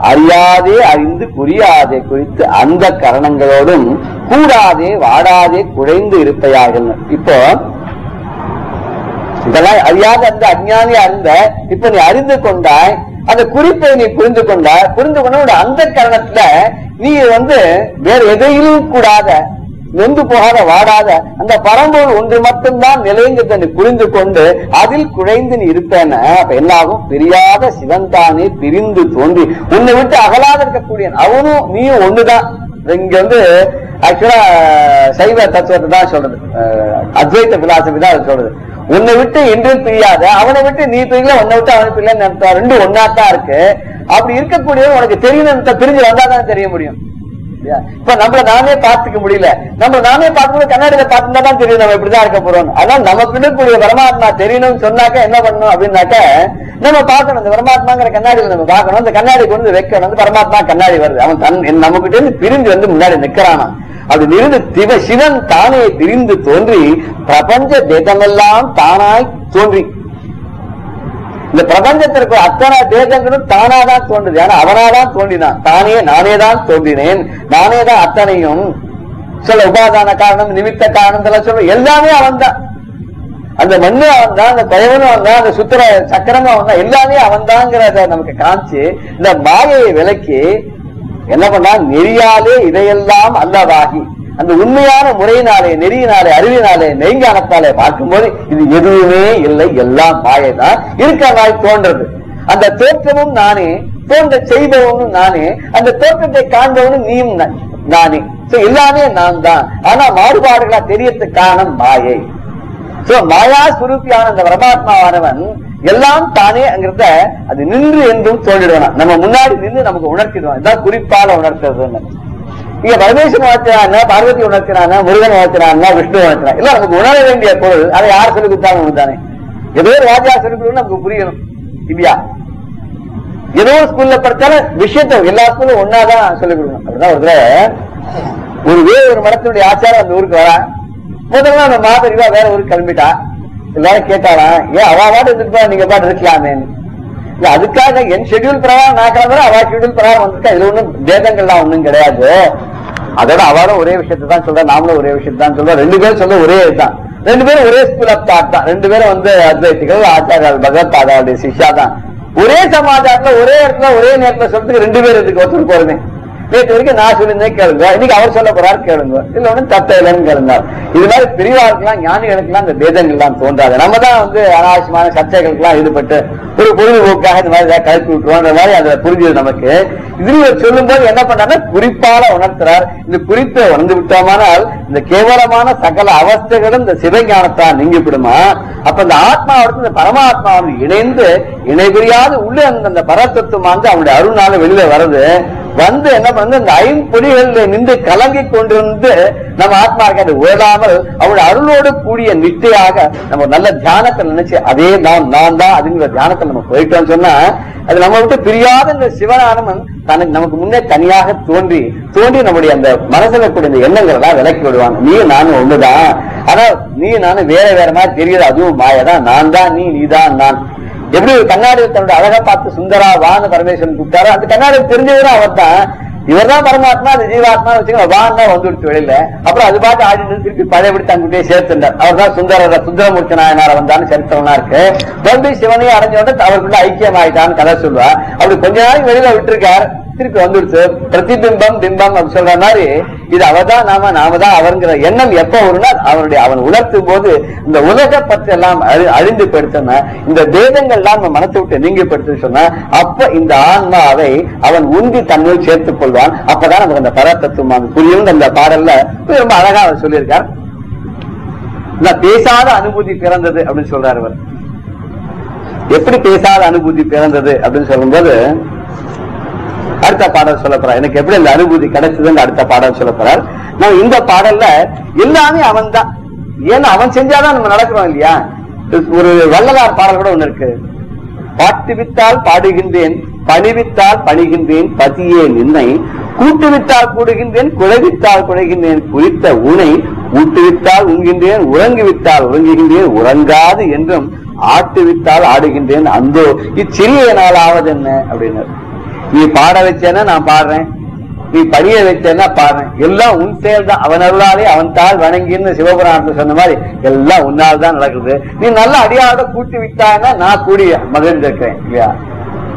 அறியாதே அறிந்து புரியாதே குறித்து அந்த கரணங்களோடும் கூடாதே வாடாதே குழைந்து இருப்பையாக. இப்போ இதெல்லாம் அறியாத அந்த அஞ்ஞானியா இருந்த இப்ப நீ அறிந்து கொண்டாய், அந்த குறிப்பை நீ புரிந்து கொண்டாய். புரிந்து கொண்ட அந்த கரணத்துல நீ வேற எதையிலும் கூடாத, நொந்து போகாத, வாடாத அந்த பரம்பொருள் ஒன்று மட்டும்தான் நிலைங்கிறத நீ புரிந்து கொண்டு அதில் குழைந்து நீ இருப்பேன. அப்ப என்னாகும், பிரியாத சிவன்தானே பிரிந்து தோன்றி உன்னை விட்டு அகலாத இருக்கக்கூடிய அவனும் நீயும் ஒண்ணுதான். இங்க ஆக்சுவலா சைவ தத்துவத்தை தான் சொல்றது, அத்வைத பிலாசபி தான் அது சொல்றது. உன்னை விட்டு என்றும் பிரியாத, அவனை விட்டு நீ பிரியல, உன்னை விட்டு அவனை பிரியல, ரெண்டும் ஒன்னாத்தான் இருக்கு. அப்படி இருக்கக்கூடிய உனக்கு தெரியணும், பிரிஞ்சு வந்தாதான் தெரிய முடியும். இப்ப நம்மள நாமே பார்த்துக்க முடியல, நம்ம நாமே பார்க்கும்போது கண்ணாடியில பார்த்துட்டா தான் தெரியும் நம்ம இப்படிதான் இருக்க போறோம். அதான் நமக்கு இருக்கக்கூடிய பரமாத்மா தெரியணும்னு சொன்னாக்க என்ன பண்ணணும் அப்படின்னாக்க நம்ம பார்க்கணும். இந்த பரமாத்மாங்கிற கண்ணாடியில நம்ம பார்க்கணும், அந்த கண்ணாடி கொண்டு வைக்கணும். அந்த பரமாத்மா கண்ணாடி வருது, அவன் நம்ம கிட்ட இருந்து பிரிஞ்சு முன்னாடி நிக்கிறானா. அப்படி இருந்து சிவன் தானே பிரிந்து தோன்றி பிரபஞ்ச பேதமெல்லாம் தானாய் தோன்றி. இந்த பிரபஞ்சத்திற்கு அத்தனை தேசங்களும் தானாதான் தோன்றுது. ஆனா அவனாதான் தோன்றினான். நானே தான் தோன்றினேன், நானே தான் அத்தனையும். சொல்ல உபாதான காரணம், நிமித்த காரணம் சொல்ல எல்லாமே அவன் தான். அந்த மண்ணு அவன் தான், அந்த பயவனும் அவன் தான், அந்த சுத்திர சக்கரமும் அவன் தான், எல்லாமே அவன் தான்ங்கிறத நமக்கு காமிச்சு இந்த மாயையை விலக்கி என்ன பண்ணா, நெறியாலே இதையெல்லாம் அல்லவாகி அந்த உண்மையான முறையினாலே, நெறியினாலே, அறிவினாலே, நெய்ஞானத்தாலே பார்க்கும்போது இது எதுவுமே இல்லை, எல்லாம் மாயை தான். இருக்கிற நாய் தோன்றது, அந்த தோற்றமும் நானே, தோன்ற செய்பவனும் நானே, அந்த தோற்றத்தை காண்பவனும் நீயும் நானே. எல்லாமே நான் தான். ஆனா மாறுபாடுகளா தெரியறதுக்கு காரணம் மாயை. மாயா சுரூபியான அந்த பரமாத்மாவானவன் எல்லாம் தானே அங்கிறத அது நின்று என்றும் தோன்றிடுவான். நம்ம முன்னாடி நின்று நமக்கு உணர்த்திடுவான். இதான் குறிப்பால உணர்த்துறது. இங்க பரமேஸ்வரன் உணர்த்தினான, பார்வதி உணர்த்தினான, முருகன் உணர்த்தினான, விஷ்ணு உணர்த்தினான். இல்ல நமக்கு உணர வேண்டிய பொருள் அதை யார் சொல்லிக் கொடுத்தாலும் தானே. ஏதோ ஒரு ராஜா சொல்லிக் கொடுக்கணும் நமக்கு புரியணும் இல்லையா? ஏதோ ஸ்கூல்ல படிச்சாலும் விஷயத்த எல்லா ஸ்கூலும் ஒன்னாதான் சொல்லிக் கொடுக்கணும். அப்படிதான் ஒரு மடத்தினுடைய ஆச்சாரம் அந்த ஊருக்கு வரா. முதல்ல அந்த மாதறிவா வேற ஊருக்கு கிளம்பிட்டா. எல்லாரும் கேட்டாரா, ஏன் அவ பாட்டு இருந்துட்டு நீங்க பாட்டு இருக்கலாமே? இல்ல அதுக்காக என் ஷெட்யூல் பிரகாரம் நான் கிளம்புறேன், அவ ஷெட்யூல் பிரகாரம் வந்திருக்கா. இதுல ஒண்ணும் பேதங்கள்லாம் ஒண்ணும் கிடையாது. அதோட அவரும் ஒரே விஷயத்தை தான் சொல்ற, நாமளும் ஒரே விஷயத்தை தான் சொல்றோம். ரெண்டு பேரும் சொல்ல ஒரே இதுதான். ரெண்டு பேரும் ஒரே ஸ்கூல் ஆஃப் தாட் தான். ரெண்டு பேரும் அத்வைத்திகள், ஆச்சாரியால், பகவத்பாதாவுடைய சிஷ்யா தான். ஒரே சமாச்சாரத்துல ஒரே இடத்துல ஒரே நேரத்துல சொல்றதுக்கு ரெண்டு பேர் இதுக்கு ஒருத்தர் போறேன். நேற்று வரைக்கும் நான் சொல்லியிருந்தேன் கேளுங்க, இன்னைக்கு அவர் சொல்ல போறாரு கேளுங்க, இல்ல ஒன்னும் தத்த இல்லைன்னு கேளுங்க. இது மாதிரி பிரிவாருக்கெல்லாம் ஞானிகளுக்கெல்லாம் இந்த பேதங்கள் எல்லாம் தோன்றாது. நம்ம தான் அனாவசியமான சர்ச்சைகளுக்கெல்லாம் ஈடுபட்டு ஒரு பொழுதுபோக்காக இந்த மாதிரி கலப்பி விட்டுருவோம் மாதிரி அதுல புரிஞ்சது நமக்கு. இதுல சொல்லும் போது என்ன பண்றாருன்னா குறிப்பால உணர்த்துறார். இந்த குறிப்பை உணர்ந்து விட்டோமானால் இந்த கேவலமான சகல அவஸ்தைகளும் இந்த சிவஞானத்தால் நீங்கிவிடுமா. அப்ப இந்த ஆத்மாவோட இந்த பரமாத்மாவோடு இணைந்து இணை புரியாது உள்ள அந்த பரதத்துவமானது அவனுடைய அருள்னால வெளியில வருது. வந்து என்ன பண்ண இந்த ஐம்பொடிகளில் நின்று கலங்கி கொண்டிருந்து நம்ம ஆத்மா இருக்காது ஓடாமல் அவருடைய அருளோடு கூடிய நிட்டையாக நம்ம நல்ல தியானத்தை நினைச்சு அதே நான் தான் அதுங்கிற தியானத்தை நம்ம போயிட்டோம்னு சொன்னா அது நம்ம விட்டு பிரியாத இந்த சிவனானவன் தனக்கு நமக்கு முன்னே தனியாக தோன்றி நம்முடைய அந்த மனசுல கூடிய இந்த எண்ணங்கள் எல்லாம் விலக்கி விடுவாங்க. நீ நானும் ஒண்ணுதான், ஆனா நீ நானும் வேற மாதிரி தெரியுது, அதுவும் மாயதான். நான் தான் நீதான் நான். எப்படி ஒரு கண்ணாடியில் தன்னுடைய அழகா பார்த்து சுந்தரா வான்னு பரமேஸ்வரன் கூப்பிட்டாரோ அந்த கண்ணாடியில் தெரிஞ்சதுதான் அவர் தான். இவர் தான் பரமாத்மா, அந்த ஜீவாத்மா வச்சுக்கோங்க. வான் தான் வந்துடுச்சு வெளியில. அப்புறம் அது பார்த்து ஆடிட்டு திருப்பி பழையபடி தங்கிட்டே சேர்த்துட்டார். அவர் தான் சுந்தரமூர்த்தி நாயனார வந்தான்னு சரித்திரம்லாம் இருக்கு. வந்து சிவனையும் அடைஞ்சோட அவருக்குள்ள ஐக்கியம் ஆயிட்டான்னு கதை சொல்லுவா. அப்படி கொஞ்ச நாளைக்கு வெளியில விட்டுருக்கார், திருப்பி வந்துடுச்சு. பிரதிபிம்பம் பிம்பம் அப்படி சொல்ற மாதிரி இது அவதான் நாம தான் அவருங்கிற எண்ணம் எப்ப வரும்னா அவன் உணர்த்தும் போது இந்த உலக பற்றி எல்லாம் அழிந்து படுத்தன இந்த பேதங்கள் எல்லாம் நம்ம மனத்தை விட்டு நீங்கப்படுத்து சொன்ன அப்ப இந்த ஆன்மாவை அவன் உந்தி தன்னுள் சேர்த்துக் கொள்வான். அப்பதான் நமக்கு அந்த பரதத்துவம் புரியும். அந்த பாடல்ல ரொம்ப அழகா அவர் சொல்லியிருக்கார். பேசாத அனுபூதி பிறந்தது அப்படின்னு சொல்றாரு அவர். எப்படி பேசாத அனுபூதி பிறந்தது அப்படின்னு சொல்லும்போது அடுத்த பாடல் சொல்ல போறார். எனக்கு எப்படி இந்த அனுபூதி கிடைச்சதுன்னு அடுத்த பாடல் சொல்ல போறார். நான் இந்த பாடல்ல எல்லாமே அவன் தான். ஏன்னா அவன் செஞ்சாதான் நம்ம நடக்கிறோம் இல்லையா. ஒரு வள்ளலார் பாடல் கூட ஒண்ணு இருக்கு. பாட்டுவித்தால் பாடுகின்றேன், பணிவித்தால் பணிகின்றேன், பதியே நின்னை கூட்டுவித்தால் கூடுகின்றேன், குழைவித்தால் குழைகின்றேன், குறித்த உனை ஊட்டுவித்தால் உண்கின்றேன், உறங்குவித்தால் உறங்குகின்றேன், உறங்காது என்றும் ஆட்டுவித்தால் ஆடுகின்றேன், அந்தோ இச்சிறிய நாள் ஆவது என்ன அப்படின்னு. நீ பாட வச்சேன்னா நான் பாடுறேன், நீ படிய வச்சேன்னா பாடுறேன், எல்லாம் உன் செயல் தான். அவன் அருளாலே அவன் தாள் வணங்கின்னு சிவபுராணத்துல சொன்ன மாதிரி எல்லாம் உன்னால் தான் நடக்குது. நீ நல்லா அடியாரோட கூட்டி விட்டான்னா நான் கூடி மகிழ்ந்திருக்கிறேன் இல்லையா.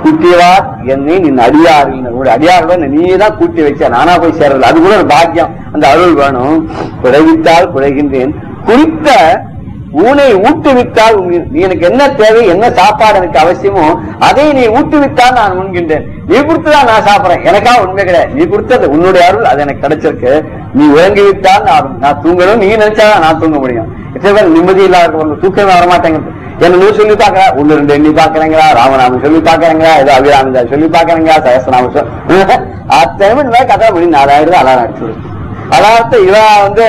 கூட்டியவார் என்னை நீ அடியாறு அடியாரோட நீதான் கூட்டி வச்ச, நானா போய் சேர்றது. அது கூட ஒரு பாக்கியம், அந்த அருள் வேணும். குறைவித்தால் குறைகின்றேன், குறித்த ஊனை ஊட்டுவித்தால் நீ எனக்கு என்ன தேவை, என்ன சாப்பாடு எனக்கு அவசியமோ அதை நீ ஊட்டுவித்தால் நான் உண்கின்றேன். நீ கொடுத்துதான் நான் சாப்பிடறேன், எனக்கா உண்மை கிடையாது. நீ கொடுத்தது உன்னுடைய அருள், அது எனக்கு கிடைச்சிருக்கு. நீ உறங்கிவிட்டால் நான் தூங்கணும், நீ நினைச்சாதான் நான் தூங்க முடியும். எத்தனை பேர் நிம்மதி இல்லாத தூக்கமே வரமாட்டேங்கிறது. என்ன நீ சொல்லி பாக்குற, ஒண்ணு ரெண்டு எண்ணி பாக்குறீங்களா, ராமநாமம் சொல்லி பாக்குறீங்களா, ஏதோ அபிராமிதா சொல்லி பாக்குறீங்களா, சகஸ்ரநாமம் சொல்லி அத்தனை கதை மணி 4000 அலாரம் அடிச்சு அலாரத்தை இவன்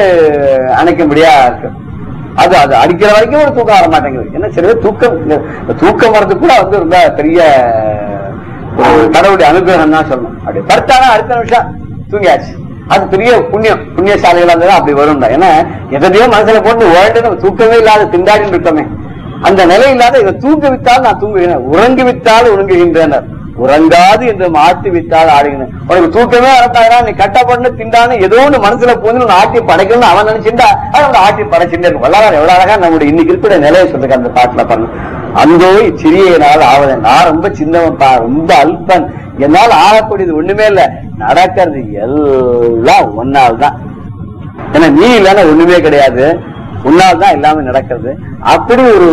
அணைக்க முடியா இருக்கு. அது அடிக்கிற வரைக்கும் ஒரு தூக்கம் வர மாட்டேங்குது. என்ன சரி தூக்கம் வர்றது கூட ரொம்ப பெரிய கடவுளுடைய அனுகிரகம் தான் சொல்லணும். அப்படி படுத்தானா அடுத்த நிமிஷம் தூங்கியாச்சு. அது பெரிய புண்ணியசாலைகளா இருந்தாலும் அப்படி வரும். ஏன்னா எதையோ மனசுல போட்டு ஓல்டு நம்ம தூக்கமே இல்லாத திண்டாடின்னு இருக்கோமே. அந்த நிலை இல்லாத இதை தூங்குவித்தால் நான் தூங்குகிறேன், உறங்குவித்தால் உறங்குகின்றனர், உறங்காது என்று மாட்டி விட்டால் ஆடுகிறேன். உனக்கு தூக்கமே வரட்டாங்க, நீ கட்டப்பட்டு திண்டான்னு ஏதோ ஒன்று மனசுல போந்து ஆட்டி படைக்கணும்னு அவன் நினைச்சுட்டா அவன் ஆட்டி படைச்சுட்டே இருக்கும். வல்லாரம் எவ்வளவு அழகா நம்முடைய இன்னைக்கு இருக்கிற நிலையை சொல்லுங்க அந்த பாட்டுல பண்ணு. அந்தோ சிறிய நாள் ஆவதன், நான் ரொம்ப சின்னவன், ரொம்ப அல்பன், என்னால் ஆகக்கூடியது ஒண்ணுமே இல்ல, நடக்கிறது எல்லாம் ஒன்னால் தான். ஏன்னா நீ இல்லைன்னா ஒண்ணுமே கிடையாது, உன்னால் தான் எல்லாமே நடக்கிறது. அப்படி ஒரு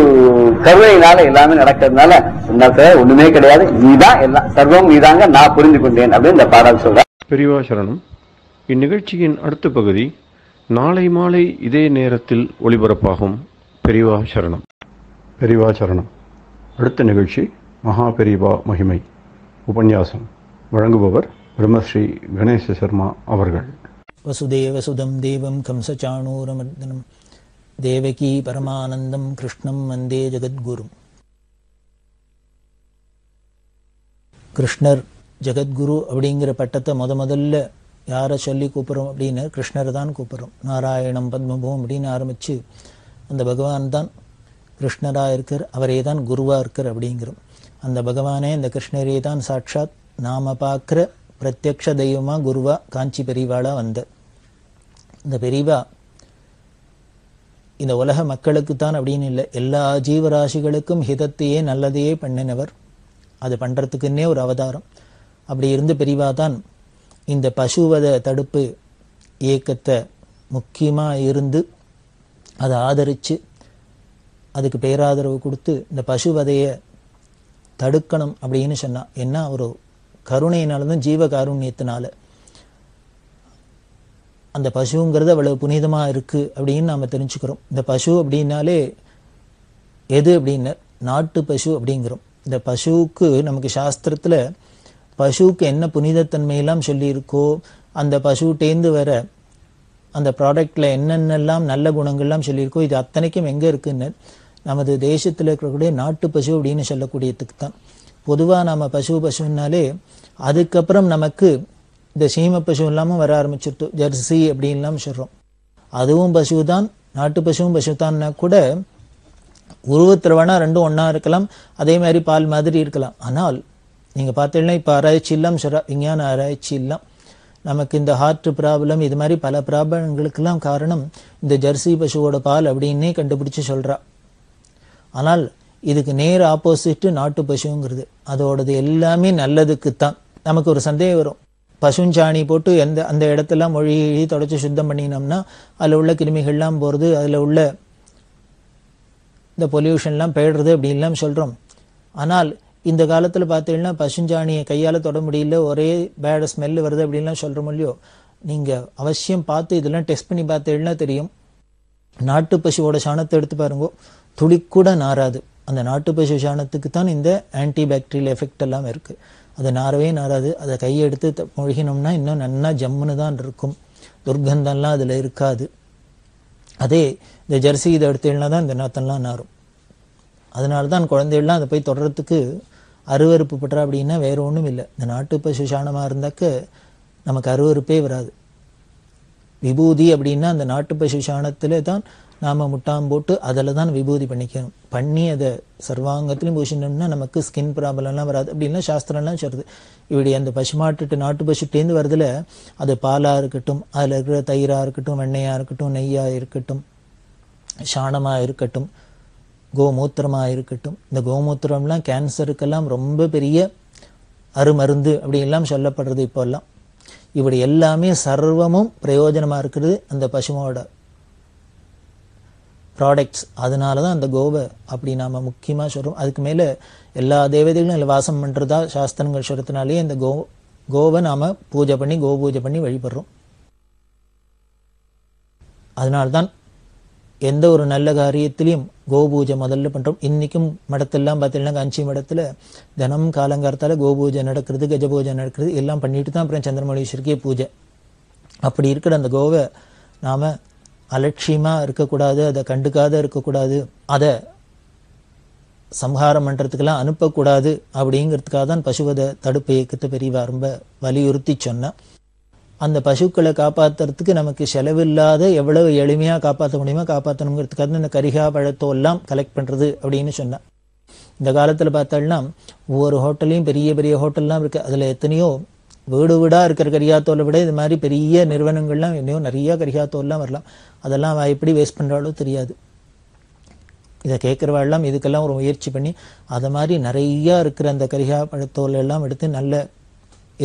கருணையினால எல்லாமே நடக்கிறதுனால உன்னால ஒண்ணுமே கிடையாது, நீதான் எல்லாம், சர்வம் நீதாங்க, நான் புரிந்து கொண்டேன் அப்படின்னு இந்த பாடல் சொல்ற. பெரியவா சரணம். இந்நிகழ்ச்சியின் அடுத்த பகுதி நாளை மாலை இதே நேரத்தில் ஒளிபரப்பாகும். பெரியவா சரணம். பெரியவா சரணம். அடுத்த நிகழ்ச்சி மகா பெரியவா மகிமை உபன்யாசம். வழங்குபவர் பிரம்மஸ்ரீ கணேச சர்மா அவர்கள். வசுதேவசுதம் தேவம் கம்சச்சாணூரமர்தனம் தேவகி பரமானந்தம் கிருஷ்ணம் வந்தே ஜெகத்குரும். கிருஷ்ணர் ஜெகத்குரு அப்படிங்கிற பட்டத்தை முதல்ல யாரை சொல்லி கூப்பிட்றோம் அப்படின்னு கிருஷ்ணரை தான் கூப்பிட்றோம். நாராயணம் பத்மபூம் அப்படின்னு ஆரம்பித்து அந்த பகவான் தான் கிருஷ்ணராக இருக்கார், அவரே தான் குருவாக இருக்கார் அப்படிங்கிறோம். அந்த பகவானே இந்த கிருஷ்ணரே தான் சாட்சாத் நாம பார்க்குற பிரத்யக்ஷ தெய்வமாக குருவா காஞ்சி பெரியவாளாக வந்த இந்த பெரியவா இந்த உலக மக்களுக்குத்தான் அப்படின்னு இல்லை, எல்லா ஜீவராசிகளுக்கும் ஹிதத்தையே நல்லதையே பண்ணினவர். அது பண்ணுறதுக்குன்னே ஒரு அவதாரம். அப்படி இருந்து பெரியவா தான் இந்த பசுவத தடுப்பு இயக்கத்தை முக்கியமாக இருந்து அதை ஆதரித்து அதுக்கு பேராதரவு கொடுத்து இந்த பசுவதையை தடுக்கணும் அப்படின்னு சொன்னான். என்ன ஒரு கருணையினால்தான், ஜீவ காருண்யத்தினால. அந்த பசுங்கிறது அவ்வளவு புனிதமாக இருக்குது அப்படின்னு நாம் தெரிஞ்சுக்கிறோம். இந்த பசு அப்படின்னாலே எது அப்படின்னு நாட்டு பசு அப்படிங்கிறோம். இந்த பசுவுக்கு நமக்கு சாஸ்திரத்தில் பசுவுக்கு என்ன புனிதத்தன்மையெல்லாம் சொல்லியிருக்கோ, அந்த பசுட்டேந்து வர அந்த ப்ராடக்டில் என்னென்னலாம் நல்ல குணங்கள்லாம் சொல்லியிருக்கோ, இது அத்தனைக்கும் எங்கே இருக்குன்னு நமது தேசத்தில் இருக்கக்கூடிய நாட்டு பசு அப்படின்னு சொல்லக்கூடியதுக்கு தான். பொதுவாக நம்ம பசுன்னாலே அதுக்கப்புறம் நமக்கு இந்த சீம பசு இல்லாமல் வர ஆரம்பிச்சிருத்தோம், ஜெர்சி அப்படின்லாம் சொல்கிறோம். அதுவும் பசு தான், நாட்டு பசுவும் பசு தான்னா கூட உருவத்தில் வேணால் ரெண்டும் ஒன்றா இருக்கலாம், அதே மாதிரி பால் மாதிரி இருக்கலாம். ஆனால் நீங்கள் பார்த்தீங்கன்னா இப்போ ஆராய்ச்சி இல்லாமல் சொல்கிறா, விஞ்ஞான ஆராய்ச்சி இல்லாம் நமக்கு இந்த ஹார்ட் ப்ராப்ளம் இது மாதிரி பல ப்ராப்ளங்களுக்கெல்லாம் காரணம் இந்த ஜெர்சி பசுவோட பால் அப்படின்னே கண்டுபிடிச்சு சொல்கிறா. ஆனால் இதுக்கு நேர் ஆப்போசிட்டு நாட்டு பசுங்கிறது, அதோடது எல்லாமே நல்லதுக்குத்தான். நமக்கு ஒரு சந்தேகம் வரும், பசுஞ்சாணி போட்டு அந்த இடத்தெல்லாம் மொழி தொடச்சி சுத்தம் பண்ணினோம்னா அதில் உள்ள கிருமிகள்லாம் போகிறது, அதில் உள்ள இந்த பொல்யூஷன்லாம் போயிடுறது அப்படின்லாம் சொல்கிறோம். ஆனால் இந்த காலத்தில் பார்த்தீங்கன்னா பசுஞ்சாணியை கையால் தொட முடியல, ஒரே பேட் ஸ்மெல்லு வருது அப்படின்லாம் சொல்கிறோம் இல்லையோ. நீங்கள் அவசியம் பார்த்து இதெல்லாம் டெஸ்ட் பண்ணி பார்த்தீங்கன்னா தெரியும். நாட்டு பசுவோட சாணத்தை எடுத்து பாருங்க, துளி கூட நாராது. அந்த நாட்டு பசு சாணத்துக்கு தான் இந்த ஆன்டி பாக்டீரியல் எஃபெக்ட் எல்லாம் இருக்குது. அது நாரவே நாராது. அதை கையை எடுத்து மொழிகினோம்னா இன்னும் நல்லா ஜம்முன்னு தான் இருக்கும், துர்க்கந்தம்லாம் அதில் இருக்காது. அதே இந்த ஜெர்சி இதை எடுத்தீங்கன்னா தான் இந்த நாத்தம்லாம் நாரும். அதனால தான் குழந்தைகள்லாம் அதை போய் தொடர்றதுக்கு அருவறுப்பு பட்டுறா. அப்படின்னா வேறு ஒன்றும் இல்லை, இந்த நாட்டு பசு சாணமாக இருந்தாக்க நமக்கு அருவறுப்பே வராது. விபூதி அப்படின்னா அந்த நாட்டு பசு சாணத்தில் தான் நாம் முட்டாம் போட்டு அதில் தான் விபூதி பண்ணிக்கணும். பண்ணி அதை சர்வாங்கத்திலையும் பூசினோம்னா நமக்கு ஸ்கின் ப்ராப்ளம்லாம் வராது அப்படின்லாம் சாஸ்திரம்லாம் சொல்லுது. இப்படி அந்த பசுமாட்டு நாட்டு பசுட்டேந்து வரதுல அது பாலாக இருக்கட்டும், அதில் இருக்கிற தயிராக இருக்கட்டும், வெண்ணெயாக இருக்கட்டும், நெய்யாக இருக்கட்டும், சாணமாக இருக்கட்டும், கோமூத்திரமாக இருக்கட்டும். இந்த கோமூத்திரம்லாம் கேன்சருக்கெல்லாம் ரொம்ப பெரிய அருமருந்து அப்படின்லாம் சொல்லப்படுறது இப்போல்லாம். இப்படி எல்லாமே சர்வமும் பிரயோஜனமாக இருக்கிறது அந்த பசுவோட ப்ராடக்ட்ஸ். அதனால தான் அந்த கோவை அப்படி நாம் முக்கியமாக சொல்கிறோம். அதுக்கு மேலே எல்லா தேவதைகளும் இதில் வாசம் பண்ணுறதா சாஸ்திரங்கள் சொல்கிறதுனாலே இந்த கோவை நாம் பூஜை பண்ணி கோபூஜை பண்ணி வழிபடுறோம். அதனால்தான் எந்த ஒரு நல்ல காரியத்திலையும் கோபூஜை முதல்ல பண்ணுறோம். இன்றைக்கும் மடத்தெல்லாம் பார்த்தீங்கன்னா காஞ்சி மடத்தில் தினம் காலங்காலத்தால் கோபூஜை நடக்கிறது, கஜபூஜை நடக்கிறது, எல்லாம் பண்ணிட்டு தான் அப்புறம் சந்திரமௌலீஸ்வருக்கே பூஜை. அப்படி இருக்கிற அந்த கோவை நாம் அலட்சியமாக இருக்கக்கூடாது, அதை கண்டுக்காத இருக்கக்கூடாது, அதை சம்ஹாரம் பண்ணுறதுக்கெல்லாம் அனுப்பக்கூடாது. அப்படிங்கிறதுக்காக தான் பசுவத தடுப்பு இயக்கத்தை பெரியவா ரொம்ப வலியுறுத்தி சொன்னால். அந்த பசுக்களை காப்பாற்றுறதுக்கு நமக்கு செலவில்லாத எவ்வளவு எளிமையாக காப்பாற்ற முடியுமோ காப்பாற்றணுங்கிறதுக்காக இந்த கரிகா பழத்தோல்லாம் கலெக்ட் பண்ணுறது அப்படின்னு சொன்னான். இந்த காலத்தில் பார்த்தோம்னா ஒவ்வொரு ஹோட்டல்லையும் பெரிய பெரிய ஹோட்டல்லாம் இருக்குது. அதில் எத்தனையோ வீடு வீடாக இருக்கிற கரிகாத்தோலை விட இது மாதிரி பெரிய நிறுவனங்கள்லாம் என்னையோ நிறையா கரிகாத்தோல்லாம் வரலாம். அதெல்லாம் அவள் எப்படி வேஸ்ட் பண்ணுறாலோ தெரியாது. இதை கேட்குறவாள்லாம் இதுக்கெல்லாம் ஒரு முயற்சி பண்ணி அதை மாதிரி நிறையா இருக்கிற அந்த கரிகா பழத்தோல் எல்லாம் எடுத்து நல்ல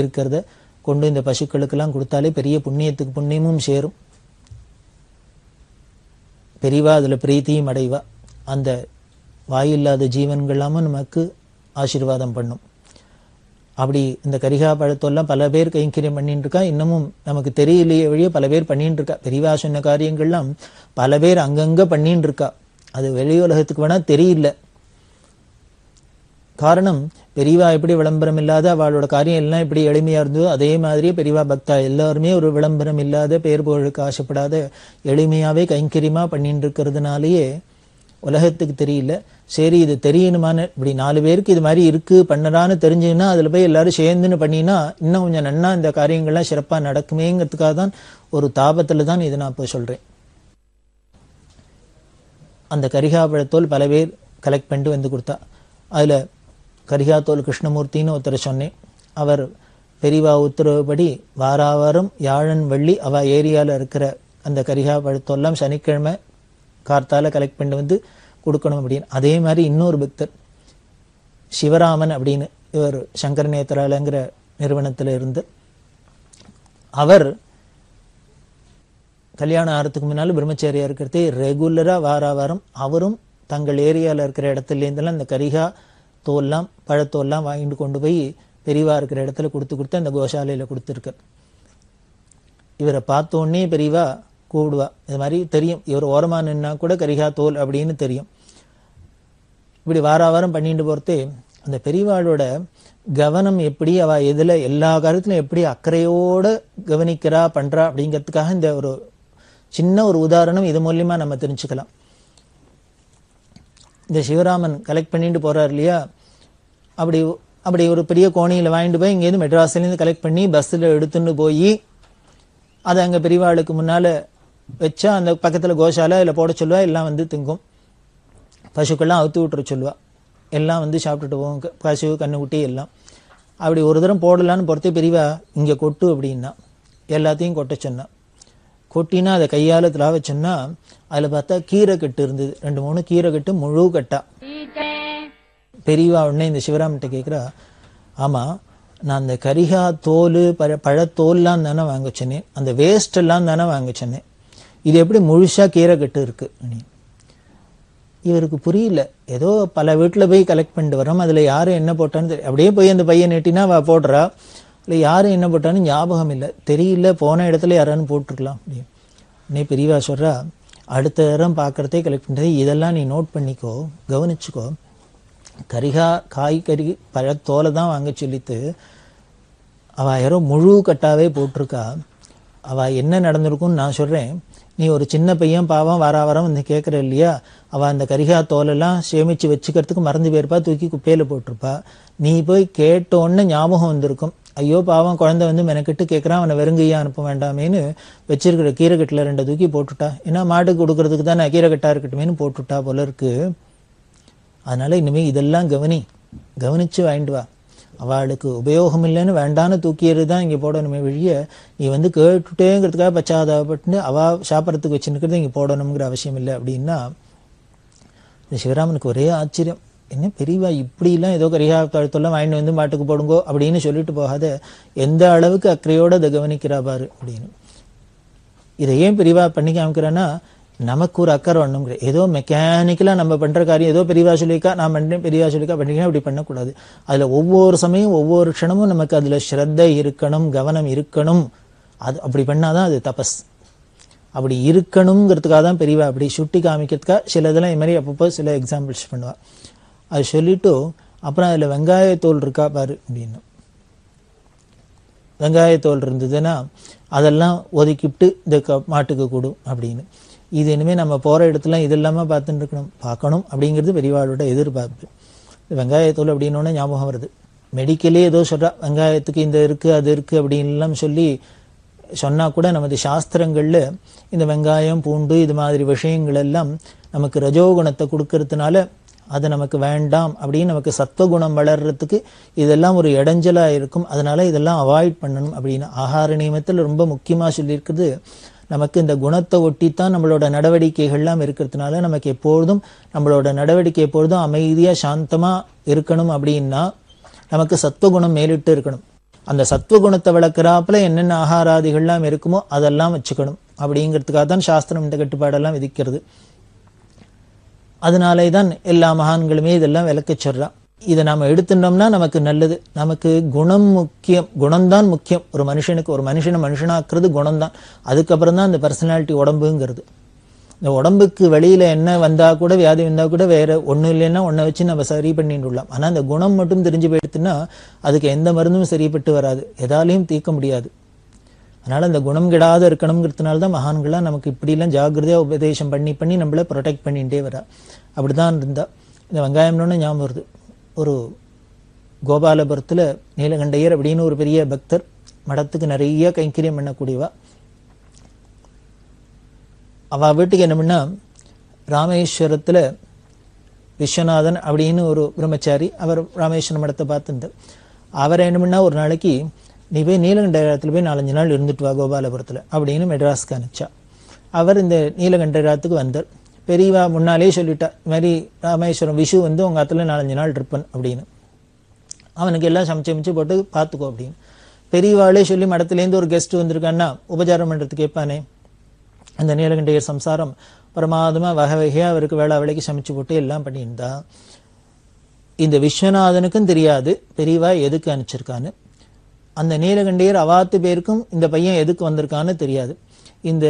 இருக்கிறத கொண்டு இந்த பசுக்களுக்கெல்லாம் கொடுத்தாலே பெரிய புண்ணியத்துக்கு புண்ணியமும் சேரும். பெரியவா அதில் பிரீத்தியும் அடைவா. அந்த வாயில்லாத ஜீவன்களாமும் நமக்கு ஆசீர்வாதம் பண்ணும். அப்படி இந்த கரிகா பழத்தோல்லாம் பல பேர் கைங்கரியம் பண்ணிட்டு இருக்கா. இன்னமும் நமக்கு தெரியலையே வழியே பல பேர் பண்ணிட்டு இருக்கா. பெரியவா சொன்ன காரியங்கள்லாம் பல பேர் அங்கங்கே பண்ணிட்டு இருக்கா. அது வெளி உலகத்துக்கு வேணா தெரியல. காரணம் பெரியவா எப்படி விளம்பரம் இல்லாத அவளோட காரியம் எல்லாம் எப்படி எளிமையா இருந்ததோ அதே மாதிரியே பெரியவா பக்தா எல்லாருமே ஒரு விளம்பரம் இல்லாத பேர் புகழுக்கு ஆசைப்படாத எளிமையாவே கைங்கரியமா பண்ணிட்டு இருக்கிறதுனாலேயே உலகத்துக்கு தெரியல. சரி இது தெரியணுமான்னு இப்படி 4 பேருக்கு இது மாதிரி இருக்கு பண்ணறான்னு தெரிஞ்சுன்னா அதுல போய் எல்லாரும் சேர்ந்துன்னு பண்ணினா இன்னும் கொஞ்சம் நன்னா இந்த காரியங்கள்லாம் சிறப்பா நடக்குமேங்கிறதுக்காக தான் ஒரு தாபத்துல தான் இதை நான் இப்போ சொல்றேன். அந்த கரிகாப்பழத்தோல் பல பேர் கலெக்ட் பண்ணிட்டு வந்து கொடுத்தா. அதில் கரிகாத்தோல் கிருஷ்ணமூர்த்தின்னு ஒருத்தர் சொன்னேன். அவர் பெரியவா உத்தரவுப்படி வாராவாரம் வியாழன் வெள்ளி அவள் ஏரியாவில் இருக்கிற அந்த கரிகாப்பழத்தோல்லாம் சனிக்கிழமை கார்த்தால கலெக்ட் பண்ணிட்டு வந்து கொடுக்கணும் அப்படின்னு. அதே மாதிரி இன்னொரு பக்தர் சிவராமன் அப்படின்னு இவர் சங்கர நேத்திராலங்கிற நிறுவனத்தில் இருந்து அவர் கல்யாணம் ஆகிறதுக்கு முன்னால் பிரம்மச்சாரியா இருக்கிறதே ரெகுலராக வாராவாரம் அவரும் தங்கள் ஏரியாவில் இருக்கிற இடத்துலேருந்தெல்லாம் இந்த கரிகா தோல்லாம் பழத்தோல்லாம் வாங்கிட்டு கொண்டு போய் பெரியவா இருக்கிற இடத்துல கொடுத்து அந்த கோசாலையில் கொடுத்துருக்கார். இவரை பார்த்தோன்னே பெரியவா கூப்பிடுவா. இது மாதிரி தெரியும் இவர் ஓரமாக நின்னா கூட கரிகா தோல் அப்படின்னு தெரியும். இப்படி வாராவாரம் பண்ணிட்டு போகிறதே அந்த பெரியவாளோட கவனம் எப்படி அவ எதில் எல்லா காரியத்திலும் எப்படி அக்கறையோடு கவனிக்கிறா பண்ணுறா அப்படிங்கிறதுக்காக இந்த ஒரு சின்ன ஒரு உதாரணம் இது மூலியமா நம்ம தெரிஞ்சுக்கலாம். இந்த சிவராமன் கலெக்ட் பண்ணிட்டு போறார் இல்லையா, அப்படி ஒரு பெரிய கோணியில் வாங்கிட்டு போய் இங்கேருந்து மெட்ராஸ்லேருந்து கலெக்ட் பண்ணி பஸ்ஸில் எடுத்துன்னு போய் அதை அங்கே பெரியவாளுக்கு முன்னால் வச்சா அந்த பக்கத்தில் கோசாலை அதில் போட சொல்லுவா. எல்லாம் வந்து திங்கும். பசுக்கெல்லாம் அவுத்து விட்டுற சொல்லுவா. எல்லாம் வந்து சாப்பிட்டுட்டு போவோம். பசு கண்ணுக்குட்டி எல்லாம். அப்படி ஒரு தரம் போடலான்னு பொறுத்தே பெரியவா இங்கே கொட்டு அப்படின்னா எல்லாத்தையும் கொட்ட சொன்னா. கொட்டினா அதை கையால் திராவ சொன்னா அதில் பார்த்தா கீரை கட்டு இருந்தது. 2-3 கீரை கட்டு முழு கட்டா. பெரியவா உடனே இந்த சிவராமன்ட்ட கேட்குறா, ஆமாம் நான் அந்த கரிகா தோல் பழத்தோல்லாம் தானே வாங்க சொன்னேன், அந்த வேஸ்ட் எல்லாம் தானே வாங்க சொன்னேன், இது எப்படி முழுசா கீரை கட்டு இருக்கு? இவருக்கு புரியல. ஏதோ பல வீட்டில் போய் கலெக்ட் பண்ணிட்டு வரோம், அதில் யாரும் என்ன போட்டான்னு தெரியும். அப்படியே போய் அந்த பையன் நெட்டினா அவள் போடுறா. இல்லை யாரும் என்ன போட்டான்னு ஞாபகம் இல்லை, தெரியல, போன இடத்துல யாரான்னு போட்டிருக்கலாம் அப்படின்னு. உடனே பெரியவா சொல்கிறா, அடுத்த தரம் பார்க்குறதே கலெக்ட் பண்ணுறது இதெல்லாம் நீ நோட் பண்ணிக்கோ, கவனிச்சுக்கோ. கரிகா காய்கறி பழத்தோலை தான் வாங்க சொல்லிட்டு அவள் யாரோ முழு கட்டாவே போட்டிருக்கா. அவள் என்ன நடந்திருக்கும்னு நான் சொல்கிறேன். நீ ஒரு சின்ன பையன் பாவம் வாரம் வந்து கேட்குற இல்லையா, அவள் அந்த கரிகா தோலெல்லாம் சேமித்து வச்சுக்கிறதுக்கு மறந்து போயிருப்பா, தூக்கி குப்பையில் போட்டிருப்பா. நீ போய் கேட்டோன்னு ஞாபகம் வந்திருக்கும், ஐயோ பாவம் குழந்தை வந்து மெனக்கிட்டு கேட்குறான், அவனை வெறுங்கையா அனுப்ப வேண்டாமேன்னு வச்சிருக்கிற கீரைக்கட்டில் 2 தூக்கி போட்டுட்டா. ஏன்னா மாட்டுக்கு கொடுக்கறதுக்கு தானே கீரைக்கட்டாக இருக்கட்டுமேனு போட்டுட்டா போல இருக்கு. அதனால இனிமேல் இதெல்லாம் கவனிச்சு வாங்கிட்டு வா. அவளுக்கு உபயோகம் இல்லைன்னு வேண்டான்னு தூக்கியது தான் இங்கே போடணுமே வழிய நீ வந்து கேட்டுட்டேங்கிறதுக்காக பச்சாதாபட்டு அவள் சாப்பிட்றதுக்கு வச்சுருக்கிறது இங்கே போடணுங்கிற அவசியம் இல்லை அப்படின்னா. இந்த சிவராமனுக்கு ஒரே ஆச்சரியம், என்ன பெரியவா இப்படிலாம் ஏதோ கரிகாத்தோல்லாம் வாங்கிட்டு வந்து மாட்டுக்கு போடுங்கோ அப்படின்னு சொல்லிட்டு போகாத எந்த அளவுக்கு அக்கறையோடு அதை கவனிக்கிறா பாரு அப்படின்னு. இதை ஏன் பெரியவா பண்ணி காமிக்கிறான்னா, நமக்கு ஒரு அக்கறை ஒண்ணுங்கிற ஏதோ மெக்கானிக்கலா நம்ம பண்ற காரியம் ஏதோ பெரியவா சொல்லிக்கா நான் பண்றேன், பெரியவா சொல்லிக்கா பண்ணிக்கிறேன், அப்படி பண்ணக்கூடாது. அதுல ஒவ்வொரு சமயம் ஒவ்வொரு க்ஷணமும் நமக்கு அதுல ஸ்ரத்தை இருக்கணும், கவனம் இருக்கணும். அது அப்படி பண்ணாதான் அது தபஸ். அப்படி இருக்கணுங்கிறதுக்காக தான் பெரியவா அப்படி சுட்டி காமிக்கிறதுக்காக சில இதெல்லாம் இது மாதிரி அப்பப்போ சில எக்ஸாம்பிள்ஸ் பண்ணுவா. அது சொல்லிட்டு அப்புறம் அதுல வெங்காயத்தோல் இருக்கா பாரு அப்படின்னு. வெங்காயத்தோல் இருந்ததுன்னா அதெல்லாம் ஒதுக்கிவிட்டு இந்த மாட்டுக்கு கொடு அப்படின்னு. இது இனிமேல் நம்ம போகிற இடத்துல இது இல்லாமல் பார்த்துட்டு பார்க்கணும் அப்படிங்கிறது பெரியவாளோட எதிர்பார்ப்பு. வெங்காயத்தோல் அப்படின்னோடனே ஞாபகம் வருது. மெடிக்கலே ஏதோ சொல்கிறா, வெங்காயத்துக்கு இந்த இருக்குது அது இருக்குது அப்படின்லாம் சொல்லி சொன்னால் கூட நமது சாஸ்திரங்களில் இந்த வெங்காயம் பூண்டு இது மாதிரி விஷயங்கள் எல்லாம் நமக்கு ரஜோகுணத்தை கொடுக்கறதுனால அது நமக்கு வேண்டாம் அப்படின்னு நமக்கு சத்வகுணம் வளர்றதுக்கு இதெல்லாம் ஒரு இடைஞ்சலாக இருக்கும். அதனால இதெல்லாம் அவாய்ட் பண்ணணும் அப்படின்னு ஆகார நியமத்தில் ரொம்ப முக்கியமாக சொல்லியிருக்குது. நமக்கு இந்த குணத்தை ஒட்டித்தான் நம்மளோட நடவடிக்கைகள்லாம் இருக்கிறதுனால நமக்கு எப்பொழுதும் நம்மளோட நடவடிக்கை எப்பொழுதும் அமைதியாக சாந்தமாக இருக்கணும். அப்படின்னா நமக்கு சத்வகுணம் மேலிட்டு இருக்கணும். அந்த சத்வகுணத்தை வளர்க்குறாப்புல என்னென்ன ஆகாராதிகள்லாம் இருக்குமோ அதெல்லாம் வச்சுக்கணும். அப்படிங்கிறதுக்காக தான் சாஸ்திரம் இந்த கட்டுப்பாடெல்லாம் விதிக்கிறது. அதனாலே தான் எல்லா மகான்களுமே இதெல்லாம் விளக்க சொல்றா. இதை நாம் எடுத்துட்டோம்னா நமக்கு நல்லது. நமக்கு குணம் முக்கியம், குணம்தான் முக்கியம். ஒரு மனுஷனை மனுஷனாக்குறது குணம்தான். அதுக்கப்புறம் தான் இந்த பர்சனாலிட்டி உடம்புங்கிறது. இந்த உடம்புக்கு வெளியில என்ன வந்தா கூட வியாதி வந்தா கூட வேற ஒன்றும் இல்லைன்னா ஒன்றை வச்சு நம்ம சரி பண்ணிட்டு விடலாம். ஆனால் அந்த குணம் மட்டும் தெரிஞ்சு போயிடுத்துன்னா அதுக்கு எந்த மருந்தும் சரிப்பட்டு வராது, எதாலையும் தீர்க்க முடியாது. அதனால அந்த குணம் கெடாத இருக்கணுங்கிறதுனால தான் மகான்கள்லாம் நமக்கு இப்படிலாம் ஜாகிரதையாக உபதேசம் பண்ணி பண்ணி நம்மளை ப்ரொடெக்ட் பண்ணிகிட்டே வரா. அப்படிதான் இருந்தா. இந்த வெங்காயம்னு ஞாபகம் வருது. ஒரு கோபாலபுரத்தில் நீலகண்டையர் அப்படின்னு ஒரு பெரிய பக்தர், மடத்துக்கு நிறைய கைங்கரியம் பண்ணக்கூடியவா. அவள் வீட்டுக்கு என்ன பண்ணா, ராமேஸ்வரத்தில் விஸ்வநாதன் அப்படின்னு ஒரு பிரம்மச்சாரி, அவர் ராமேஸ்வரம் மடத்தை பார்த்துட்டார். அவரை என்ன பண்ணா, ஒரு நாளைக்கு நீ போய் நீலகண்டராத்தில் போய் 4-5 நாள் இருந்துட்டு வா கோபாலபுரத்தில் அப்படின்னு மெட்ராஸ்க்கு அனுப்பிச்சா. அவர் இந்த நீலகண்டராத்துக்கு வந்தார். பெரியவா முன்னாலே சொல்லிட்டா, இது மாதிரி ராமேஸ்வரம் விஷு வந்து உங்கள் ஆற்றுல 4-5 நாள் இருப்பன் அப்படின்னு. அவனுக்கு எல்லாம் சமைச்சு போட்டு பார்த்துக்கோ அப்படின்னு. பெரியவாளே சொல்லி மடத்துலேருந்து ஒரு கெஸ்ட் வந்திருக்கான்னா உபச்சாரம் பண்ணுறதுக்கு கேட்பானே. அந்த நீலகண்டையர் சம்சாரம் பிரமாதமாக வகை வகையாக அவருக்கு வேளைக்கு சமைச்சு போட்டு எல்லாம் பண்ணியிருந்தா. இந்த விஸ்வநாதனுக்கும் தெரியாது பெரியவா எதுக்கு அனுப்பிச்சிருக்கான்னு. அந்த நீலகண்டையர் அவாத்து பேருக்கும் இந்த பையன் எதுக்கு வந்திருக்கான்னு தெரியாது. இந்த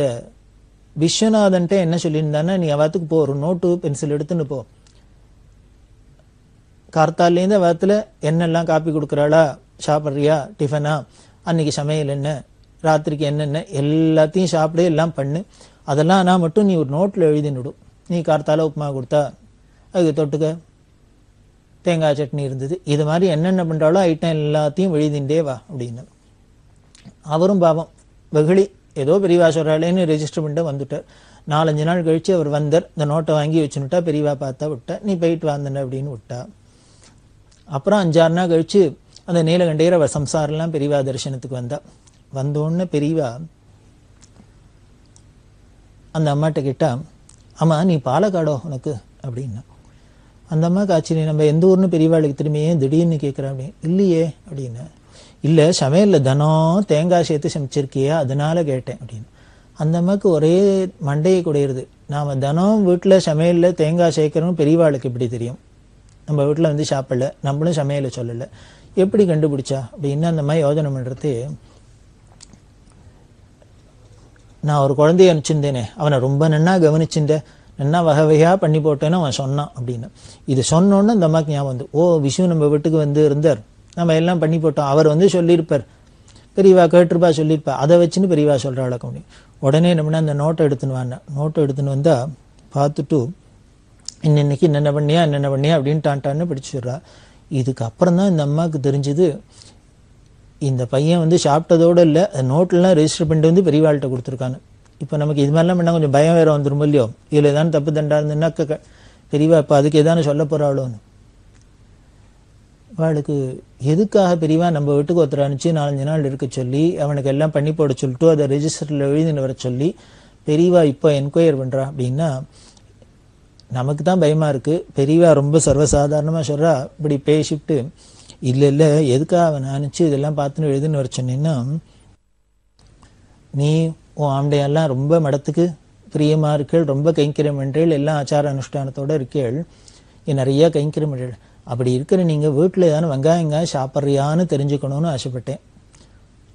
விஸ்வநாதன்ட்ட என்ன சொல்லியிருந்தான்னா, நீ அவாத்துக்கு போ, ஒரு நோட்டு பென்சில் எடுத்துன்னு போ, கார்த்தாலேருந்து அவாத்தில் என்னெல்லாம் காப்பி கொடுக்குறாளா, சாப்பிட்றியா, டிஃபனா, அன்னைக்கு சமையல் என்ன, ராத்திரிக்கு என்னென்ன எல்லாத்தையும் சாப்பிடு, எல்லாம் பண்ணு. அதெல்லாம் நான் மட்டும் நீ ஒரு நோட்டில் எழுதினுடும். நீ கார்த்தால உப்புமா கொடுத்தா அதுக்கு தொட்டுக்க தேங்காய் சட்னி இருந்தது, இது மாதிரி என்னென்ன பண்ணுறாலோ ஐட்டம் எல்லாத்தையும் எழுதிண்டே வா அப்படின்னு. அவரும் பாவம் வெகுளி, ஏதோ பெரியவா சொல்கிறாளேன்னு ரெஜிஸ்டர் பண்ணிட்டு வந்துட்டார். 4-5 நாள் கழித்து அவர் வந்தார். இந்த நோட்டை வாங்கி வச்சுனுட்டா, பெரியவா பார்த்தா விட்டா, நீ போயிட்டு வாந்தன அப்படின்னு விட்டா. அப்புறம் 5-6 நாள் கழித்து அந்த நீலகண்டையர் அவர் சம்சாரெல்லாம் பெரியவா தரிசனத்துக்கு வந்தா. வந்தோடனே பெரியவா அந்த அம்மாட்ட கேட்டா, அம்மா நீ பாலக்காடோ உனக்கு அப்படின்னா. அந்த அம்மாவுக்கு ஆச்சரியம், நம்ம எந்த ஊர்னு பெரியவாளுக்கு திரும்பியே திடீர்னு கேட்குறேன் அப்படின்னு. இல்லையே அப்படின்னு. இல்லை சமையலில் தினம் தேங்காய் சேர்த்து சமைச்சிருக்கியே அதனால கேட்டேன் அப்படின்னு. அந்த அம்மாவுக்கு ஒரே மண்டையை குடையிறது. நாம் தினம் வீட்டில் சமையலில் தேங்காய் சேர்க்குறோம் பெரியவாளுக்கு எப்படி தெரியும்? நம்ம வீட்டில் வந்து சாப்பிடல, நம்மளும் சமையலை சொல்லலை, எப்படி கண்டுபிடிச்சா அப்படின்னு அந்த மாதிரி யோஜனை பண்ணுறது. நான் ஒரு குழந்தைய அனுப்பிச்சிருந்தேனே, அவனை ரொம்ப நன்னா கவனிச்சுட்டேன், நன்னா வகை வகையாக பண்ணி போட்டேன்னு அவன் சொன்னான் அப்படின்னு. இது சொன்னோன்னு அந்த அம்மாவுக்கு ஞாபகம் வந்து, ஓ விஷு நம்ம வீட்டுக்கு வந்து இருந்தார், நம்ம எல்லாம் பண்ணி போட்டோம், அவர் வந்து சொல்லியிருப்பார், பெரியவா கேட்டிருப்பா சொல்லியிருப்பா, அதை வச்சுன்னு பெரியவா சொல்கிறாள் அப்படி. உடனே நம்மனா அந்த நோட்டை எடுத்துன்னு வாங்க. நோட்டை எடுத்துன்னு வந்தால் பார்த்துட்டு இன்னைக்கு என்னென்ன பண்ணியா அப்படின்னு டான்டான்னு படிச்சுடுறா. இதுக்கு அப்புறம் தான் இந்த அம்மாவுக்கு தெரிஞ்சுது, இந்த பையன் வந்து சாப்பிட்டதோடு இல்லை, நோட்லாம் ரெஜிஸ்டர் பண்ணிட்டு வந்து பெரியவாள்கிட்ட கொடுத்துருக்கான்னு. இப்போ நமக்கு இது மாதிரிலாம் பண்ணால் கொஞ்சம் பயம் வேறு வந்துடும் இல்லையோ, இதில் ஏதானு தப்பு தண்டா இருந்துன்னாக்க பெரியவா இப்போ அதுக்கு எதானு சொல்ல போகிறாளோன்னு. அவளுக்கு எதுக்காக பெரியவா நம்ம வீட்டுக்கு ஒருத்தர் அனுப்பிச்சு 4-5 நாள் இருக்க சொல்லி அவனுக்கு எல்லாம் பண்ணி போட சொல்லிட்டு அதை ரெஜிஸ்டரில் எழுதின்னு வர சொல்லி பெரியவா இப்போ என்கொயர் பண்ணுறா அப்படின்னா நமக்கு தான் பயமாக இருக்குது. பெரியவா ரொம்ப சர்வசாதாரணமாக சொல்கிறா. இப்படி பேசிவிட்டு இல்லை எதுக்காக அவன் அனுப்பிச்சு இதெல்லாம் பார்த்துன்னு எழுதுன்னு வர சொன்னீங்கன்னா, நீ உன் ஆண்டையெல்லாம் ரொம்ப மடத்துக்கு பிரியமாக இருக்கேள், ரொம்ப கைங்கரியம் பண்ணுறேள், எல்லாம் ஆச்சார அனுஷ்டானத்தோடு இருக்கேள், நிறையா கைங்கரியம் பண்ணுறேள். அப்படி இருக்கிற நீங்கள் வீட்டில் ஏதான வெங்காயங்காய் சாப்பிட்றியான்னு தெரிஞ்சுக்கணும்னு ஆசைப்பட்டேன்.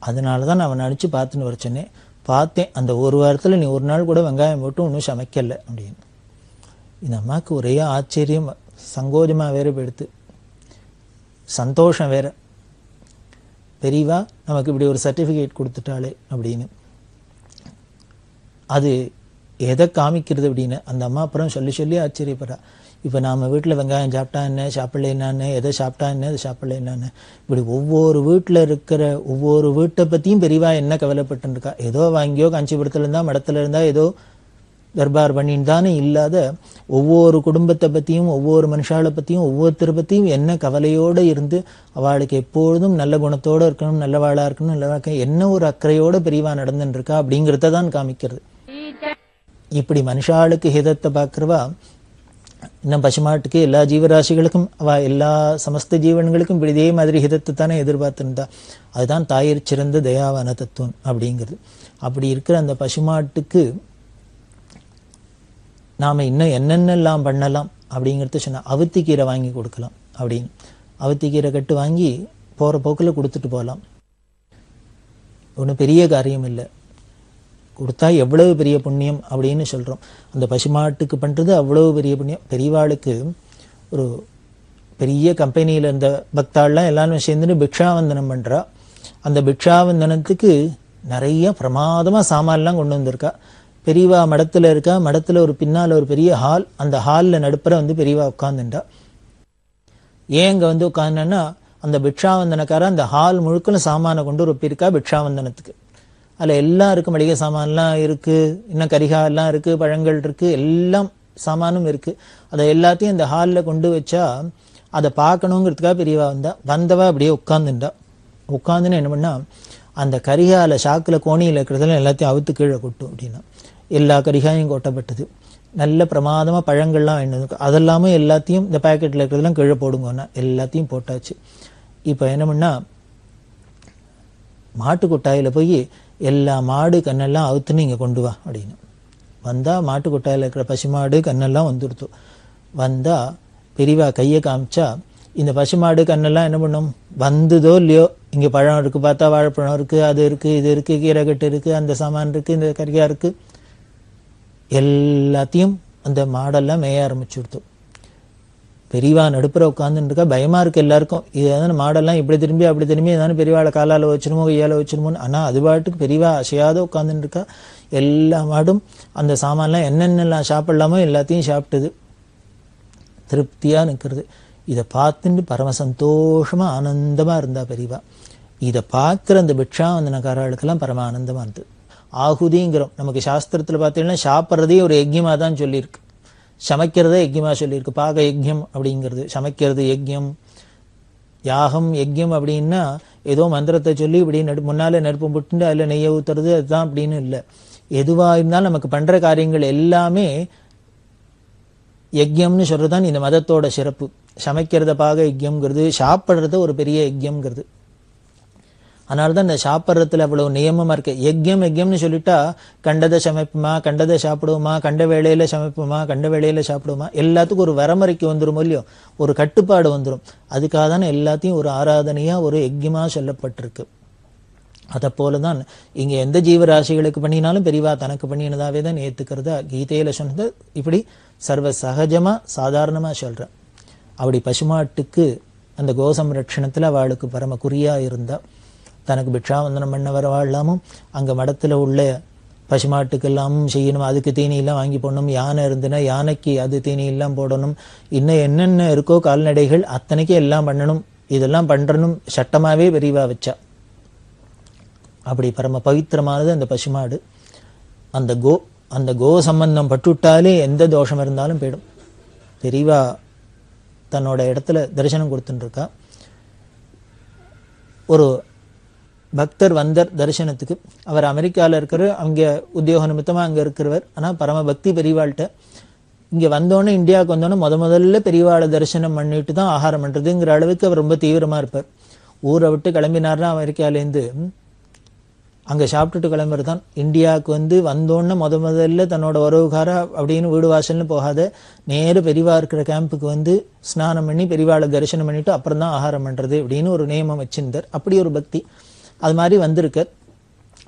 அதனால தான் நான் அவனை அடித்து பார்த்துன்னு வர சொன்னேன். பார்த்தேன், அந்த ஒரு வாரத்தில் நீ ஒரு நாள் கூட வெங்காயம் போட்டு ஒன்றும் சமைக்கலை அப்படின்னு. இந்த அம்மாவுக்கு ஒரே ஆச்சரியம், சங்கோஜமாக வேறு போயிடுத்து, சந்தோஷம் வேறு. பெரியவா நமக்கு இப்படி ஒரு சர்டிஃபிகேட் கொடுத்துட்டாளே அப்படின்னு. அது எதை காமிக்கிறது அப்படின்னு அந்த அம்மா அப்புறம் சொல்லி சொல்லி ஆச்சரியப்படுறா. இப்போ நாம் வீட்டில் வெங்காயம் சாப்பிட்டா என்ன, சாப்பிடல என்னான்னு, எதை சாப்பிட்டா என்ன, எதை சாப்பிடல என்னான்னு, இப்படி ஒவ்வொரு வீட்டில் இருக்கிற ஒவ்வொரு வீட்டை பற்றியும் பெரியவா என்ன கவலைப்பட்டுருக்கா. ஏதோ வாங்கியோ காஞ்சிபுரத்தில் இருந்தால் மடத்தில் இருந்தால் ஏதோ தர்பார் பண்ணின்னு தானே இல்லாத ஒவ்வொரு குடும்பத்தை பற்றியும் ஒவ்வொரு மனுஷாலை பற்றியும் ஒவ்வொருத்தரை பற்றியும் என்ன கவலையோடு இருந்து அவளுக்கு எப்பொழுதும் நல்ல குணத்தோடு இருக்கணும், நல்லவாளாக இருக்கணும், நல்லவாக்க என்ன ஒரு அக்கறையோடு பெரியவா நடந்துட்டு இருக்கா அப்படிங்கிறத தான் காமிக்கிறது. இப்படி மனுஷாளுக்கு ஹிதத்தை பார்க்குறவா இன்னும் பசுமாட்டுக்கு எல்லா ஜீவராசிகளுக்கும் எல்லா சமஸ்த ஜீவன்களுக்கும் இப்படி இதே மாதிரி ஹிதத்தை தானே எதிர்பார்த்துருந்தா. அதுதான் தாயிற் சிறந்த தயாவான தத்துவம் அப்படிங்கிறது. அப்படி இருக்கிற அந்த பசுமாட்டுக்கு நாம் இன்னும் என்னென்னலாம் பண்ணலாம் அப்படிங்கிறத சொன்னால் அவுத்திக்கீரை வாங்கி கொடுக்கலாம் அப்படின்னு. அவுத்திக்கீரை கட்டு வாங்கி போகிற போக்கில் கொடுத்துட்டு போகலாம். ஒன்றும் பெரிய காரியம் இல்லை, கொடுத்தா எவ்வளவு பெரிய புண்ணியம் அப்படின்னு சொல்கிறோம். அந்த பசுமாட்டுக்கு பண்ணுறது அவ்வளவு பெரிய புண்ணியம். பெரியவாளுக்கு ஒரு பெரிய கம்பெனியில் இருந்த பக்தாள்லாம் எல்லாரும் சேர்ந்துட்டு பிக்ஷாவந்தனம் பண்ணுறா. அந்த பிக்ஷாவந்தனத்துக்கு நிறைய பிரமாதமாக சாமான்லாம் கொண்டு வந்திருக்கா. பெரியவா மடத்தில் இருக்கா. மடத்தில் ஒரு பின்னால் ஒரு பெரிய ஹால், அந்த ஹாலில் நடுப்புற பெரியவா உட்காந்துட்டா. ஏன் இங்கே உட்காந்துன்னா அந்த பிக்ஷாவந்தனக்கார அந்த ஹால் முழுக்கலும் சாமானை கொண்டு ஒப்பியிருக்கா பிக்ஷாவந்தனத்துக்கு. அதில் எல்லாம் இருக்குது, மளிகை சாமான்லாம் இருக்குது, இன்னும் கரிகாலாம் இருக்குது, பழங்கள் இருக்குது, எல்லாம் சாமானும் இருக்குது. அதை எல்லாத்தையும் அந்த ஹாலில் கொண்டு வச்சா அதை பார்க்கணுங்கிறதுக்காக பெரியவா வந்தவா அப்படியே உட்காந்துட்டா. உட்காந்துன்னு என்ன பண்ணா, அந்த கரிகால சாக்கில் கோணியில் இருக்கிறதெல்லாம் எல்லாத்தையும் அவுத்து கீழே கொட்டும் அப்படின்னா எல்லா கரிகாயும் கொட்டப்பட்டது. நல்ல பிரமாதமாக பழங்கள்லாம் வேணும், அதெல்லாமே எல்லாத்தையும் இந்த பேக்கெட்டில் இருக்கிறதெல்லாம் கீழே போடுங்கன்னா எல்லாத்தையும் போட்டாச்சு. இப்போ என்ன பண்ணா, மாட்டு கொட்டாயில் போய் எல்லா மாடு கண்ணெல்லாம் அவுத்துன்னு இங்கே கொண்டு வா அப்படின்னு வந்தால் மாட்டு கொட்டாயில் இருக்கிற பசுமாடு கண்ணெல்லாம் வந்துடுத்து. வந்தால் பெரியவா கையை காமிச்சா இந்த பசுமாடு கண்ணெல்லாம் என்ன பண்ணும், வந்ததோ இல்லையோ, இங்கே பழம் இருக்குது, பார்த்தா வாழைப்பழம் இருக்குது, அது இருக்குது, இது இருக்குது, கீரைக்கட்டு இருக்குது, அந்த சாமான் இருக்குது, இந்த கறியா இருக்குது, எல்லாத்தையும் அந்த மாடெல்லாம் மேய ஆரம்பிச்சுடுத்து. பெரியவா நடுப்புற உட்காந்துருக்கா. பயமாக இருக்குது எல்லாருக்கும். இது எதாவது மாடெல்லாம் இப்படி திரும்பி அப்படி திரும்பி ஏதாவது பெரியவாளை காலால் வச்சிருமோ கையால் வச்சிருமோன்னு. ஆனால் அது பாட்டுக்கு பெரியவா அசையாத உட்காந்துருக்கா. எல்லா மாடும் அந்த சாமான்லாம் என்னென்னலாம் சாப்பிடலாமோ எல்லாத்தையும் சாப்பிட்டுது, திருப்தியாக நிற்கிறது. இதை பார்த்துட்டு பரம சந்தோஷமாக ஆனந்தமாக இருந்தா பெரியவா. இதை பார்க்குற அந்த பிக்ஷாவந்தனக்காரர்களுக்கெல்லாம் பரம ஆனந்தமாக இருந்தது. ஆகுதிங்கிறோம் நமக்கு சாஸ்திரத்தில் பார்த்தீங்கன்னா சாப்பிட்றதே ஒரு யஜ்யமாக தான் சொல்லியிருக்கு. சமைக்கிறதே யஜ்யமாக சொல்லியிருக்கு. பாக யஜ்யம் அப்படிங்கிறது, சமைக்கிறது யஜ்யம். யாகம் யஜ்யம் அப்படின்னா ஏதோ மந்திரத்தை சொல்லி இப்படி முன்னாலே நெருப்பு புட்டுண்டு அதில் நெய்யை ஊற்றுறது அதுதான் அப்படின்னு இல்லை. எதுவாக இருந்தாலும் நமக்கு பண்ணுற காரியங்கள் எல்லாமே யஜ்யம்னு சொல்கிறது தான் இந்த மதத்தோட சிறப்பு. சமைக்கிறத பாக யஜ்யம்ங்கிறது, சாப்பிட்றத ஒரு பெரிய யஜ்யம்ங்கிறது. அதனால தான் இந்த சாப்பிட்றதுல அவ்வளவு நியமமாக இருக்கு. யஜ்யம் யஜ்யம்னு சொல்லிட்டா கண்டதை சமைப்புமா, கண்டதை சாப்பிடுவோமா, கண்ட வேளையில் சமைப்புமா, கண்ட வேளையில் சாப்பிடுவோமா, எல்லாத்துக்கும் ஒரு வரமுறைக்கு வந்துடும் இல்லையோ, ஒரு கட்டுப்பாடு வந்துடும். அதுக்காக தானே எல்லாத்தையும் ஒரு ஆராதனையாக ஒரு யஜ்யமாக சொல்லப்பட்டிருக்கு. அதை போல தான் இங்கே எந்த ஜீவராசிகளுக்கு பண்ணினாலும் பெரியவா தனக்கு பண்ணினதாவே தான் ஏற்றுக்கிறதா கீதையில் சொன்னது இப்படி சர்வ சகஜமாக சாதாரணமாக சொல்கிறேன். அப்படி பசுமாட்டுக்கு அந்த கோசம்ரட்சணத்தில் அவளுக்கு பரம குறியாக இருந்தால் தனக்கு பிக்ஷாவந்தனம் பண்ண வர வாழலாமும் அங்கே மடத்தில் உள்ள பசுமாட்டுக்கெல்லாமும் செய்யணும், அதுக்கு தீனியெல்லாம் வாங்கி போடணும், யானை இருந்துன்னா யானைக்கு அது தீனியெல்லாம் போடணும், இன்னும் என்னென்ன இருக்கோ கால்நடைகள் அத்தனைக்கும் எல்லாம் பண்ணணும், இதெல்லாம் பண்ணுறணும் சட்டமாகவே பெரியவா வச்சா. அப்படி பரம பவித்திரமானது அந்த பசுமாடு. அந்த கோ சம்பந்தம் பட்டுவிட்டாலே எந்த தோஷம் இருந்தாலும் போயிடும். பெரியவா தன்னோட இடத்துல தரிசனம் கொடுத்துட்டுருக்கா. ஒரு பக்தர் வந்தார் தரிசனத்துக்கு. அவர் அமெரிக்காவில் இருக்கிறவர், அங்கே உத்தியோக நிமித்தமாக அங்கே இருக்கிறவர். ஆனால் பரம பக்தி பெரியவாள்கிட்ட. இங்கே வந்தோடனே இந்தியாவுக்கு வந்தோடனே முதல்ல பெரியவாளை தரிசனம் பண்ணிட்டு தான் ஆகாரம் பண்ணுறதுங்கிற அளவுக்கு அவர் ரொம்ப தீவிரமாக இருப்பார். ஊரை விட்டு கிளம்பினார்னா அமெரிக்காலேருந்து அங்கே சாப்பிட்டுட்டு கிளம்புறது தான். இந்தியாவுக்கு வந்தோடனே முதல்ல தன்னோட உறவுகாரா அப்படின்னு வீடு வாசல்னு போகாத நேரு பெரியவா இருக்கிற கேம்புக்கு ஸ்நானம் பண்ணி பெரியவாளை தரிசனம் பண்ணிட்டு அப்புறம் தான் ஆகாரம் பண்ணுறது அப்படின்னு ஒரு நியமம் வச்சிருந்தார். அப்படி ஒரு பக்தி அது மாதிரி வந்திருக்கார்.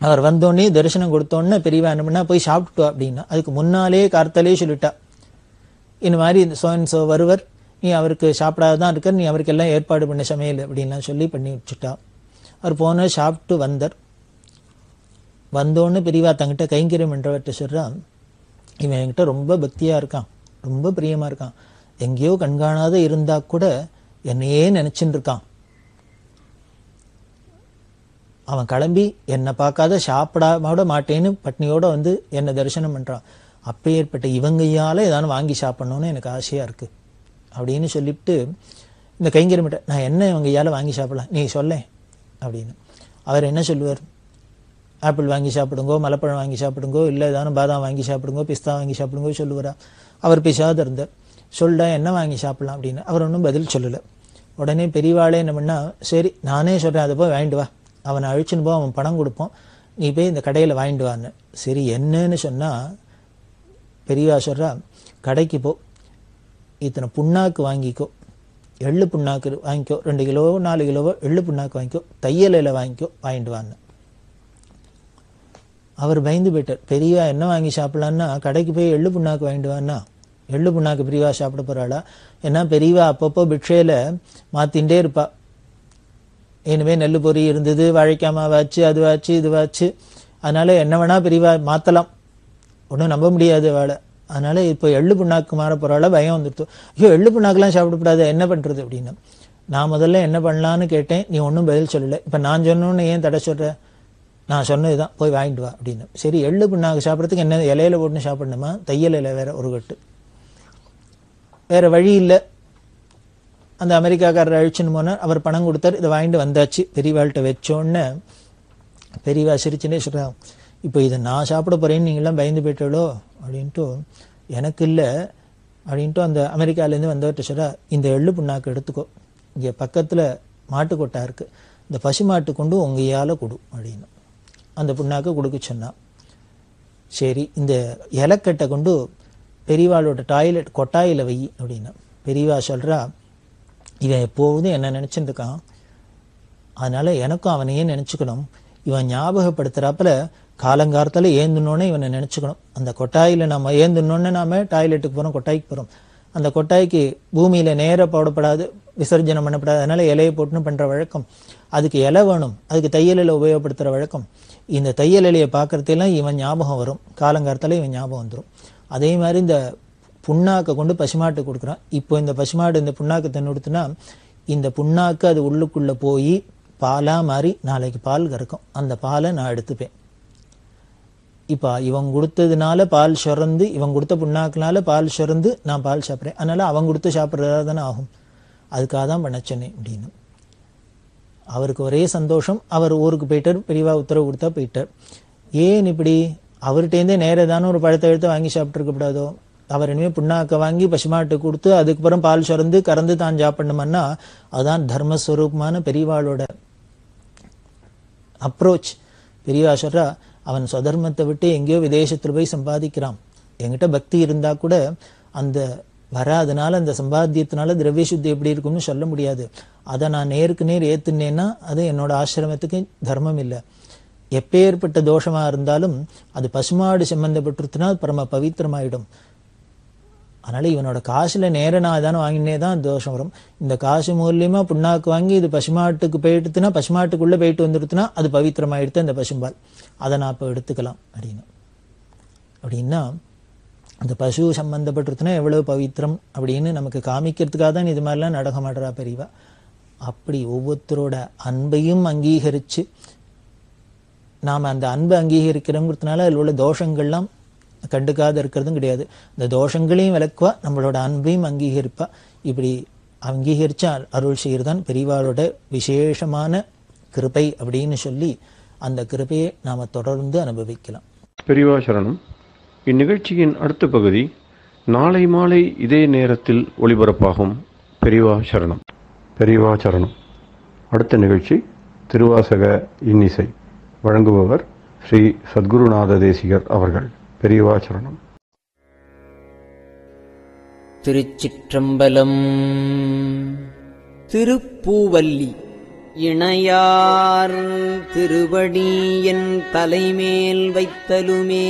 அவர் வந்தோடனே தரிசனம் கொடுத்தோன்னே பெரியவா என்ன பண்ணா, போய் சாப்பிட்டுட்டோம் அப்படின்னா அதுக்கு முன்னாலே கார்த்தாலே சொல்லிட்டா, இந்த மாதிரி சோ வருவர், நீ அவருக்கு சாப்பிடாதான் இருக்க, நீ அவருக்கு எல்லாம் ஏற்பாடு பண்ண சமையல் அப்படின்லாம் சொல்லி பண்ணி வச்சுட்டா. அவர் போன சாப்பிட்டு வந்தார். வந்தோன்னு பெரியவா தங்கிட்ட கைங்கரியம் என்றவர்கிட்ட சொல்றா, இவன் என்கிட்ட ரொம்ப பக்தியாக இருக்கான், ரொம்ப பிரியமாக இருக்கான், எங்கேயோ கண்காணாத இருந்தால் கூட என்னையே நினச்சின்னு இருக்கான், அவன் கிளம்பி என்னை பார்க்காத சாப்பிடாம மாட்டேன்னு பட்னியோட வந்து என்னை தரிசனம் பண்ணுறான், அப்பேற்பட்ட இவங்கையால் ஏதாவது வாங்கி சாப்பிட்ணுன்னு எனக்கு ஆசையாக இருக்குது அப்படின்னு சொல்லிவிட்டு இந்த கைங்கரியமிட்ட நான் என்ன இவங்கையால் வாங்கி சாப்பிடலாம் நீ சொல்லேன் அப்படின்னு. அவர் என்ன சொல்லுவார்? ஆப்பிள் வாங்கி சாப்பிடுங்கோ, மலைப்பழம் வாங்கி சாப்பிடுங்கோ, இல்லை ஏதாவது பாதாம் வாங்கி சாப்பிடுங்கோ, பிஸ்தா வாங்கி சாப்பிடுங்கோ சொல்லுவாரா? அவர் பிசாத இருந்தார். சொல்டா என்ன வாங்கி சாப்பிடலாம் அப்படின்னு. அவர் ஒன்றும் பதில் சொல்லலை. உடனே பெரியவாளே என்ன பண்ணா, சரி நானே சொல்கிறேன், அதை போய் வாங்கிட்டு வா, அவனை அழிச்சுன்னு போ, அவன் பணம் கொடுப்போம், நீ போய் இந்த கடையில் வாங்கிட்டு வான்னு. சரி என்னன்னு சொன்னால் பெரியவா சொல்கிறா, கடைக்கு போ, இத்தனை புண்ணாக்கு வாங்கிக்கோ, எள்ளு புண்ணாக்கு வாங்கிக்கோ, 2 கிலோவோ 4 கிலோவோ எள்ளு புண்ணாக்கு வாங்கிக்கோ, தையலையில் வாங்கிக்கோ, வாங்கிட்டு வான்னு. அவர் பயந்து போயிட்டார். பெரியவா என்ன வாங்கி சாப்பிட்லான்னா கடைக்கு போய் எள்ளு புண்ணாக்கு வாங்கிட்டு வான்னா, எள்ளு புண்ணாக்கு பெரியவா சாப்பிட போகிறாளா? ஏன்னா பெரியவா அப்பப்போ பிட்சையில் மாற்றிகிட்டே இருப்பா. இனிமேல் நெல் பொறி இருந்தது, வாழைக்காமாவாச்சு, அதுவாச்சு இதுவாச்சு, அதனால் என்ன வேணால் பெரியவா மாற்றலாம், ஒன்றும் நம்ப முடியாது வாழை. அதனால் இப்போ எள்ளு புண்ணாக்கு மாற போகிறால பயம் வந்துடுத்து. ஐயோ எள்ளு புண்ணாக்கெலாம் சாப்பிடக்கூடாது, என்ன பண்ணுறது அப்படின்னு. நான் முதல்ல என்ன பண்ணலான்னு கேட்டேன், நீ ஒன்றும் பதில் சொல்லலை. இப்போ நான் சொன்னோன்னு ஏன் தடை சொல்கிற? நான் சொன்னது தான், போய் வாங்கிட்டு வா அப்படின்னு. சரி எள்ளு புண்ணாக்கு சாப்பிட்றதுக்கு என்ன இலையில போட்டுன்னு சாப்பிடணுமா? தையல் இலை வேறு ஒரு கட்டு, வேறு வழி இல்லை. அந்த அமெரிக்காக்காரர் அழிச்சுன்னு போனால் அவர் பணம் கொடுத்தார், இதை வாங்கிட்டு வந்தாச்சு. பெரியவாள்கிட்ட வச்சோன்னு பெரியவா சிரிச்சுன்னே சொல்கிறான், இப்போ இதை நான் சாப்பிட போகிறேன்னு நீங்களாம் பயந்து போயிட்டாளோ அப்படின்ட்டு. எனக்கு இல்லை அப்படின்ட்டு அந்த அமெரிக்காவிலேருந்து வந்தவர்கிட்ட சொல்கிறா, இந்த எள்ளு புண்ணாக்கு எடுத்துக்கோ, இங்கே பக்கத்தில் மாட்டுக்கொட்டா இருக்குது, இந்த பசு மாட்டு கொண்டு உங்கையால் கொடு அப்படின்னு அந்த புண்ணாக்கு கொடுக்க சொன்னான். சரி இந்த இலக்கட்டை கொண்டு பெரியவாளோட டாய்லெட் கொட்டாயில் வை அப்படின்னா. பெரியவா சொல்கிறா, இவன் எப்போதும் என்ன நினச்சிட்டு இருக்கான், அதனால் எனக்கும் அவனையே நினச்சிக்கணும், இவன் ஞாபகப்படுத்துகிறாப்புல காலங்காலத்தில் ஏந்துனோன்னே இவனை நினச்சிக்கணும். அந்த கொட்டாயில் நம்ம ஏந்துனோன்னே நாம் டாய்லெட்டுக்கு போகிறோம், கொட்டாய்க்கு போகிறோம், அந்த கொட்டாய்க்கு பூமியில் நேராக போடப்படாது, விசர்ஜனம் பண்ணப்படாது, அதனால் இலையை போட்டுன்னு பண்ணுற வழக்கம். அதுக்கு இலை வேணும், அதுக்கு தையலில் உபயோகப்படுத்துகிற வழக்கம். இந்த தையல் இலையை பார்க்குறதெல்லாம் இவன் ஞாபகம் வரும், காலங்காலத்தில் இவன் ஞாபகம் வந்துடும். அதே மாதிரி இந்த புண்ணாக்கை கொண்டு பசுமாட்டு கொடுக்குறான். இப்போ இந்த பசுமாடு இந்த புண்ணாக்கு தன்னுடுத்துனா இந்த புண்ணாக்கு அது உள்ளுக்குள்ளே போய் பாலாக மாறி நாளைக்கு பால் கறக்கும், அந்த பாலை நான் எடுத்துப்பேன். இப்போ இவன் கொடுத்ததுனால பால் சுரந்து, இவன் கொடுத்த புண்ணாக்குனால பால் சுரந்து நான் பால் சாப்பிட்றேன், அதனால் அவன் கொடுத்து சாப்பிட்றதா தானே ஆகும், அதுக்காக தான் பண்ண சொன்னேன் அப்படின்னு. அவருக்கு ஒரே சந்தோஷம். அவர் ஊருக்கு போயிட்டார், பெரியவா உத்தரவு கொடுத்தா போயிட்டார். ஏன் இப்படி? அவர்கிட்டேருந்தே நேர தானே ஒரு பழத்தை எடுத்து வாங்கி சாப்பிட்ருக்கப்படாதோ? அவர் இனிமேல் புண்ணாக்கை வாங்கி பசுமாட்டு கொடுத்து அதுக்கப்புறம் பால் சுரந்து கறந்து தான் சாப்பிடணுமன்னா அதுதான் தர்மஸ்வரூபமான பெரியவாளோட அப்ரோச். பெரியவா சொல்கிறா, அவன் சொதர்மத்தை விட்டு எங்கேயோ விதேசத்தில் போய் சம்பாதிக்கிறான், என்கிட்ட பக்தி இருந்தால் கூட அந்த வராதனால அந்த சம்பாத்தியத்தினால திரவிய சுத்தி எப்படி இருக்கும்னு சொல்ல முடியாது. அதை நான் நேருக்கு நேர் ஏற்றுனேன்னா அது என்னோட ஆசிரமத்துக்கு தர்மம் இல்லை. எப்பேற்பட்ட தோஷமாக இருந்தாலும் அது பசுமாடு சம்பந்தப்பட்டிருச்சுன்னா பரம பவித்திரமாயிடும். அதனால் இவனோட காசில் நேர நான் தானே வாங்கினே தான் தோஷம் வரும். இந்த காசு மூலியமாக புண்ணாக்கு வாங்கி இது பசுமாட்டுக்கு போயிட்டுனா, பசுமாட்டுக்குள்ளே போயிட்டு வந்துடுத்துனா அது பவித்திரமாயிடுத்து அந்த பசும்பால், அதை நான் இப்போ எடுத்துக்கலாம் அப்படின்னா அந்த பசு சம்பந்தப்பட்டிருச்சுன்னா எவ்வளவு பவித்திரம் அப்படின்னு நமக்கு காமிக்கிறதுக்காக தான் இது மாதிரிலாம் நடக்க மாட்டேறா பெரியவா. அப்படி ஒவ்வொருத்தரோட அன்பையும் அங்கீகரித்து நாம் அந்த அன்பை அங்கீகரிக்கிறோங்கிறதுனால அதில் உள்ள தோஷங்கள்லாம் கண்டுக்காத இருக்கிறதும் கிடையாது. இந்த தோஷங்களையும் விளக்குவா, நம்மளோட அன்பையும் அங்கீகரிப்பா. இப்படி அங்கீகரித்து அருள் செய்கிறதான் பெரியவாளோட விசேஷமான கிருபை அப்படின்னு சொல்லி அந்த கிருபையை நாம் தொடர்ந்து அனுபவிக்கலாம். பெரியவா சரணம். இந்நிகழ்ச்சியின் அடுத்த பகுதி நாளை மாலை இதே நேரத்தில் ஒளிபரப்பாகும். பெரியவா சரணம். பெரியவா சரணம். அடுத்த நிகழ்ச்சி திருவாசக இன்னிசை. வழங்குபவர் ஸ்ரீ சத்குருநாத தேசிகர் அவர்கள். பெரியவா சரணம். திருச்சிற்றம்பலம். திருப்பூவல்லி இணையார் திருவடி என் தலைமேல் வைத்தலுமே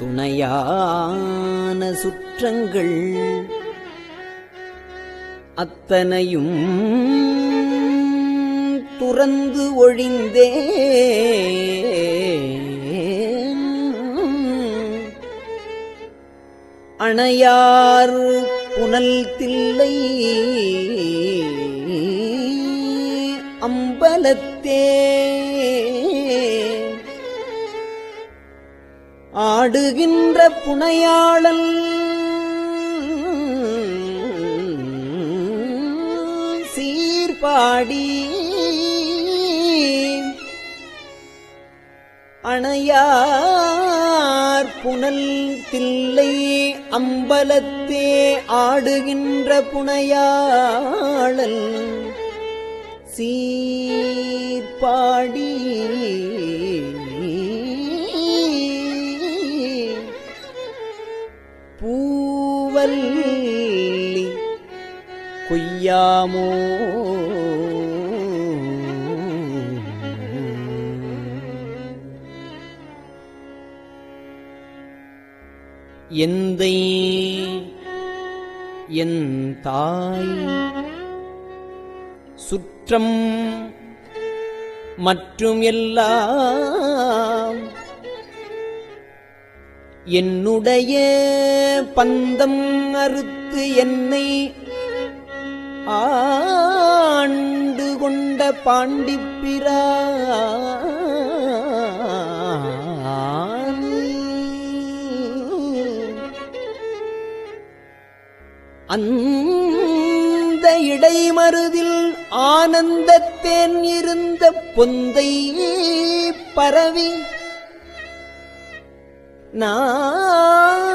துணையான சுற்றங்கள் அத்தனையும் துறந்து ஒழிந்தே அணையார் புனல் தில்லை அம்பலத்தே ஆடுகின்ற புனையாளன் சீர்பாடி அணையார் புனல் தில்லை அம்பலத்தே ஆடுகின்ற புனையாளன் சீர்பாடி பூவல்லி கொய்யாமோ எந்தை என் தாய் சுற்றம் மற்றும் எல்லாம் என்னுடைய பந்தம் அறுத்து என்னை ஆண்டு கொண்ட பாண்டிப்பிரான் அந்த இடைமருதில் ஆனந்தத்தேன் இருந்த பொந்தை பரவி நாம்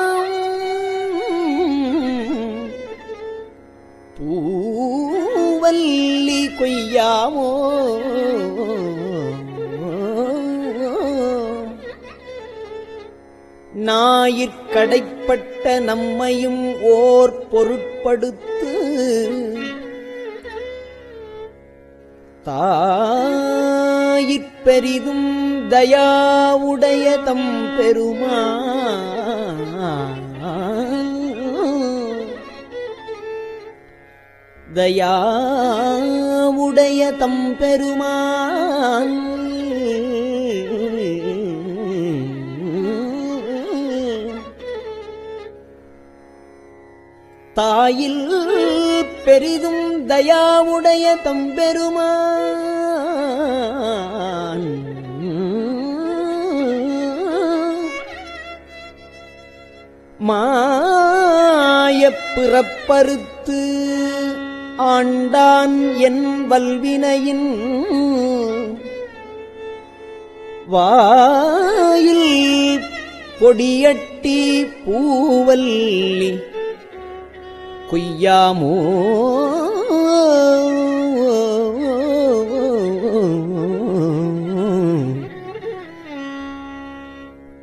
பூவல்லி கொய்யாமோ ஞாயிற்கடைப்பட்ட நம்மையும் ஓர் பொருட்படுத்து தாயிற்பெரிதும் தயாவுடைய தம் பெருமான் தயாவுடைய தம் பெருமான் தாயில் பெரிதும் தயாவுடைய தம்பெருமான் மாயப் பிறப்பறுத்து ஆண்டான் என் வல்வினையின் வாயில் பொடியட்டி பூவல்லி கொய்யாமோ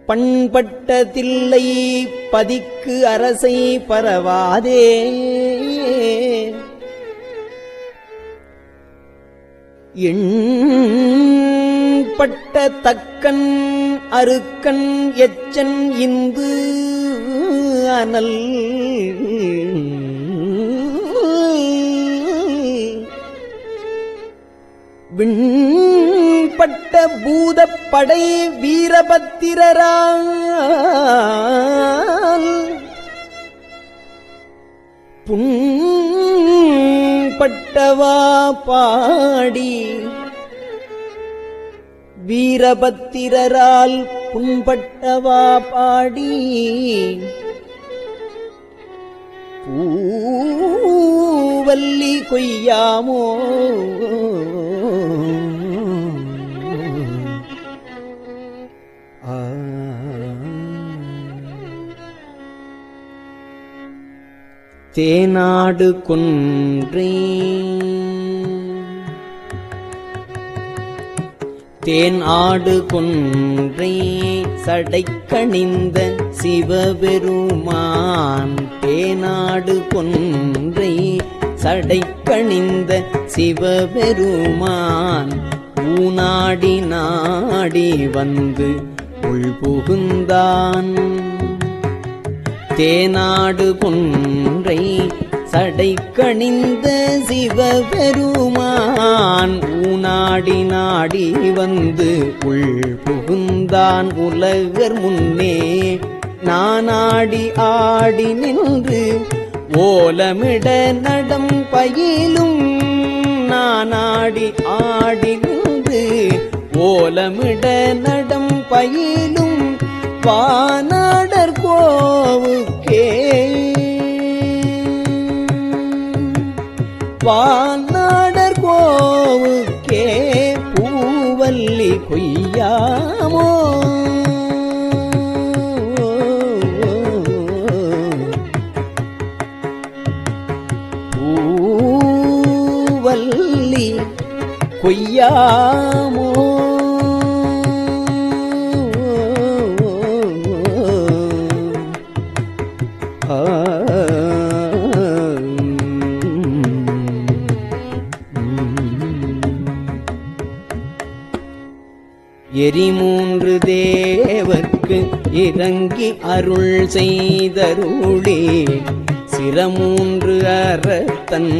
பண்பட்ட தில்லை பதிக்கு அரசை பரவாதே எண்பட்ட தக்கன் அருக்கன் எச்சன் இந்து அனல் விண்பட்ட பூதப்படை வீரபத்திரரால் புண்பட்டவா பாடி வீரபத்திரரால் புண்பட்டவா பாடி பூவல்லி கொய்யாமோ தேனாடு கொன்றே தேன் ஆடு கொன்றை சடைக்கணிந்த சிவபெருமான் தேனாடு கொன்றை சடைக்கணிந்த சிவபெருமான் ஊனாடி நாடி வந்து உள்புகுந்தான் தேனாடு கொன்றை சடை கணிந்த சிவபெருமான் ஊனாடி நாடி வந்து உள் புகுந்தான் உலகர் முன்னே நானாடி ஆடி நின்று ஓலமிட நடம் பயிலும் நானாடி ஆடி நின்று ஓலமிட நடம் பயிலும் வானாடர் கோவுக்கே வானாடர் கோவுக்கே பூவல்லி கொய்யாமோ பூவல்லி கொய்யாமோ எரிமூன்று தேவர்க்கு இறங்கி அருள் செய்தருளே சிரமூன்று அறத்தன்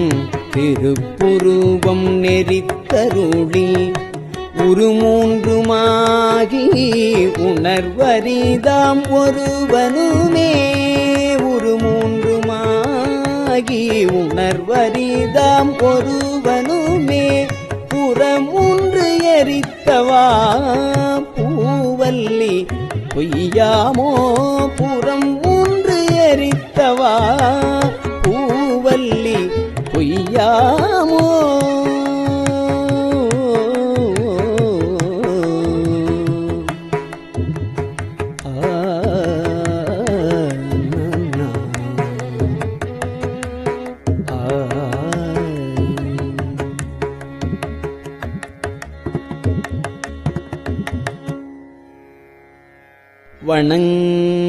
திருப்புருவம் நெறித்தருளி உருமூன்றுமாகி உணர்வரிதாம் ஒருவனுமே உருமூன்றுமாகி உணர்வரிதாம் ஒருவனுமே புறமூன்று எரித்தவா பூவல்லி பொய்யாமோ புறம் மூன்று எரித்தவா பூவல்லி பொய்யாமோ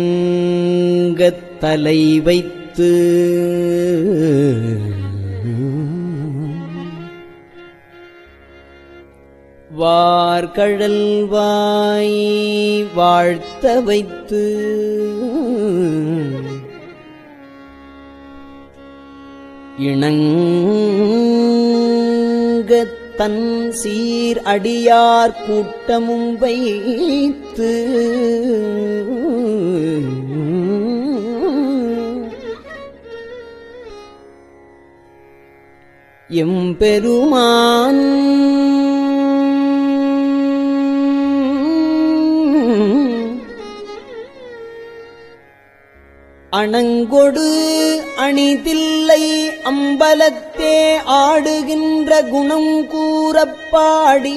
வணங்கத் தலை வைத்து வார்கழல் வாய் வாழ்த்த வைத்து இணங்கத் தன் சீர் அடியார் கூட்டமும் வைத்து எம்பெருமான் அணங்கொடு அணிதில்லை அம்பலத்தே ஆடுகின்ற குணம் கூறப்பாடி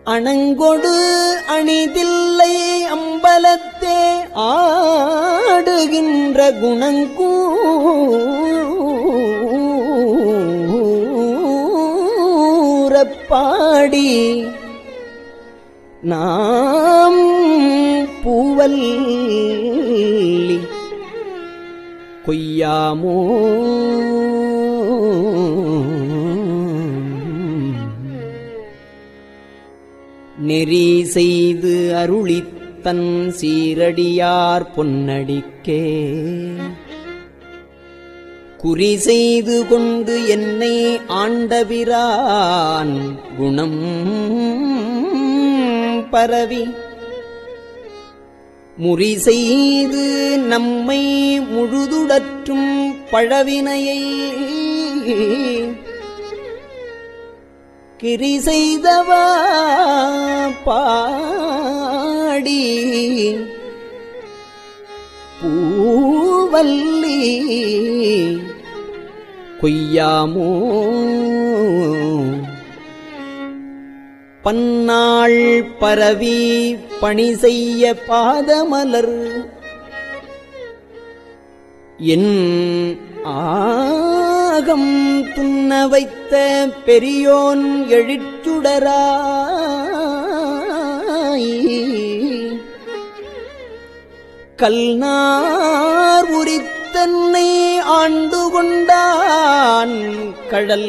அணங்கொடு அணிதில்லை அம்பலத்தே ஆடுகின்ற குணங்கூறப்பாடி நாம் பூவல்லி கொய்யாமோ நெறி செய்து அருளித்தன் சீரடியார் பொன்னடிக்கே குறி செய்து கொண்டு என்னை ஆண்டபிரான் குணம் பரவி முறி செய்து நம்மை முழுதுடற்றும் பழவினையை கிரி செய்தவா பாடி பூவல்லி கொய்யாமோ பன்னாள் பரவி பணி செய்ய பாதமலர் என் ஆகம் துண்ண வைத்த பெரியோன் எழிச்சுடராய் கல்நார் உரித்தன்னை ஆண்டு கொண்டான் கடல்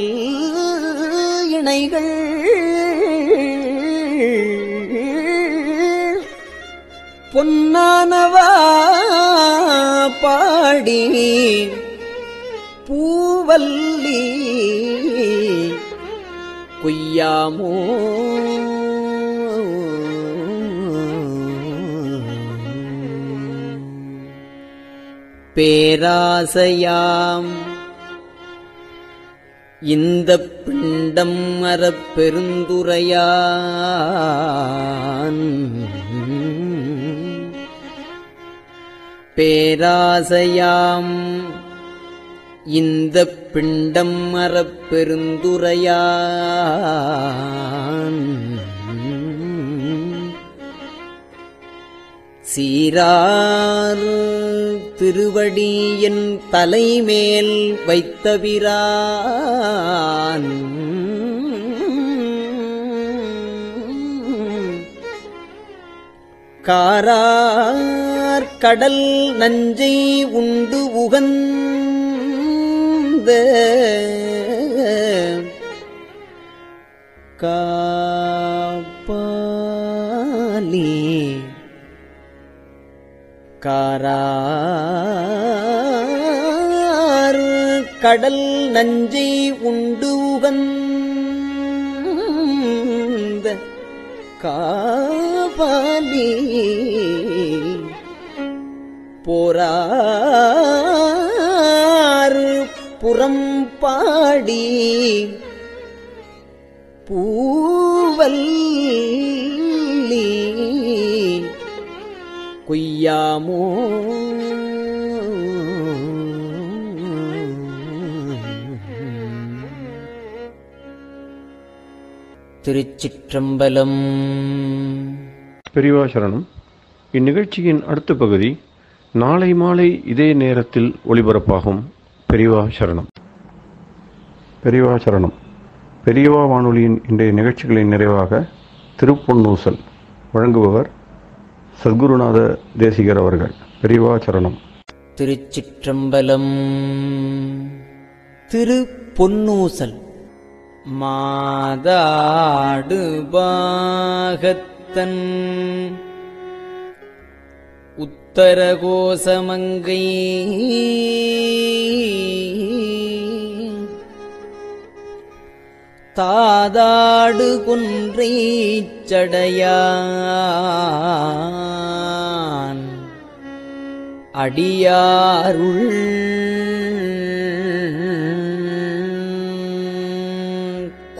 இணைகள் பொன்னானவா பாடி பூவல்லி கொய்யாமோ பேராசையாம் இந்த பிண்டம் அறப்பெருந்துரையான் பேராசையாம் இந்த பிண்டம் அறப்பெருந்துரையான் சீரார் திருவடி என் தலைமேல் வைத்தபிரான் காரார் கடல் நஞ்சை உண்டு உகந்த காப்பாலி காரார் கடல் நஞ்சை உண்டு உகந்த காபாலி போரார் புறம்பாடி பூவல்லி கொய்யாமோ திருச்சிற்றம்பலம். பெரியவா சரணம். இந்நிகழ்ச்சியின் அடுத்த பகுதி நாளை மாலை இதே நேரத்தில் ஒளிபரப்பாகும். பெரியவா சரணம். பெரியவா சரணம். பெரியவா வானொலியின் இன்றைய நிகழ்ச்சிகளின் நிறைவாக திருப்பொன்னூசல் வழங்குபவர் சத்குருநாத தேசிகர் அவர்கள். பெரியவா சரணம். திருச்சிற்றம்பலம். திருப்பொன்னூசல். மாதாடு பாகத்தன் உத்தரகோசமங்கை தாதாடு குன்றை சடையான் அடியாருள்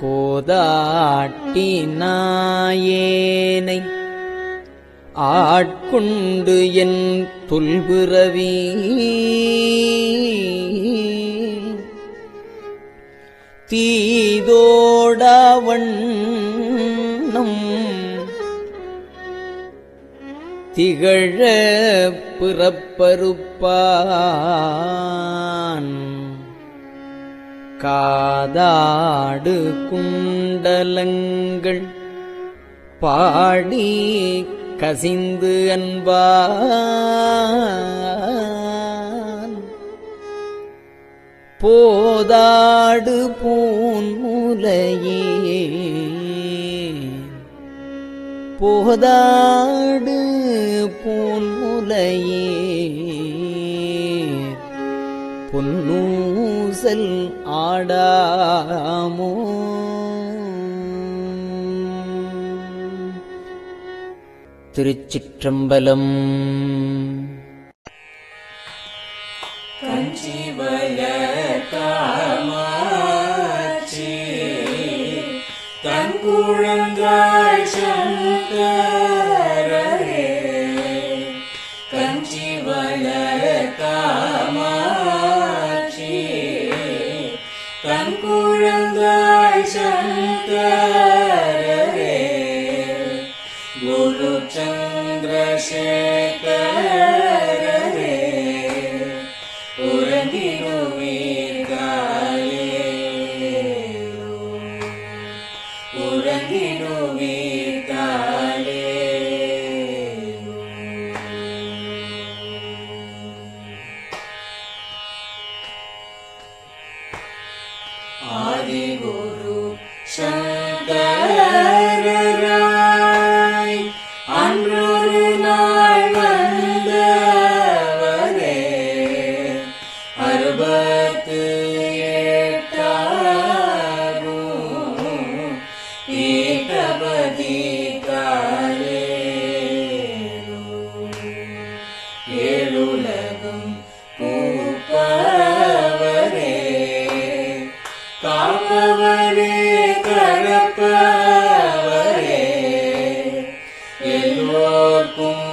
கோதாட்டி நாயேனை ஆட்கொண்டு என் தொல்பிறவி தீதோடவண்ணம் திகழ பிறப்பறுப்பான் காதாடு குண்டலங்கள் பாடி கசிந்து அன்பான் போதாடு பூன்முலையே போதாடு பூன்முலையே பொன்னூசல் ஆடாமோ திருச்சிற்றம்பலம். கஞ்சிவய காமாட்சி தன் குழந்தாய் சங்கரரே கஞ்சிவய காமாட்சி தன் குழந்தாய் சங்கரரே குரு சந்திரசேகரரே ஆதிகுரு சங்கரராய் அன்றொரு நாள் பீட்டபதி தாரே ஏழுலகும் பூப்பவரே காப்பவரே கடப்பவரே எல்லோர்க்கும்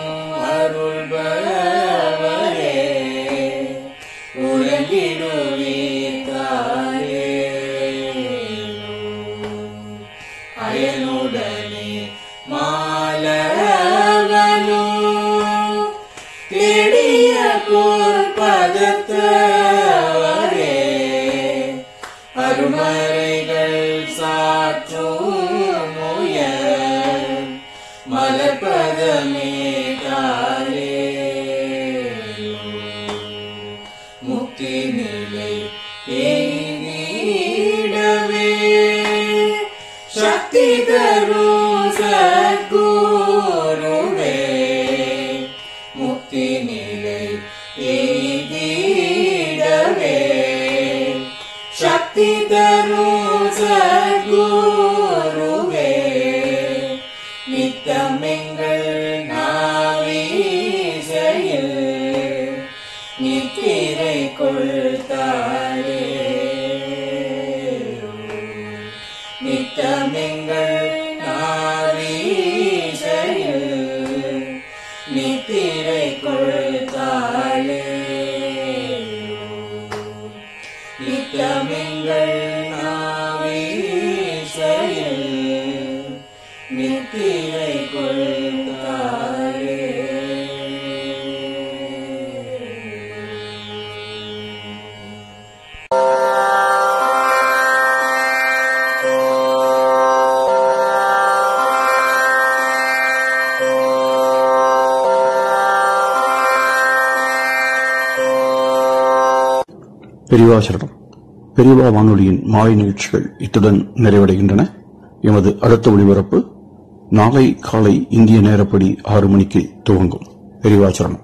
அருள்பவரே உலகிடுவீத்தாரே அயனுடனே மாலவனோ தேடிய பொற்பதத்தவரே அருமறைகள் சாற்றும் முயல் மலர்பதமே தாரே முக்தி நிலை எய்திடவே சக்தி தரும் சத்குருவே முக்தி நிலை எய்திடவே சக்தி தரும் சத்குருவே நித்தமெங்கள் நாவீசையில் நித்திரை கொள்தாரே நித்தமெங்கள் நாவீசையில் நித்திரை கொள்தாளே நித்தமெங்கள் நாவீசையில் நித்திரை கொள்தாளே பெரியவா சரணம். பெரியவா வானொலியின் மாலை நிகழ்ச்சிகள் இத்துடன் நிறைவடைகின்றன. எமது அடுத்த ஒளிபரப்பு நாளை காலை இந்திய நேரப்படி 6 மணிக்கு துவங்கும். பெரியவா சரணம்.